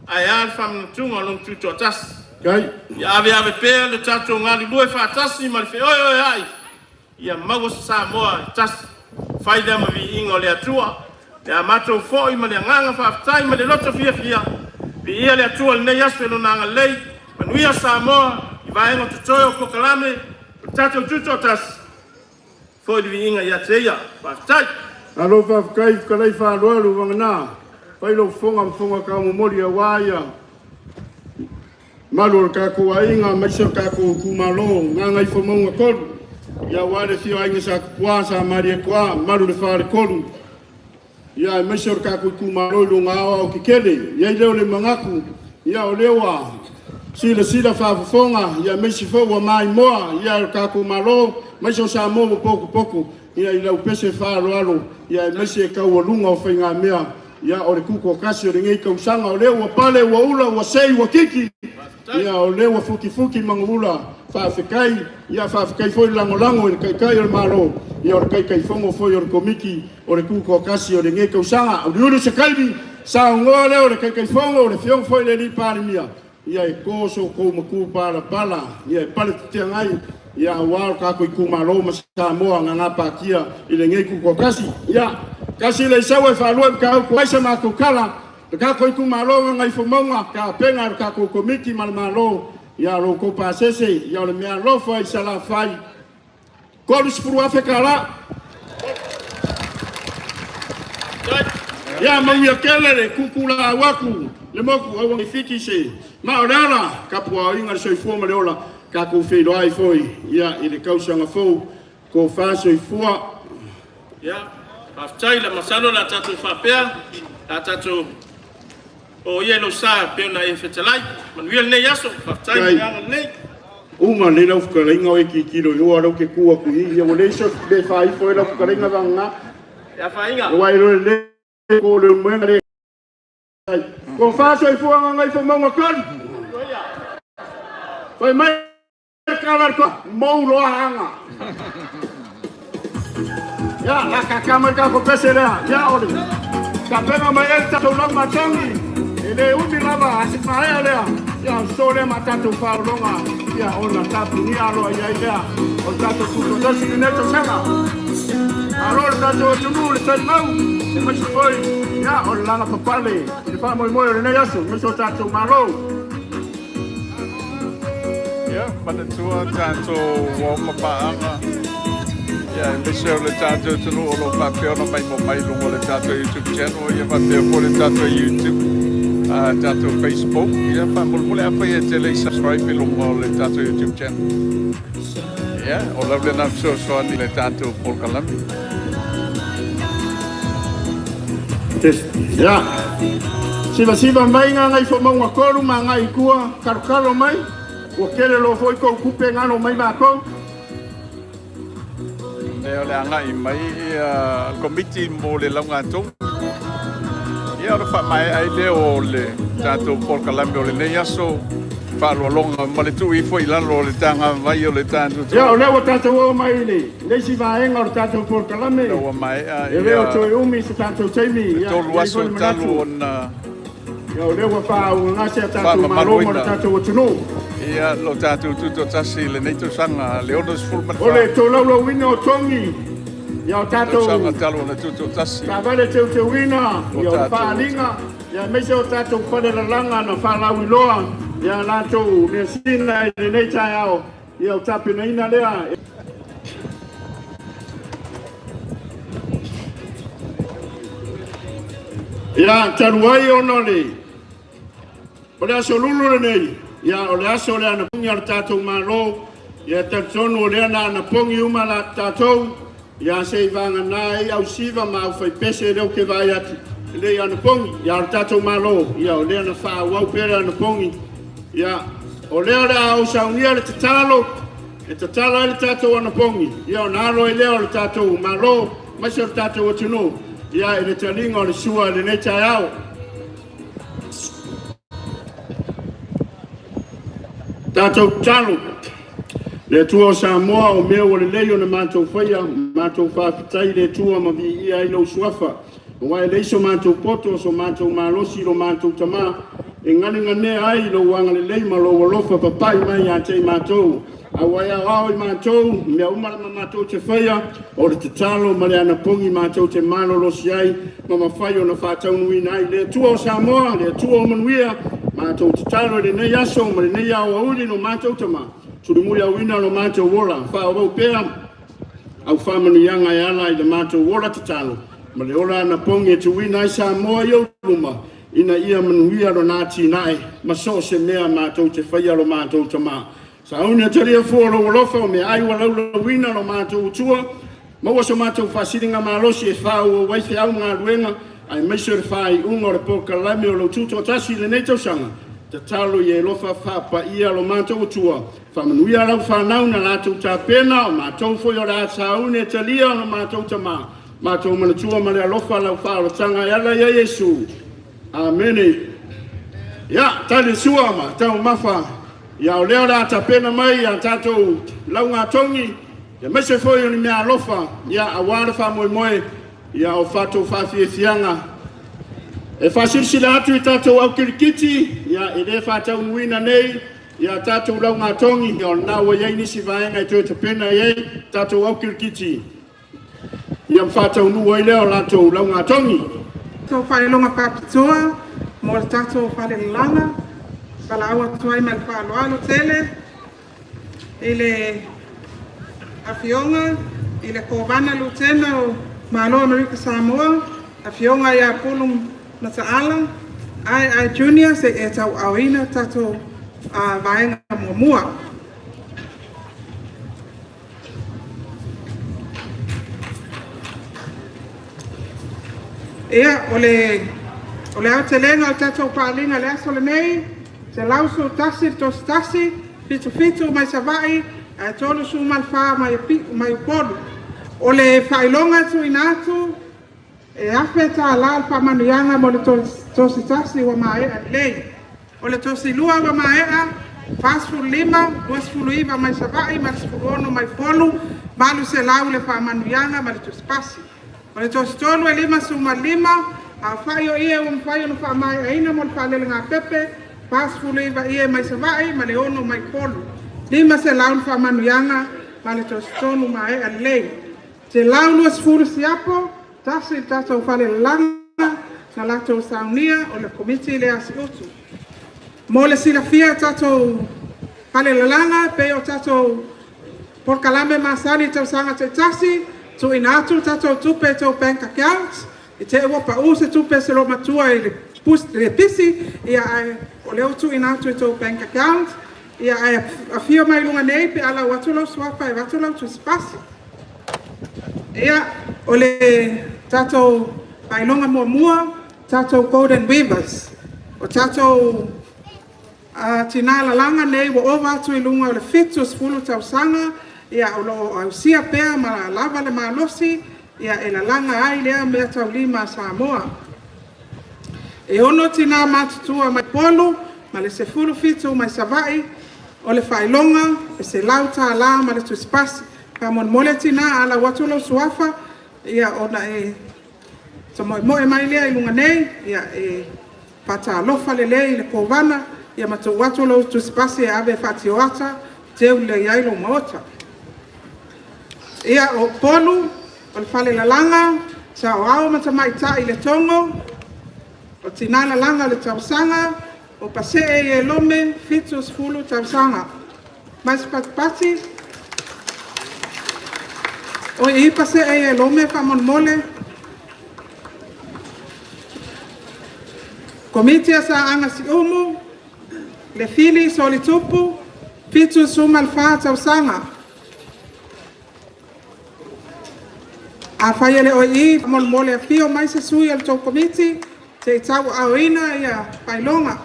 ai al fam tu ngolong tu tas kai ya ave pe le tato ngali lue fa tasi mal fe oi ai ya mago Samoa tas fai da ma vi ingo le atua ya mato foi ma le nganga fa tai ma le loto fia vi ia le atua le yaso no nanga lei manuia Samoa i vai ngo tutoyo ko kalame tato tuto tas foi vi inga ya teia fa tai alo fa kai kalai fa lo wangna pai lo fonga ka mo mori waya Malur kaku ainga maisha kaku kumalo nganga ifomonga kolu ya wale fio ainga sa kwasa maria kwa malur fare kolu ya maisha kaku kumalo lunga o kikele ya leo le mangaku ya olewa sila fafonga ya maisha fo wa mai moa ya kaku malo maisha sa mo poko ya ila upese faro alo ya maisha ka wolunga o fenga mea ya ore kuko kasi ore ngai ka usanga olewa pale wa ula wa sei wa kiki ya olewa fuki mangula fafikai ya fafikai foi lango kai o malo ya or kai fongo foi or komiki or kuko kasi or nge ka usanga uri se kalbi sa ngole or kai fongo or fiong foi le li parimia ya koso ko maku pala ya pale tiangai ya wa ka ko ku malo ma Samoa nganga pakia ile nge kuko kasi ya kasi le sawe fa lo ka ko isa ma ko kala ka ko ku malo ngai fomonga ka penga ka ko komiki malo ya lo ko pasese ya le mea lo fa sala fai ko lu spuru afekala ya ma ya kelere kukula waku le moku o fiki se ma orala ka po inga so fo ma leola ka ko fe lo ai foi ya ile kausa nga fo ko fa so fo ya aftai la masalo la tatu fa pea la tatu o yelo sa pe na efetelai manuel ne yaso aftai ya ne uma le lau ka inga e ki kilo yo aro ke ku ku i yo le so be fai foi la ka inga banga ya fa inga wa ro le ko le mengre ko fa so fo nga fo mo kon foi mai kalar ko mo lo hanga ya la kakama ka ko pesera ya ori ka pena mai elta to long matangi ele ubi lava asifaya lea ya sole matatu fa longa ya ona tapu ni alo ya ya o tato tuto dosi neto sanga alo tato tunu le salmau e mas foi ya on langa papale il fa moi ne yaso me so tato malo ya pada tua tato wa mapaanga ya Michelle le tato tunu o lo papel no mai lungo le tato YouTube channel ya va te por le tato YouTube tato Facebook ya fa mulmule apa ya tele subscribe lungo le tato YouTube channel ya o la le na so ni le tato por Kalami ya siva mai ngai fo mo ngakolu ngai kua karkalo mai o kele lo foi ko kupe ngano mai ba ko le anga i mai committee mo le longa tong Ia ora wha mai ai leo o le tātou Port Kalambe o le nei aso. Wha longa ma le tui fo i lalo o le tanga vai o le tātou. Ia o leo tātou o mai ni. Nei si vaenga o le tātou Port Kalambe. Leo mai a. E leo toi umi sa tātou teimi. Tolu aso talu ona. Ia o leo wha o ngase a tātou maromo le tātou o tunu. Ia lo tātou tuto tasi le nei to sanga le ono sfulman. O le tō laulau wina o tongi. Ia o tātou. Sanga talo na tuto tasi. Tā vale teu te wina. Ia o whaalinga. Ia meise o tātou whare la langa na whalau i loa. Ia lātou ne sina i nei tai ao. Ia o tāpina ina lea. Ia taru ai ono le. O le aso lulu le nei. Ia o le aso le ana pungi al tātou malo. Ia tatonu o le ana pungi uma la tātou. Ia se vanga nai au siva ma au fai pese leo ke vai atu. Le ana pungi. Ia al tātou malo. Ia o le ana wha wau pere ana pungi. Ia o le ara au saunia le tatalo. E tatalo le tātou ana pungi. Ia o nalo e leo le tātou malo. Masi o le tātou atunu. Ia e le talinga o le sua le nei tai au. Tātou talo. Le tua Samoa o mea o le leo na mātou whaia. Mātou whaafitai le tua ma vi ia i lau suafa. O wai leiso mātou poto so mātou malosi lo mātou tamā. E ngani ngane ai lo wanga le lei ma lo walofa papai mai a te mātou. A wai a wao i mātou, mea umara ma mātou te whaia, o le te talo ma le anapongi mātou te malo lo si ai, ma ma whai o na whātau nui nai. Le tua o Samoa, le tua o manuia, mātou te talo le nei aso, ma le nei au auri no mātou tamā. Turi mui au ina lo mātou wola, wha o wau pēra, au whamanu ianga e ala i le mātou wola te talo. Ma le ola anapongi e tu wina i Samoa i au luma, ina ia manuia lo nāti nai, ma so se mea mātou te whaia lo mātou tamā. Sa unia talia fuoro walofa o me ai walau wina lo mātou utua. Maua so mātou whasiringa mālosi e whau o waife au ngā ruenga. Ai meiso re whai unga o le Port Kalambe o lo tuto tasi le nei tausanga. Te talo i e lofa whapa ia lo mātou utua. Whamanuia lau whanau na lātou tā pena o mātou foi o rā sa unia talia o mātou tamā. Mātou manatua ma le alofa lau whao tanga e ala ia Yesu. Amene. Ia, tali sua ma, tau mafa. Ia o leo rā ta pena mai a tātou lau ngā tongi. Ia mese foi o ni mea alofa. Ia a wāre wha moe moe. Ia o whātou whawhie fianga. E whasirisira atu i tātou au kirikiti. Ia e re whātau nuina nei. Ia tātou lau ngā tongi. Ia o nāua iei nisi vaenga i tue ta pena iei. Tātou au kirikiti. Ia whātau nua i leo lātou lau ngā tongi. Tātou whare longa pāpitoa. Mo le tātou whare langa. Kala awa tuai mal whaaloalo tele, i le awhionga, i le kōwana lutena o Mālo Amerika Samoa, awhionga i a pulum na taala, ai junior se e tau awina tato a vaenga mua. Ia, o le au te lenga o tato pālinga le aso le nei, se lausu tasi tos tasi, fitu mai savai, a tolu su malfa mai upolu. O le whailonga tu inatu, e afe ta ala alfa manuianga mo le tosi tasi wa maea lei. O le tosi lua wa maea, fasfu lima, wasfulu iwa mai savai, masfulu ono mai polu, malu se lau le wha manuianga ma le tosi pasi. O le tosi tolu e lima suma lima, a whaio ia o mwhaio no wha mai aina mo le whalele ngā pepe, pasfulu iwa ia mai savai, ma le ono mai polu. Lima se lau le wha manuianga, ma le tosi tolu maea lei. Te lau lua sifuru siapo, tasi tatou whale langa, na latou saunia o le komiti le asi utu. Mo le silafia tatou whale langa, pe o tatou Port Kalambe masani tau sanga te tasi, tu inatu tatou tupe tau bank account, i te ewa pa use tupe se lo matua i le pisi, ia ai o leo tu inatu tau bank account, ia ai a fio mai lunga nei pe ala watulau swapa e watulau tu spasi. Ia, o le tatou pailonga mua, tatou Golden Weavers. O tatou tina lalanga nei wa ova atu i lunga o le fitu sfulu tau sanga, ia o lo au sia pea ma lava le malosi, ia e lalanga ai lea mea tau lima Samoa. E ono tina matutua mai polu, ma le se fulu fitu mai savai, o le whailonga, e se lauta la ma le tuspasi, pa mon mole tina ala watulo suafa, ia ona e Samoa moe mai lea I lunga nei, ia e pata alofa le le povana, ia matu watulo tuspasi e ave fati oata, teu le iailo maota. Ia o polu, o le fale lalanga, sa o ao mata mai ta I le tongo, o tina lalanga le tausanga, o pase e lome fitus fulu tausanga. Mas pati, o I pase e lome fa mon mole, komitia sa anga si umu, le fili soli tupu, fitus umal fa tausanga. A whaiele o I, mon mole a fio mai se sui al tau komiti, te tau awina ia pailonga.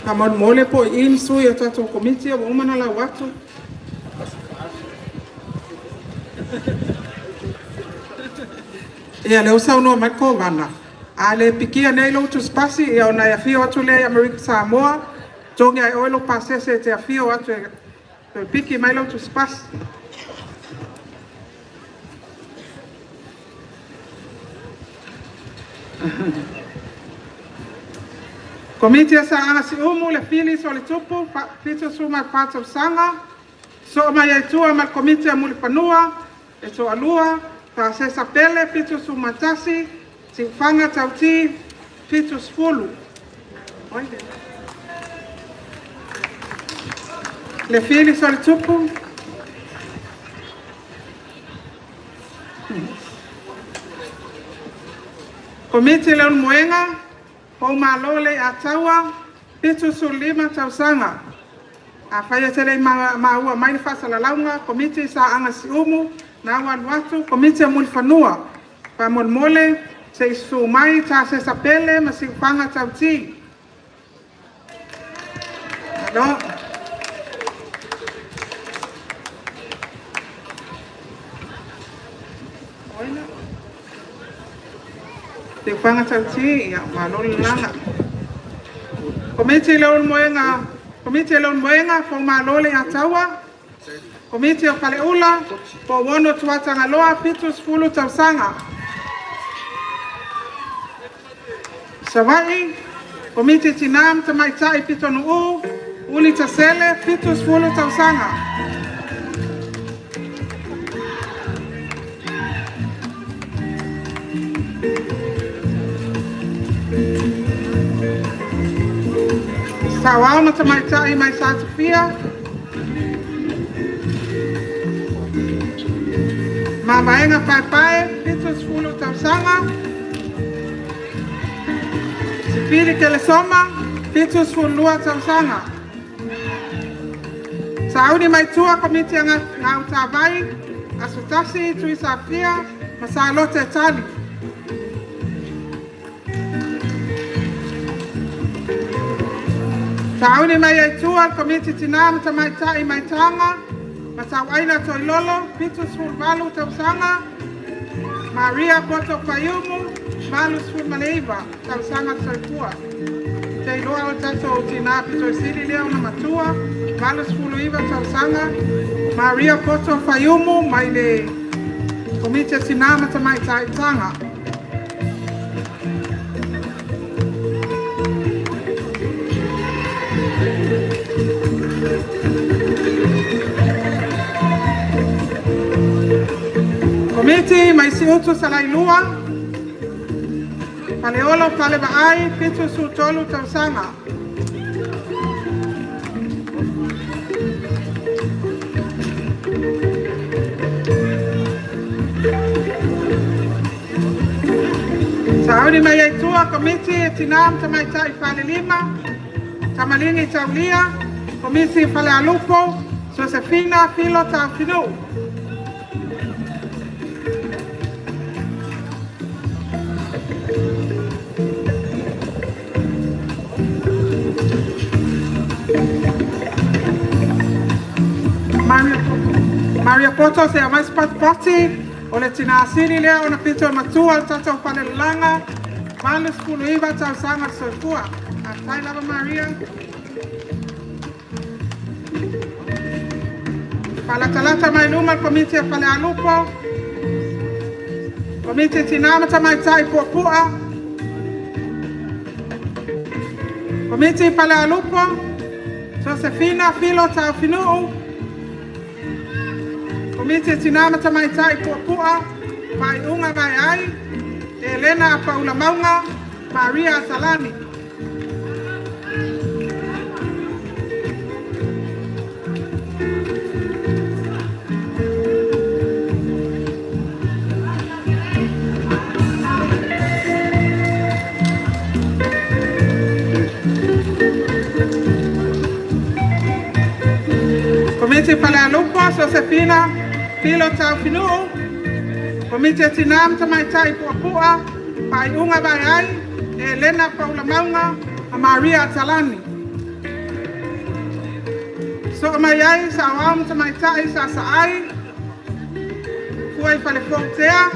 A mon mole po I ni sui al tau komiti a umana la watu. Ia leo sau no mai ko vana. A le pikia nei lo tu spasi e ona ia fio atu le America Samoa tongi ai oilo pasese te fio atu e piki mai lo tu spasi Komitia sa anga si umu le fili so le tupu fito suma pata sanga so mai ai tua mal komitia muli panua e so alua pasesa pele fito suma tasi si fanga tauti fitus fulu. Oide. Le fili sol tupu. Komiti le un moenga, po malole a taua, fitus lima tausanga. A faya tele maua mai fasa la launga, komiti sa anga si umu, na wan watu, komiti mul fanua. Pa mon mole, se su mai ta se sapele ma si fanga tauti. No. Oina. Se fanga tauti ya malol langa. Komiti leon moenga fo malole atawa. Komiti o kale ula po wono tuata ngaloa fitus fulu tausanga. Savai, komiti tinam tamai tai pitonu uli tasele fitus fulu tausanga. Sawau na tamai tai mai sa Sofia. Mabaenga pai fitus fulu tausanga. Pili ke le soma, fitus fulua tausanga. Saudi mai tua komiti nga utawai, asutasi tui safia, masalote tali. Saudi mai tua komiti tinam tamai tai mai tanga, masawaina toilolo, fitus fulvalu tausanga, Maria Poto Fayumu, Malus Fulmaneva, Tausanga Soipua. Te loa o tato tina pito sili leo na matua, Malus Fuluiva Tausanga, Maria Poto Fayumu, maile komite tinama tamai taitanga. Komiti mai si utu salai lua, Paleolo pale baai fitu su tolu tausanga. Saudi mai tua komiti tinam tamai tai fale lima, tamalingi taulia, komiti fale alupo, Josefina filo ta Finau. poto se mais pati o le tina siri lea ona pito matua tata o pale langa male skulu iwa tau sanga soifua a tai lava Maria pala talata mai luma komite pale alupo komite tinama tamai tai puapua komite pale alupo Josefina Filo Tau Finau komite tinama tamai tai puapua mai unga vai ai Elena Paula Maunga Maria Salani Komite Palalupo, Josefina, Filo Tau Finau, Komite Tinam Tamai Tai Puapua, Pai Unga Vai Ai, Elena Paula Maunga, Maria Talani. So mai ai sa wam Tamai Tai sa ai, Fuai Pale Fautea,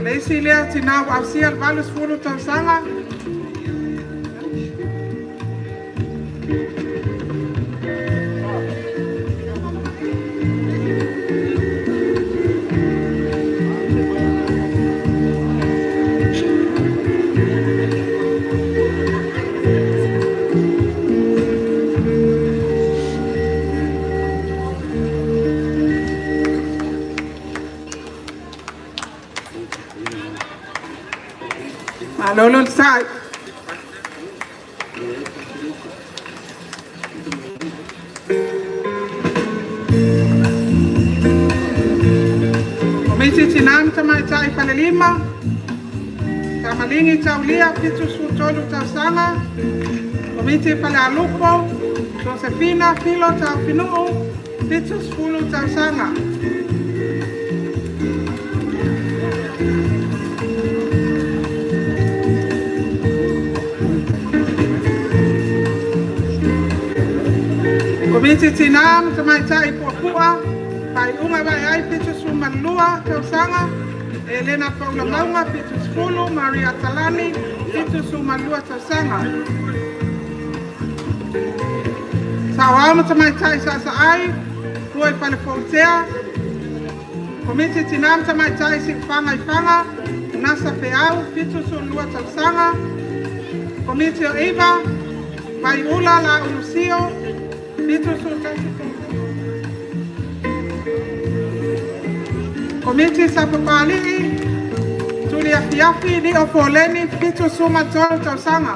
Leisi Lea Tinau Ausia Valus Fulu Tau Sanga, Malolon Sai. Komite Tinam Tamai Tai Palelima, Tamalingi Taulia, Pitus Futolu Tausanga, Komite Palalupo, Josefina Filo Tau Finau, Pitus Fulu Tausanga. Komite Tinam Tamai Tai Puapua, Pai Unga Vai Ai Pitus Umalua Tausanga, Elena Paula Maunga Pitus Fulu, Maria Talani Pitus Umalua Tausanga. Sawama Tamai Tai Sasa Ai, Fuai Pale Fautea, Komite Tinam Tamai Tai Sifanga Ifanga, Nasa Peau Pitus Ulua Tausanga, Komite Eva, Pai Ula La Ulusio, Komite Sapapali, Tulia Fiafi, Li Ofoleni, Pitu Suma Tol Tausanga.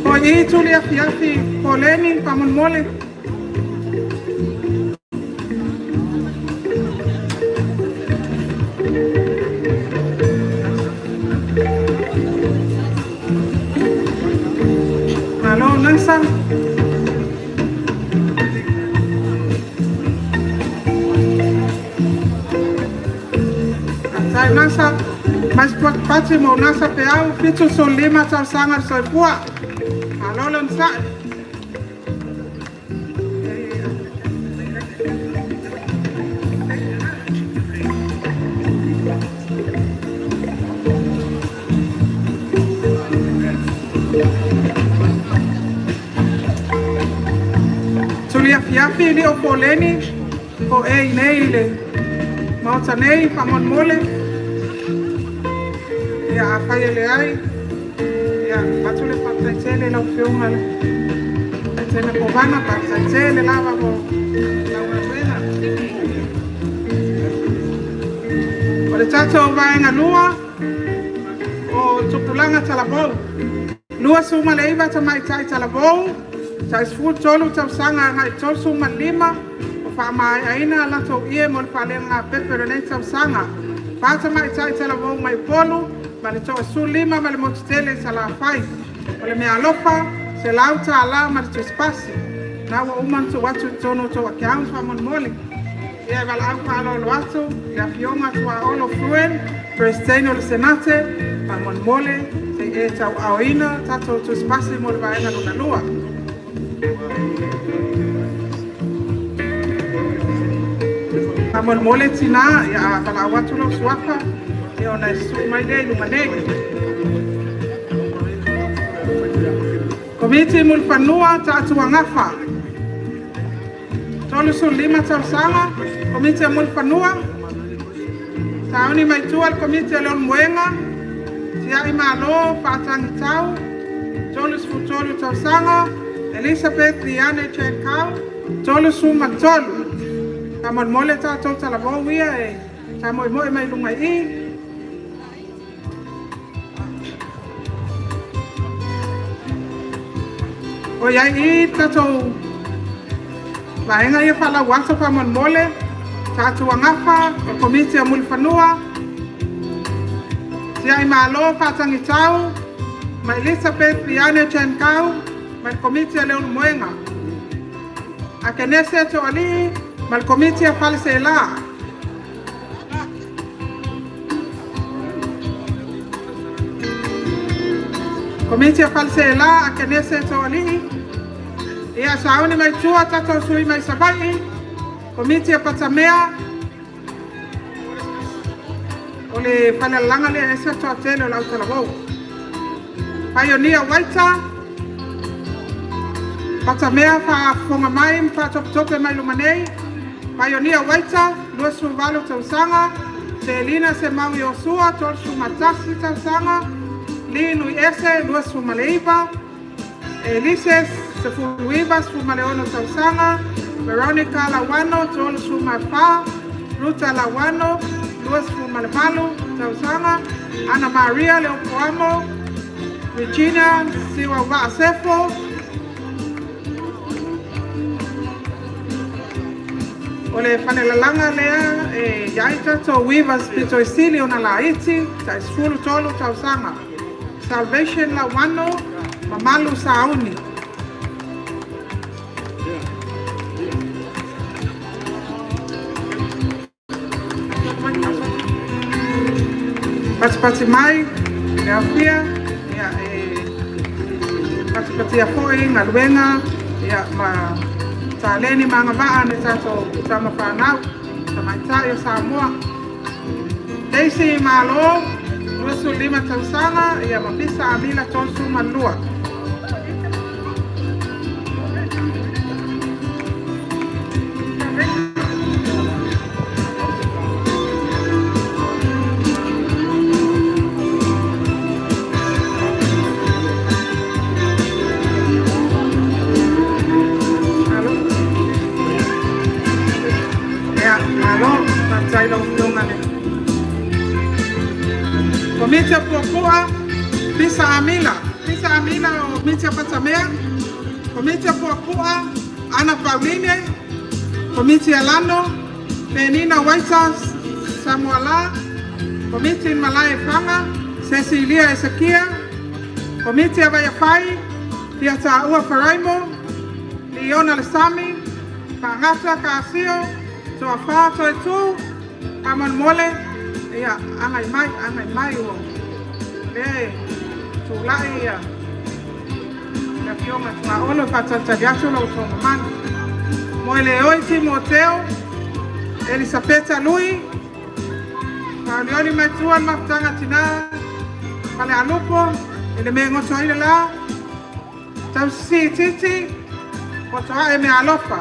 Oye, Tulia Fiafi, Poleni, Pamon Mole. Nasa mas pati mo nasa peau Pitu Solima Tausanga Soifua Alolon Sa Fiafi Li Opoleni o ei nei le mauta nei Pamon Mole ia afai le ai ia atule pataitele la fiunga tele povana pataitele lava mo la wena o le tato vai na lua o tupulanga talabou lua suma le iba tamai tai talabou Tais fu tolu tau sanga ngai tosu malima o fa mai aina la to ie mo fa le nga pepe ne tau sanga pa mai tai tala mo mai polu ma le to su lima ma le mo tele sala fai o le me alofa se lauta ala ma le spasi na wa uman to watu tono to account fa mon mole ia wala au whaalolo atu, ia fionga tua olo fruen, Presteno le Senate, pa mon mole, te e tau aoina, tato tu spasi mo le vaenga luna lua. Pa mon mole tina, ia wala watu lo suaka, ia ona su mai dei luma nei. Komiti mul fanua tatu wangafa. Tolu su lima tau sanga, komiti mul fanua. Tauni mai tual komiti leon muenga. Tia imalo patangi tau. Tolu su tolu tau sanga. Elizabeth Liane Chenkau. Tolu su matolu. Tamon mole tatu talabo wia e. Tamoy mo mai lumai i. O ia i tatou vaenga ia fala wasa pa mon mole tatou angafa o komiti a muli fanua tia i malo patangi tau ma Elizabeth Liane Chenkau ma komiti a leon muenga a kenese to ali ma komiti a false la komiti a false la a kenese to ali ia sauni mai tua tato sui mai sabai komiti a patamea ole fale langa le esa to tele la utalabo paionia waita patamea fa fonga mai pa top mai lumanei paionia waita lo su valo to sanga selina se mau yo sua to su matasi to sanga linu ese lo su maleiba Elises se furuibas fumaleono tausanga, Veronica Lawano, tol sumafa, Ruta Lawano, Luis Fumalemalu, tausanga, Ana Maria Leopoamo, Regina Siwa Wasefo, ole fanelalanga lea, yaita to wivas pito isilio na laiti, ta isfulu tolu tausanga, Salvation Lawano, Mamalu Sauni. Pati mai, ya fia, ya pati ya foi, ngaluenga, ya ma taleni mga baan ni tato Samoa Finau, sama tayo Samoa. Daisy malo, nusu lima tausana, ya mapisa amila tonsu malua. Komiti Pokua, Pisa Amila o Komiti Patamea, Komiti Pokua, Ana Pauline, Komiti Alano, Penina Waisas, Samuala, Komiti Malaya Fanga, Cecilia Ezekia, Komiti Abayafai, Tiata Ua Faraimo, Leona Lesami, Pangasa Kasio, Toafa Toetu, Amon Mole, ia angai mai o le tulai ia na fionga tuma olo patata yacho lo tomo man mo le oi Timoteo Elizabeth Lui Paulioni mai tuan maftanga tina pale alupo ele mengo soile la tau si titi o toa me alofa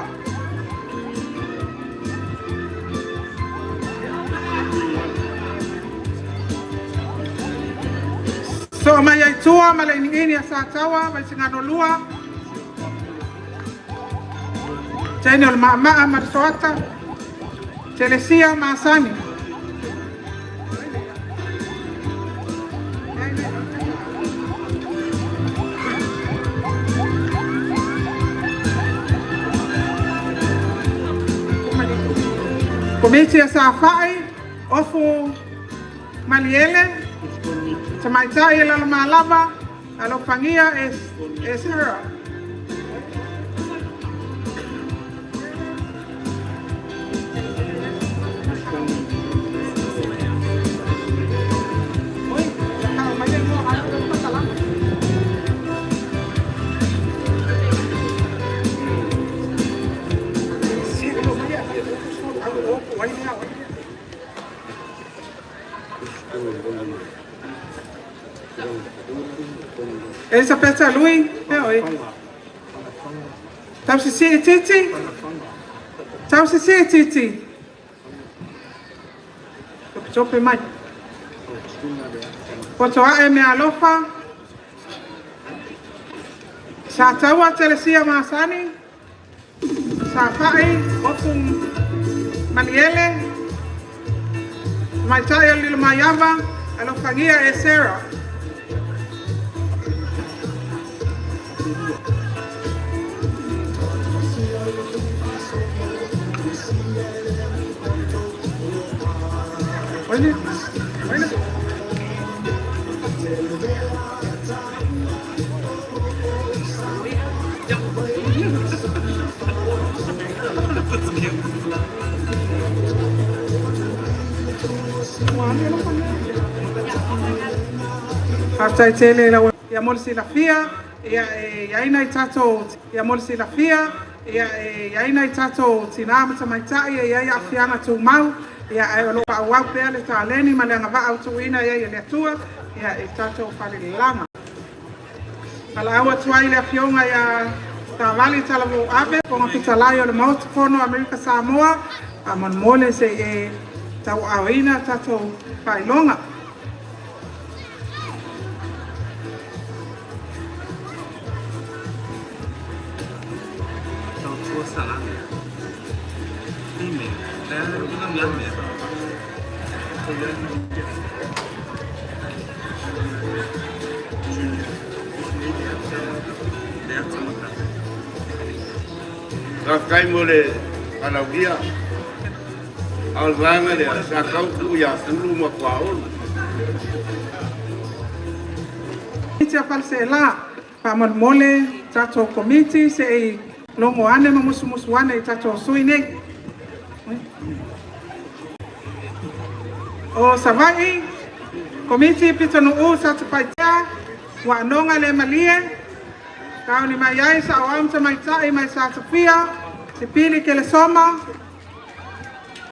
so mai ai tua male ini asa tawa mai singano lua Tenol mama marsoata Telesia Masani Komiti asa fai ofu Maliele Samaita ila malava alofangia es her. Esa pesa lui, oi. Tau si titi. Tau si titi. Chope mai. Poto a me alofa. Sa tawa telesia masani. Sa fai opung maniele. Mai tayo lilo mayava. Alofangia e Sarah. Oye, oye. Hasta tele la ya molsi la fia ya ina itato ya molsi la fia ya ina itato tinama tamaitai ya fianga tu mau ya lo wa pele ta leni malanga va autoina ya le tua ya itato fale lama ala awa tuai le fionga ya tavali talavo abe con pitalayo le most fono America Samoa amon mole se tau awina tato pailonga Rakai mole alaugia al ranga le sa kau tu ya tulu ma kwaol Tia falsela pa mole tato committee se longo ane mamusu ane tato suine o savai committee pitonu u tato paita wa nonga le malie kau ni mai ai sa awam sa mai tai mai sa Sofia se pili ke le soma